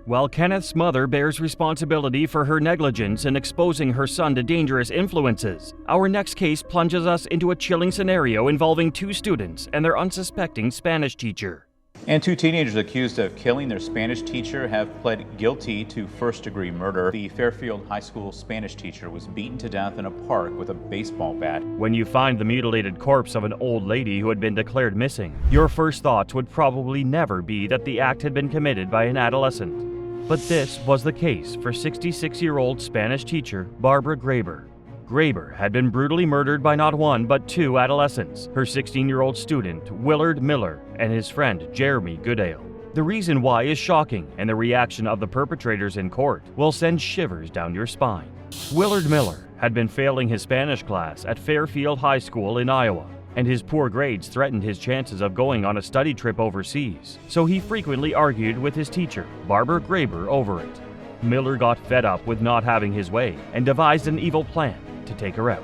While Kenneth's mother bears responsibility for her negligence in exposing her son to dangerous influences, our next case plunges us into a chilling scenario involving two students and their unsuspecting Spanish teacher. And two teenagers accused of killing their Spanish teacher have pled guilty to first-degree murder. The Fairfield High School Spanish teacher was beaten to death in a park with a baseball bat. When you find the mutilated corpse of an old lady who had been declared missing, your first thoughts would probably never be that the act had been committed by an adolescent. But this was the case for 66-year-old Spanish teacher Barbara Graber. Graber had been brutally murdered by not one but two adolescents, her 16-year-old student Willard Miller and his friend Jeremy Goodale. The reason why is shocking, and the reaction of the perpetrators in court will send shivers down your spine. Willard Miller had been failing his Spanish class at Fairfield High School in Iowa, and his poor grades threatened his chances of going on a study trip overseas, so he frequently argued with his teacher, Barbara Graber, over it. Miller got fed up with not having his way and devised an evil plan to take her out.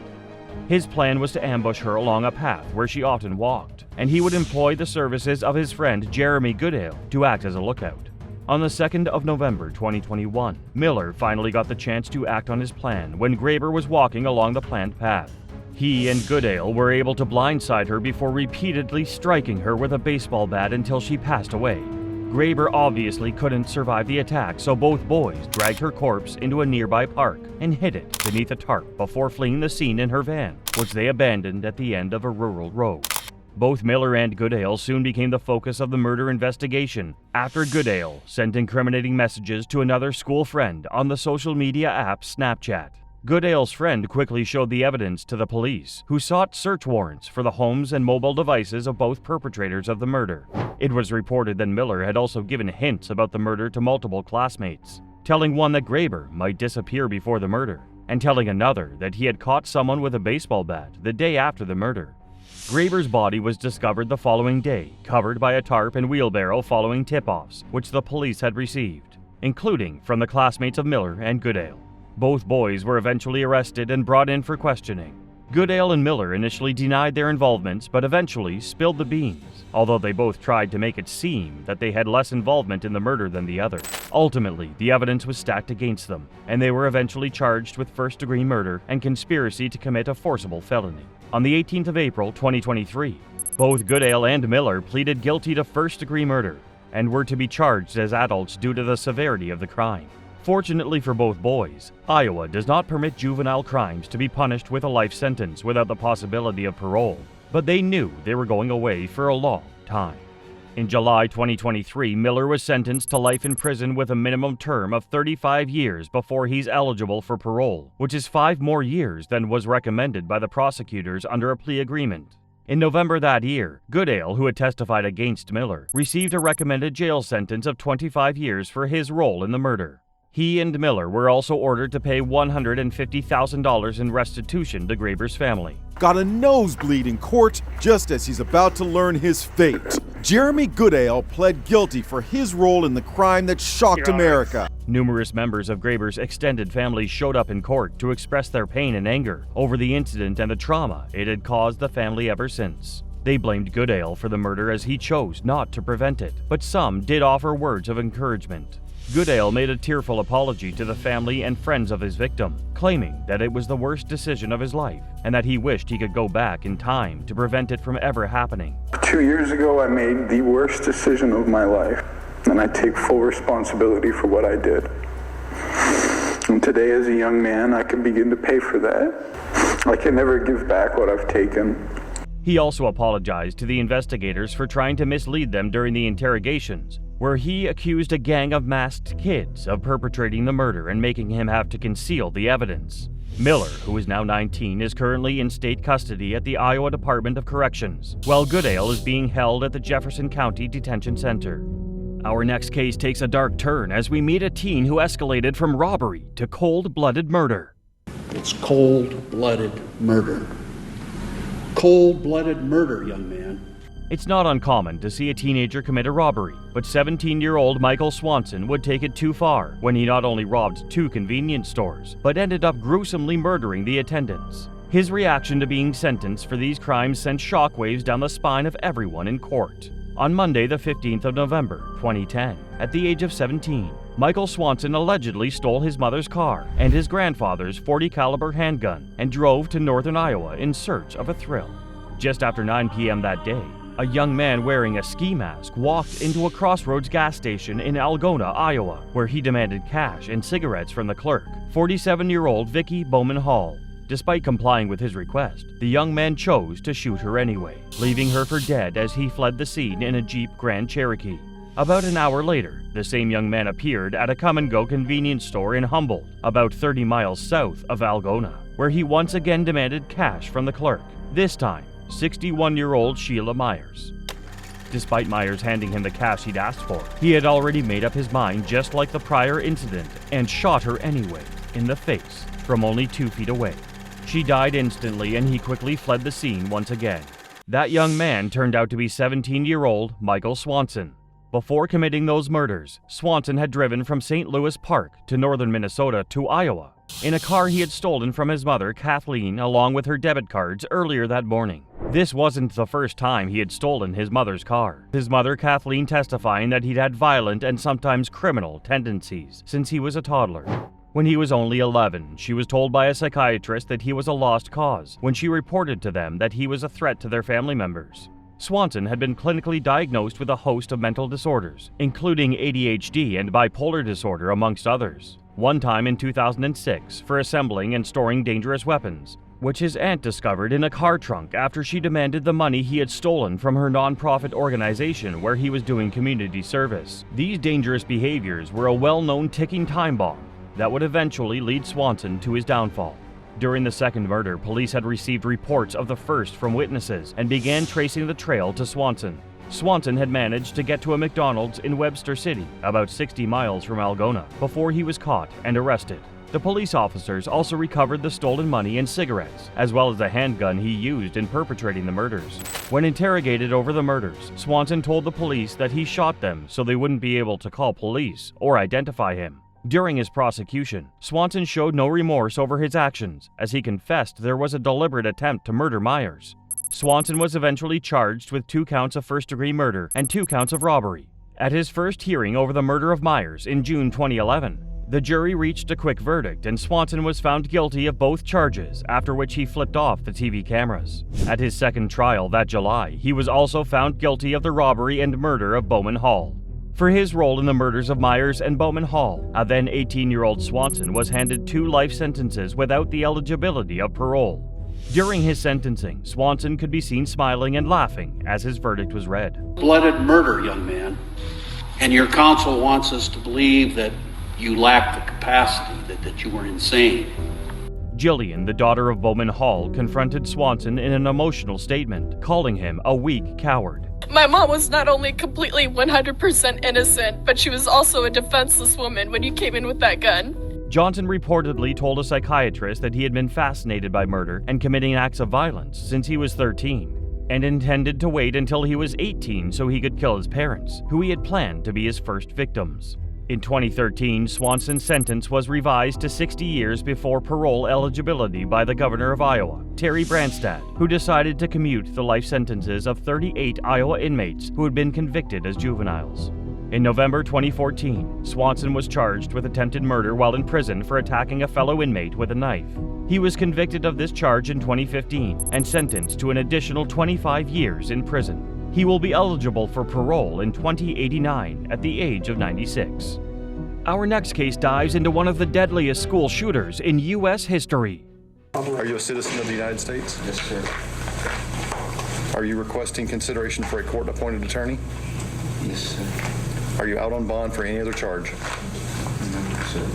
His plan was to ambush her along a path where she often walked, and he would employ the services of his friend Jeremy Goodale to act as a lookout. On the 2nd of November 2021, Miller finally got the chance to act on his plan when Graber was walking along the planned path. He and Goodale were able to blindside her before repeatedly striking her with a baseball bat until she passed away. Graber obviously couldn't survive the attack, so both boys dragged her corpse into a nearby park and hid it beneath a tarp before fleeing the scene in her van, which they abandoned at the end of a rural road. Both Miller and Goodale soon became the focus of the murder investigation after Goodale sent incriminating messages to another school friend on the social media app Snapchat. Goodale's friend quickly showed the evidence to the police, who sought search warrants for the homes and mobile devices of both perpetrators of the murder. It was reported that Miller had also given hints about the murder to multiple classmates, telling one that Graber might disappear before the murder, and telling another that he had caught someone with a baseball bat the day after the murder. Graber's body was discovered the following day, covered by a tarp and wheelbarrow following tip-offs, which the police had received, including from the classmates of Miller and Goodale. Both boys were eventually arrested and brought in for questioning. Goodale and Miller initially denied their involvements, but eventually spilled the beans, although they both tried to make it seem that they had less involvement in the murder than the other. Ultimately, the evidence was stacked against them, and they were eventually charged with first-degree murder and conspiracy to commit a forcible felony. On the 18th of April, 2023, both Goodale and Miller pleaded guilty to first-degree murder and were to be charged as adults due to the severity of the crime. Fortunately for both boys, Iowa does not permit juvenile crimes to be punished with a life sentence without the possibility of parole, but they knew they were going away for a long time. In July 2023, Miller was sentenced to life in prison with a minimum term of 35 years before he's eligible for parole, which is 5 more years than was recommended by the prosecutors under a plea agreement. In November that year, Goodale, who had testified against Miller, received a recommended jail sentence of 25 years for his role in the murder. He and Miller were also ordered to pay $150,000 in restitution to Graber's family. Got a nosebleed in court just as he's about to learn his fate. Jeremy Goodale pled guilty for his role in the crime that shocked America. Numerous members of Graber's extended family showed up in court to express their pain and anger over the incident and the trauma it had caused the family ever since. They blamed Goodale for the murder as he chose not to prevent it, but some did offer words of encouragement. Goodale made a tearful apology to the family and friends of his victim, claiming that it was the worst decision of his life and that he wished he could go back in time to prevent it from ever happening. 2 years ago, I made the worst decision of my life, and I take full responsibility for what I did. And today, as a young man, I can begin to pay for that. I can never give back what I've taken. He also apologized to the investigators for trying to mislead them during the interrogations, where he accused a gang of masked kids of perpetrating the murder and making him have to conceal the evidence. Miller, who is now 19, is currently in state custody at the Iowa Department of Corrections, while Goodale is being held at the Jefferson County Detention Center. Our next case takes a dark turn as we meet a teen who escalated from robbery to cold-blooded murder. It's cold-blooded murder. Cold-blooded murder, young man. It's not uncommon to see a teenager commit a robbery, but 17-year-old Michael Swanson would take it too far when he not only robbed 2 convenience stores, but ended up gruesomely murdering the attendants. His reaction to being sentenced for these crimes sent shockwaves down the spine of everyone in court. On Monday, the 15th of November, 2010, at the age of 17, Michael Swanson allegedly stole his mother's car and his grandfather's .40 caliber handgun and drove to northern Iowa in search of a thrill. Just after 9 p.m. that day, a young man wearing a ski mask walked into a Crossroads gas station in Algona, Iowa, where he demanded cash and cigarettes from the clerk, 47-year-old Vicki Bowman Hall. Despite complying with his request, the young man chose to shoot her anyway, leaving her for dead as he fled the scene in a Jeep Grand Cherokee. About an hour later, the same young man appeared at a come-and-go convenience store in Humboldt, about 30 miles south of Algona, where he once again demanded cash from the clerk, this time 61-year-old Sheila Myers. Despite Myers handing him the cash he'd asked for, he had already made up his mind just like the prior incident and shot her anyway, in the face, from only 2 feet away. She died instantly and he quickly fled the scene once again. That young man turned out to be 17-year-old Michael Swanson. Before committing those murders, Swanson had driven from St. Louis Park to northern Minnesota to Iowa in a car he had stolen from his mother, Kathleen, along with her debit cards earlier that morning. This wasn't the first time he had stolen his mother's car, his mother, Kathleen, testifying that he'd had violent and sometimes criminal tendencies since he was a toddler. When he was only 11, she was told by a psychiatrist that he was a lost cause when she reported to them that he was a threat to their family members. Swanson had been clinically diagnosed with a host of mental disorders, including ADHD and bipolar disorder, amongst others. One time in 2006 for assembling and storing dangerous weapons, which his aunt discovered in a car trunk after she demanded the money he had stolen from her nonprofit organization where he was doing community service. These dangerous behaviors were a well-known ticking time bomb that would eventually lead Swanson to his downfall. During the second murder, police had received reports of the first from witnesses and began tracing the trail to Swanson. Swanson had managed to get to a McDonald's in Webster City, about 60 miles from Algona, before he was caught and arrested. The police officers also recovered the stolen money and cigarettes, as well as the handgun he used in perpetrating the murders. When interrogated over the murders, Swanson told the police that he shot them so they wouldn't be able to call police or identify him. During his prosecution, Swanson showed no remorse over his actions, as he confessed there was a deliberate attempt to murder Myers. Swanson was eventually charged with 2 counts of first-degree murder and 2 counts of robbery. At his first hearing over the murder of Myers in June 2011, the jury reached a quick verdict and Swanson was found guilty of both charges, after which he flipped off the TV cameras. At his second trial that July, he was also found guilty of the robbery and murder of Bowman Hall. For his role in the murders of Myers and Bowman Hall, a then 18-year-old Swanson was handed 2 life sentences without the eligibility of parole. During his sentencing, Swanson could be seen smiling and laughing as his verdict was read. Blooded murder, young man. And your counsel wants us to believe that you lack the capacity, that you were insane. Jillian, the daughter of Bowman Hall, confronted Swanson in an emotional statement, calling him a weak coward. My mom was not only completely 100% innocent, but she was also a defenseless woman when you came in with that gun. Johnson reportedly told a psychiatrist that he had been fascinated by murder and committing acts of violence since he was 13, and intended to wait until he was 18 so he could kill his parents, who he had planned to be his first victims. In 2013, Swanson's sentence was revised to 60 years before parole eligibility by the governor of Iowa, Terry Branstad, who decided to commute the life sentences of 38 Iowa inmates who had been convicted as juveniles. In November 2014, Swanson was charged with attempted murder while in prison for attacking a fellow inmate with a knife. He was convicted of this charge in 2015 and sentenced to an additional 25 years in prison. He will be eligible for parole in 2089 at the age of 96. Our next case dives into one of the deadliest school shooters in U.S. history. Are you a citizen of the United States? Yes, sir. Are you requesting consideration for a court-appointed attorney? Yes, sir. Are you out on bond for any other charge? No, sir.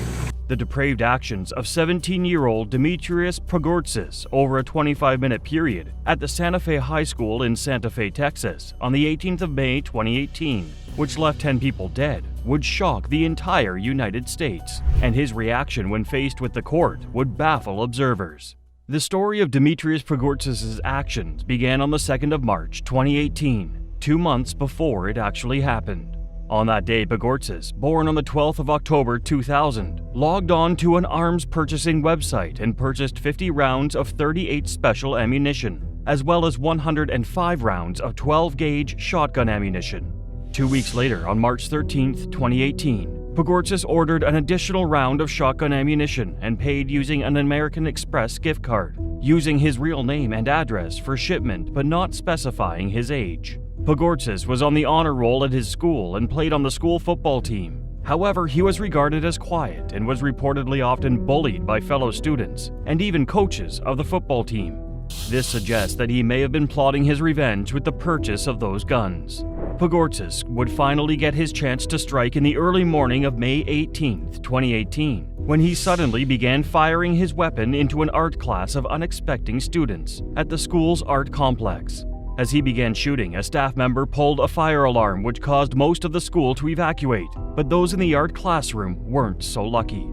The depraved actions of 17-year-old Demetrius Pogortzis over a 25-minute period at the Santa Fe High School in Santa Fe, Texas, on the 18th of May 2018, which left 10 people dead, would shock the entire United States, and his reaction when faced with the court would baffle observers. The story of Demetrius Pogortzis' actions began on the 2nd of March 2018, 2 months before it actually happened. On that day, Pogortzis, born on the 12th of October 2000, logged on to an arms purchasing website and purchased 50 rounds of .38 special ammunition, as well as 105 rounds of 12-gauge shotgun ammunition. 2 weeks later, on March 13, 2018, Pogortzis ordered an additional round of shotgun ammunition and paid using an American Express gift card, using his real name and address for shipment but not specifying his age. Pogortzis was on the honor roll at his school and played on the school football team. However, he was regarded as quiet and was reportedly often bullied by fellow students and even coaches of the football team. This suggests that he may have been plotting his revenge with the purchase of those guns. Pogortzis would finally get his chance to strike in the early morning of May 18, 2018, when he suddenly began firing his weapon into an art class of unexpecting students at the school's art complex. As he began shooting, a staff member pulled a fire alarm which caused most of the school to evacuate, but those in the art classroom weren't so lucky.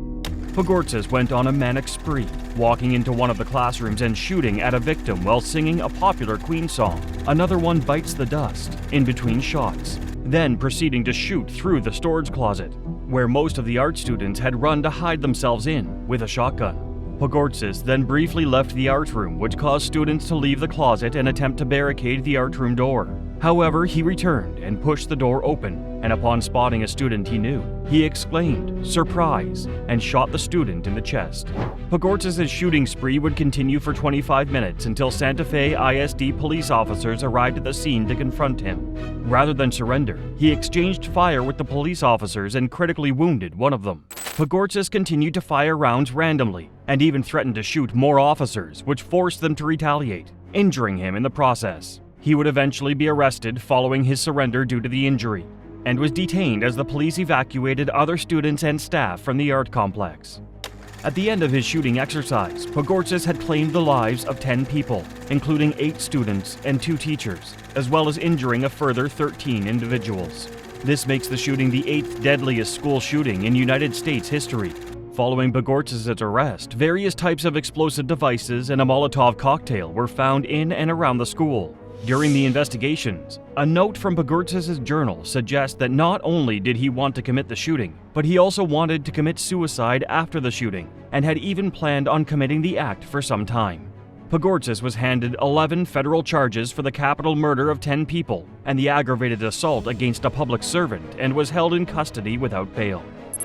Pogortzis went on a manic spree, walking into one of the classrooms and shooting at a victim while singing a popular Queen song, Another One Bites the Dust, in between shots, then proceeding to shoot through the storage closet, where most of the art students had run to hide themselves in, with a shotgun. Pogortzis then briefly left the art room, which caused students to leave the closet and attempt to barricade the art room door. However, he returned and pushed the door open, and upon spotting a student he knew, he exclaimed, "Surprise!" and shot the student in the chest. Pogortzis' shooting spree would continue for 25 minutes until Santa Fe ISD police officers arrived at the scene to confront him. Rather than surrender, he exchanged fire with the police officers and critically wounded one of them. Pogortzis continued to fire rounds randomly and even threatened to shoot more officers, which forced them to retaliate, injuring him in the process. He would eventually be arrested following his surrender due to the injury, and was detained as the police evacuated other students and staff from the art complex. At the end of his shooting exercise, Pogortzis had claimed the lives of 10 people, including 8 students and 2 teachers, as well as injuring a further 13 individuals. This makes the shooting the 8th deadliest school shooting in United States history. Following Pogortzis' arrest, various types of explosive devices and a Molotov cocktail were found in and around the school. During the investigations, a note from Pogortzis' journal suggests that not only did he want to commit the shooting, but he also wanted to commit suicide after the shooting, and had even planned on committing the act for some time. Pogortzis was handed 11 federal charges for the capital murder of 10 people and the aggravated assault against a public servant, and was held in custody without bail.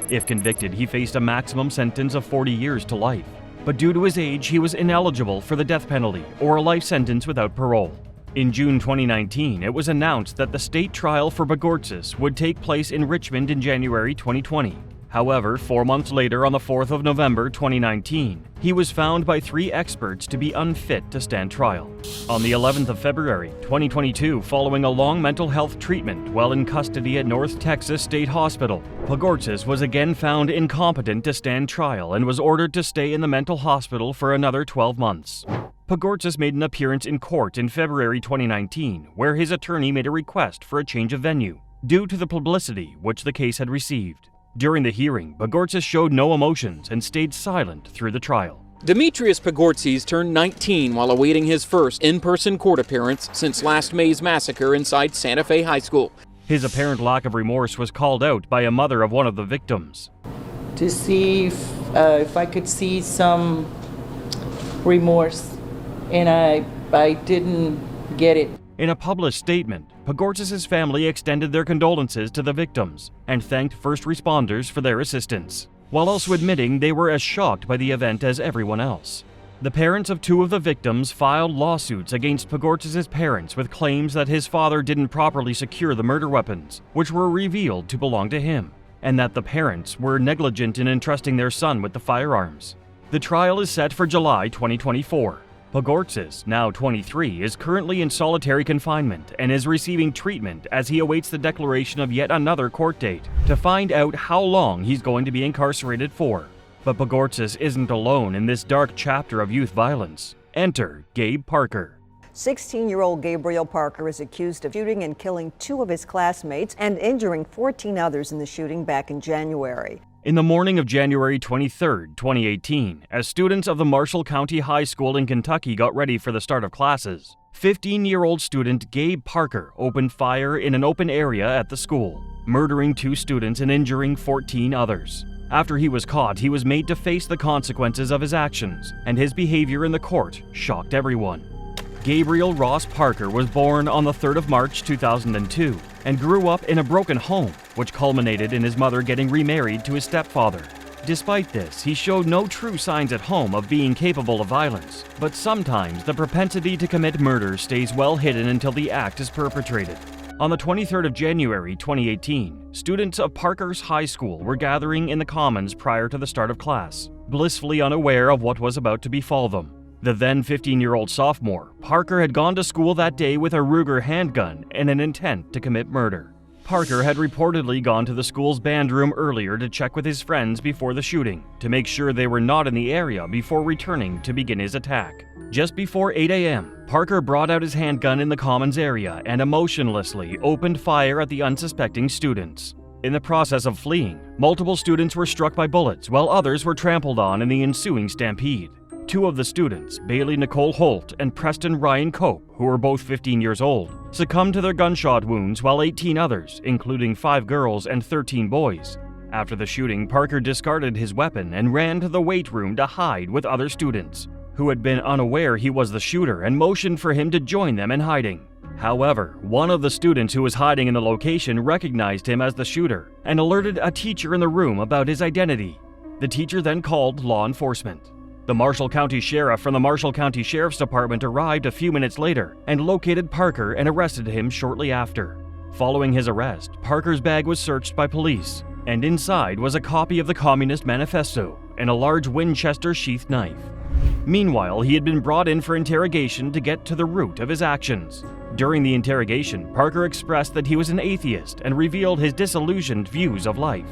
If convicted, he faced a maximum sentence of 40 years to life, but due to his age, he was ineligible for the death penalty or a life sentence without parole. In June 2019, it was announced that the state trial for Pogortzis would take place in Richmond in January 2020. However, 4 months later, on the 4th of November 2019, he was found by 3 experts to be unfit to stand trial. On the 11th of February 2022, following a long mental health treatment while in custody at North Texas State Hospital, Pogortzis was again found incompetent to stand trial and was ordered to stay in the mental hospital for another 12 months. Pogortzis made an appearance in court in February 2019, where his attorney made a request for a change of venue, due to the publicity which the case had received. During the hearing, Pogortzis showed no emotions and stayed silent through the trial. Demetrius Pogortzis turned 19 while awaiting his first in-person court appearance since last May's massacre inside Santa Fe High School. His apparent lack of remorse was called out by a mother of one of the victims. To see if I could see some remorse, and I didn't get it. In a published statement, Pogortzis' family extended their condolences to the victims and thanked first responders for their assistance, while also admitting they were as shocked by the event as everyone else. The parents of 2 of the victims filed lawsuits against Pogortzis' parents with claims that his father didn't properly secure the murder weapons, which were revealed to belong to him, and that the parents were negligent in entrusting their son with the firearms. The trial is set for July 2024. Pogortzis, now 23, is currently in solitary confinement and is receiving treatment as he awaits the declaration of yet another court date to find out how long he's going to be incarcerated for. But Pogortzis isn't alone in this dark chapter of youth violence. Enter Gabe Parker. 16-year-old Gabriel Parker is accused of shooting and killing 2 of his classmates and injuring 14 others in the shooting back in January. In the morning of January 23, 2018, as students of the Marshall County High School in Kentucky got ready for the start of classes, 15-year-old student Gabe Parker opened fire in an open area at the school, murdering 2 students and injuring 14 others. After he was caught, he was made to face the consequences of his actions, and his behavior in the court shocked everyone. Gabriel Ross Parker was born on the 3rd of March 2002 and grew up in a broken home, which culminated in his mother getting remarried to his stepfather. Despite this, he showed no true signs at home of being capable of violence, but sometimes the propensity to commit murder stays well hidden until the act is perpetrated. On the 23rd of January 2018, students of Parker's high school were gathering in the Commons prior to the start of class, blissfully unaware of what was about to befall them. The then 15-year-old sophomore, Parker had gone to school that day with a Ruger handgun and an intent to commit murder. Parker had reportedly gone to the school's band room earlier to check with his friends before the shooting, to make sure they were not in the area before returning to begin his attack. Just before 8 a.m., Parker brought out his handgun in the Commons area and emotionlessly opened fire at the unsuspecting students. In the process of fleeing, multiple students were struck by bullets while others were trampled on in the ensuing stampede. 2 of the students, Bailey Nicole Holt and Preston Ryan Cope, who were both 15 years old, succumbed to their gunshot wounds, while 18 others, including 5 girls and 13 boys. After the shooting, Parker discarded his weapon and ran to the weight room to hide with other students, who had been unaware he was the shooter and motioned for him to join them in hiding. However, one of the students who was hiding in the location recognized him as the shooter and alerted a teacher in the room about his identity. The teacher then called law enforcement. The Marshall County Sheriff from the Marshall County Sheriff's Department arrived a few minutes later and located Parker and arrested him shortly after. Following his arrest, Parker's bag was searched by police, and inside was a copy of the Communist Manifesto and a large Winchester sheath knife. Meanwhile, he had been brought in for interrogation to get to the root of his actions. During the interrogation, Parker expressed that he was an atheist and revealed his disillusioned views of life.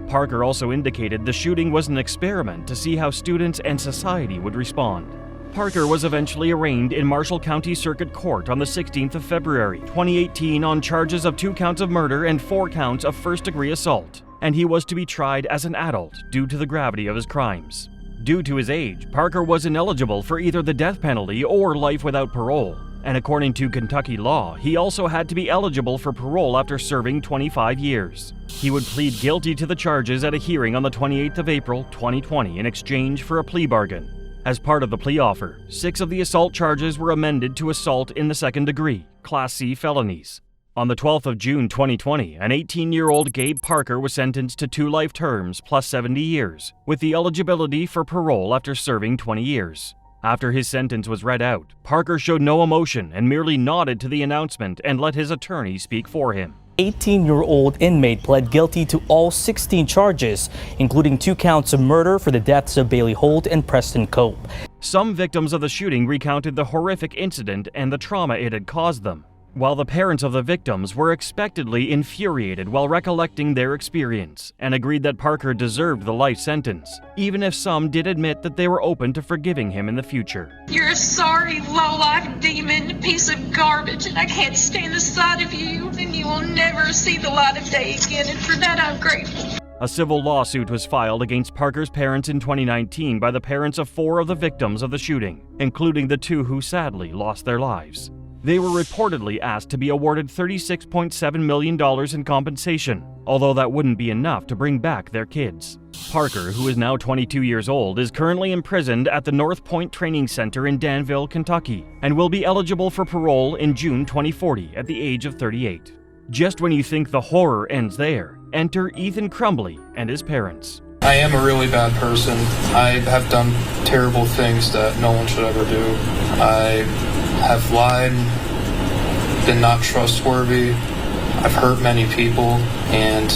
Parker also indicated the shooting was an experiment to see how students and society would respond. Parker was eventually arraigned in Marshall County Circuit Court on the 16th of February, 2018 on charges of 2 counts of murder and 4 counts of first-degree assault, and he was to be tried as an adult due to the gravity of his crimes. Due to his age, Parker was ineligible for either the death penalty or life without parole, and according to Kentucky law, he also had to be eligible for parole after serving 25 years. He would plead guilty to the charges at a hearing on the 28th of April, 2020 in exchange for a plea bargain. As part of the plea offer, 6 of the assault charges were amended to assault in the second degree, Class C felonies. On the 12th of June 2020, an 18-year-old Gabe Parker was sentenced to 2 life terms plus 70 years, with the eligibility for parole after serving 20 years. After his sentence was read out, Parker showed no emotion and merely nodded to the announcement and let his attorney speak for him. 18-year-old inmate pled guilty to all 16 charges, including 2 counts of murder for the deaths of Bailey Holt and Preston Cope. Some victims of the shooting recounted the horrific incident and the trauma it had caused them, while the parents of the victims were expectedly infuriated while recollecting their experience and agreed that Parker deserved the life sentence, even if some did admit that they were open to forgiving him in the future. You're a sorry, low-life demon, piece of garbage, and I can't stand the sight of you, and you will never see the light of day again, and for that I'm grateful. A civil lawsuit was filed against Parker's parents in 2019 by the parents of 4 of the victims of the shooting, including the 2 who sadly lost their lives. They were reportedly asked to be awarded $36.7 million in compensation, although that wouldn't be enough to bring back their kids. Parker, who is now 22 years old, is currently imprisoned at the North Point Training Center in Danville, Kentucky, and will be eligible for parole in June 2040 at the age of 38. Just when you think the horror ends there, enter Ethan Crumbly and his parents. I am a really bad person. I have done terrible things that no one should ever do. I have lied, been not trustworthy. I've hurt many people, and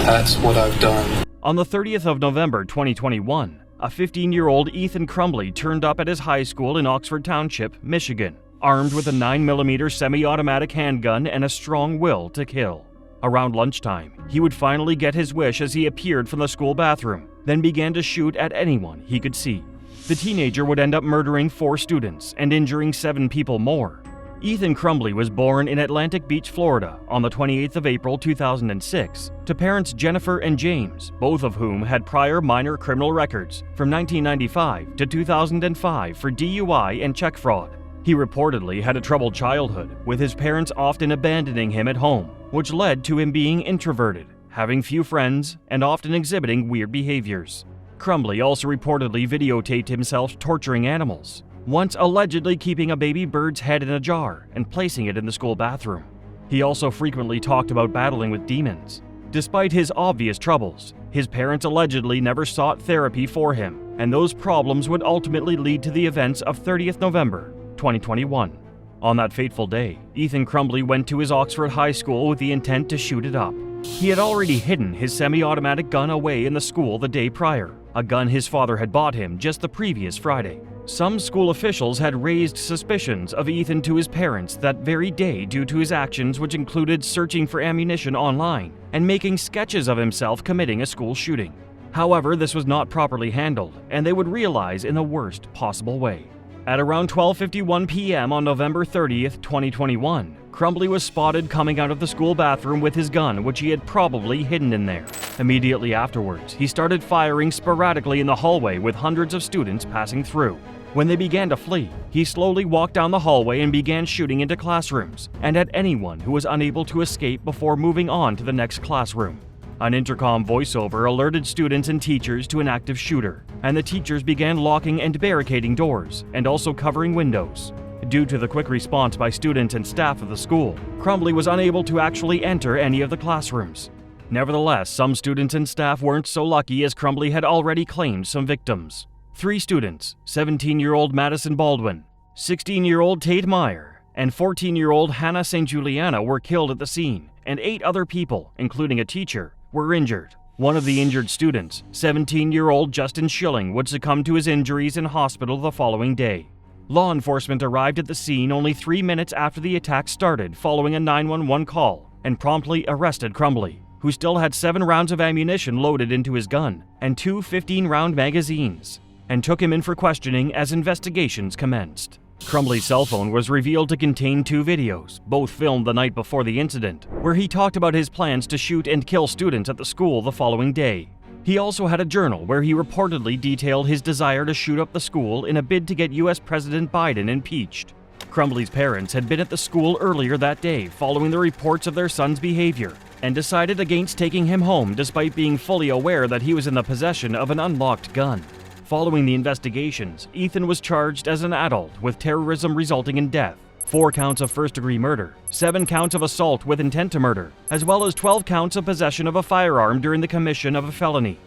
that's what I've done. On the 30th of November 2021, a 15-year-old Ethan Crumbly turned up at his high school in Oxford Township, Michigan, armed with a 9mm semi-automatic handgun and a strong will to kill. Around lunchtime, he would finally get his wish as he appeared from the school bathroom, then began to shoot at anyone he could see. The teenager would end up murdering 4 students and injuring 7 people more. Ethan Crumbley was born in Atlantic Beach, Florida on the 28th of April 2006 to parents Jennifer and James, both of whom had prior minor criminal records from 1995 to 2005 for DUI and check fraud. He reportedly had a troubled childhood, with his parents often abandoning him at home, which led to him being introverted, having few friends, and often exhibiting weird behaviors. Crumbley also reportedly videotaped himself torturing animals, once allegedly keeping a baby bird's head in a jar and placing it in the school bathroom. He also frequently talked about battling with demons. Despite his obvious troubles, his parents allegedly never sought therapy for him, and those problems would ultimately lead to the events of 30th November 2021. On that fateful day, Ethan Crumbley went to his Oxford High School with the intent to shoot it up. He had already hidden his semi-automatic gun away in the school the day prior, a gun his father had bought him just the previous Friday. Some school officials had raised suspicions of Ethan to his parents that very day due to his actions, which included searching for ammunition online and making sketches of himself committing a school shooting. However, this was not properly handled, and they would realize in the worst possible way. At around 12:51 p.m. on November 30th, 2021, Crumbley was spotted coming out of the school bathroom with his gun, which he had probably hidden in there. Immediately afterwards, he started firing sporadically in the hallway with hundreds of students passing through. When they began to flee, he slowly walked down the hallway and began shooting into classrooms and at anyone who was unable to escape before moving on to the next classroom. An intercom voiceover alerted students and teachers to an active shooter, and the teachers began locking and barricading doors and also covering windows. Due to the quick response by students and staff of the school, Crumbley was unable to actually enter any of the classrooms. Nevertheless, some students and staff weren't so lucky, as Crumbley had already claimed some victims. 3 students, 17-year-old Madison Baldwin, 16-year-old Tate Meyer, and 14-year-old Hannah St. Juliana were killed at the scene, and 8 other people, including a teacher, were injured. One of the injured students, 17-year-old Justin Schilling, would succumb to his injuries in hospital the following day. Law enforcement arrived at the scene only 3 minutes after the attack started, following a 911 call, and promptly arrested Crumbley, who still had 7 rounds of ammunition loaded into his gun and 2 15-round magazines, and took him in for questioning as investigations commenced. Crumbley's cell phone was revealed to contain 2 videos, both filmed the night before the incident, where he talked about his plans to shoot and kill students at the school the following day. He also had a journal where he reportedly detailed his desire to shoot up the school in a bid to get US President Biden impeached. Crumbley's parents had been at the school earlier that day following the reports of their son's behavior, and decided against taking him home despite being fully aware that he was in the possession of an unlocked gun. Following the investigations, Ethan was charged as an adult with terrorism resulting in death, 4 counts of first-degree murder, 7 counts of assault with intent to murder, as well as 12 counts of possession of a firearm during the commission of a felony.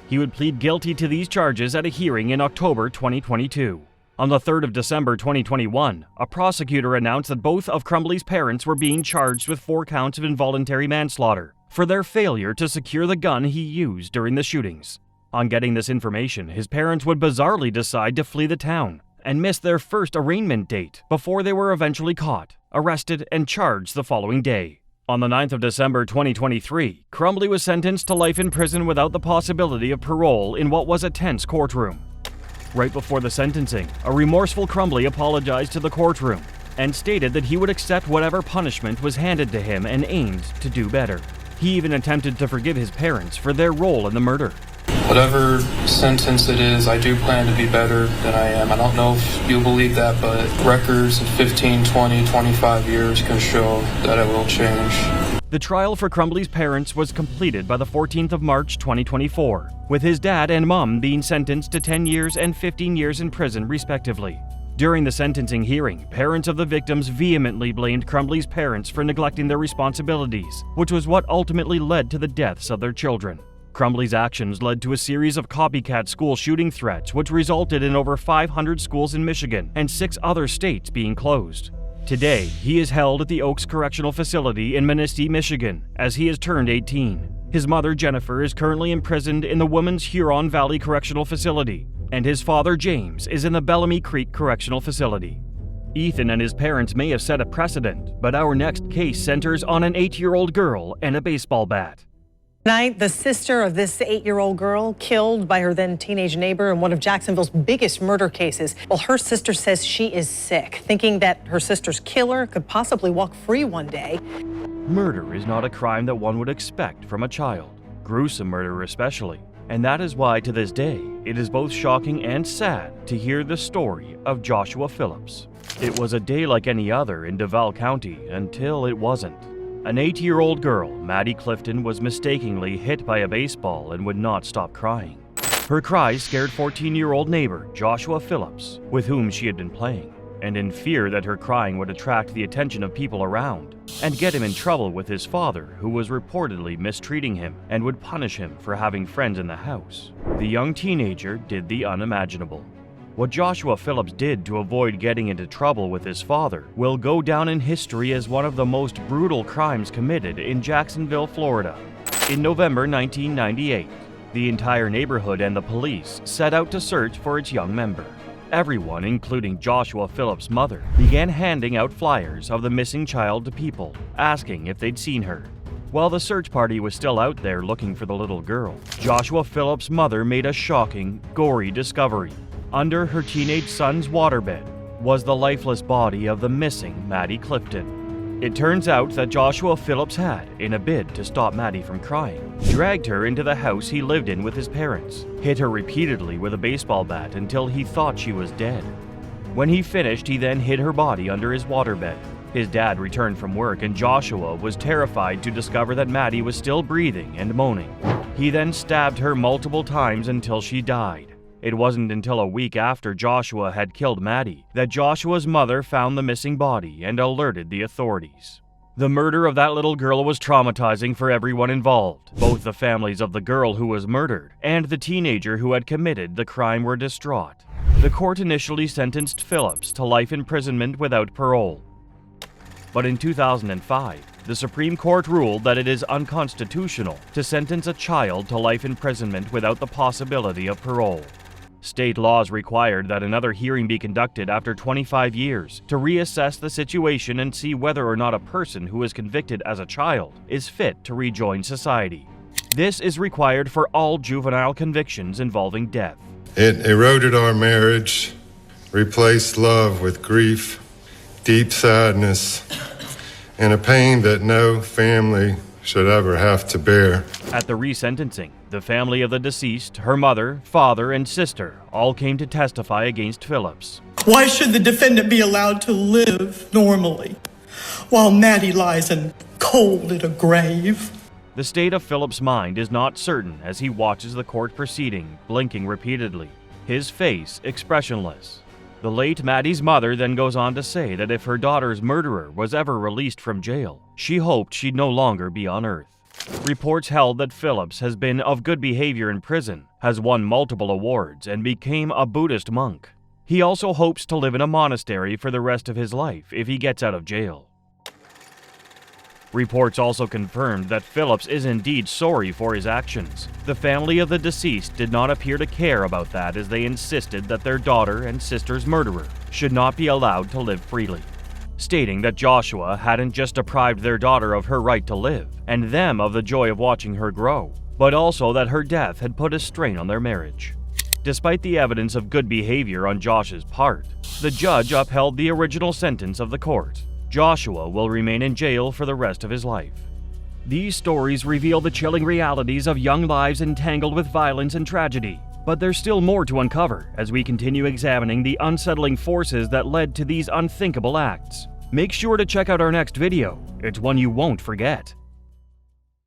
He would plead guilty to these charges at a hearing in October 2022. On the 3rd of December 2021, a prosecutor announced that both of Crumbley's parents were being charged with 4 counts of involuntary manslaughter for their failure to secure the gun he used during the shootings. On getting this information, his parents would bizarrely decide to flee the town and miss their first arraignment date before they were eventually caught, arrested, and charged the following day. On the 9th of December 2023, Crumbley was sentenced to life in prison without the possibility of parole in what was a tense courtroom. Right before the sentencing, a remorseful Crumbley apologized to the courtroom and stated that he would accept whatever punishment was handed to him and aimed to do better. He even attempted to forgive his parents for their role in the murder. Whatever sentence it is, I do plan to be better than I am. I don't know if you believe that, but records of 15, 20, 25 years can show that I will change. The trial for Crumbley's parents was completed by the 14th of March 2024, with his dad and mom being sentenced to 10 years and 15 years in prison, respectively. During the sentencing hearing, parents of the victims vehemently blamed Crumbley's parents for neglecting their responsibilities, which was what ultimately led to the deaths of their children. Crumbley's actions led to a series of copycat school shooting threats, which resulted in over 500 schools in Michigan and 6 other states being closed. Today, he is held at the Oaks Correctional Facility in Manistee, Michigan, as he has turned 18. His mother, Jennifer, is currently imprisoned in the Women's Huron Valley Correctional Facility, and his father, James, is in the Bellamy Creek Correctional Facility. Ethan and his parents may have set a precedent, but our next case centers on an 8-year-old girl and a baseball bat. Tonight, the sister of this 8-year-old girl killed by her then teenage neighbor in one of Jacksonville's biggest murder cases. Well, her sister says she is sick, thinking that her sister's killer could possibly walk free one day. Murder is not a crime that one would expect from a child, gruesome murder especially. And that is why, to this day, it is both shocking and sad to hear the story of Joshua Phillips. It was a day like any other in Duval County until it wasn't. An 8-year-old girl, Maddie Clifton, was mistakenly hit by a baseball and would not stop crying. Her cries scared 14-year-old neighbor Joshua Phillips, with whom she had been playing, and in fear that her crying would attract the attention of people around and get him in trouble with his father, who was reportedly mistreating him and would punish him for having friends in the house. The young teenager did the unimaginable. What Joshua Phillips did to avoid getting into trouble with his father will go down in history as one of the most brutal crimes committed in Jacksonville, Florida. In November 1998, the entire neighborhood and the police set out to search for its young member. Everyone, including Joshua Phillips' mother, began handing out flyers of the missing child to people, asking if they'd seen her. While the search party was still out there looking for the little girl, Joshua Phillips' mother made a shocking, gory discovery. Under her teenage son's waterbed was the lifeless body of the missing Maddie Clifton. It turns out that Joshua Phillips had, in a bid to stop Maddie from crying, dragged her into the house he lived in with his parents, hit her repeatedly with a baseball bat until he thought she was dead. When he finished, he then hid her body under his waterbed. His dad returned from work and Joshua was terrified to discover that Maddie was still breathing and moaning. He then stabbed her multiple times until she died. It wasn't until a week after Joshua had killed Maddie that Joshua's mother found the missing body and alerted the authorities. The murder of that little girl was traumatizing for everyone involved. Both the families of the girl who was murdered and the teenager who had committed the crime were distraught. The court initially sentenced Phillips to life imprisonment without parole. But in 2005, the Supreme Court ruled that it is unconstitutional to sentence a child to life imprisonment without the possibility of parole. State laws required that another hearing be conducted after 25 years to reassess the situation and see whether or not a person who was convicted as a child is fit to rejoin society. This is required for all juvenile convictions involving death. It eroded our marriage, replaced love with grief, deep sadness, and a pain that no family should ever have to bear. At the resentencing, the family of the deceased, her mother, father, and sister all came to testify against Phillips. Why should the defendant be allowed to live normally while Maddie lies cold in a grave? The state of Phillips' mind is not certain as he watches the court proceeding, blinking repeatedly, his face expressionless. The late Maddie's mother then goes on to say that if her daughter's murderer was ever released from jail, she hoped she'd no longer be on earth. Reports held that Phillips has been of good behavior in prison, has won multiple awards, and became a Buddhist monk. He also hopes to live in a monastery for the rest of his life if he gets out of jail. Reports also confirmed that Phillips is indeed sorry for his actions. The family of the deceased did not appear to care about that as they insisted that their daughter and sister's murderer should not be allowed to live freely, stating that Joshua hadn't just deprived their daughter of her right to live and them of the joy of watching her grow, but also that her death had put a strain on their marriage. Despite the evidence of good behavior on Josh's part, the judge upheld the original sentence of the court. Joshua will remain in jail for the rest of his life. These stories reveal the chilling realities of young lives entangled with violence and tragedy. But there's still more to uncover as we continue examining the unsettling forces that led to these unthinkable acts. Make sure to check out our next video. It's one you won't forget.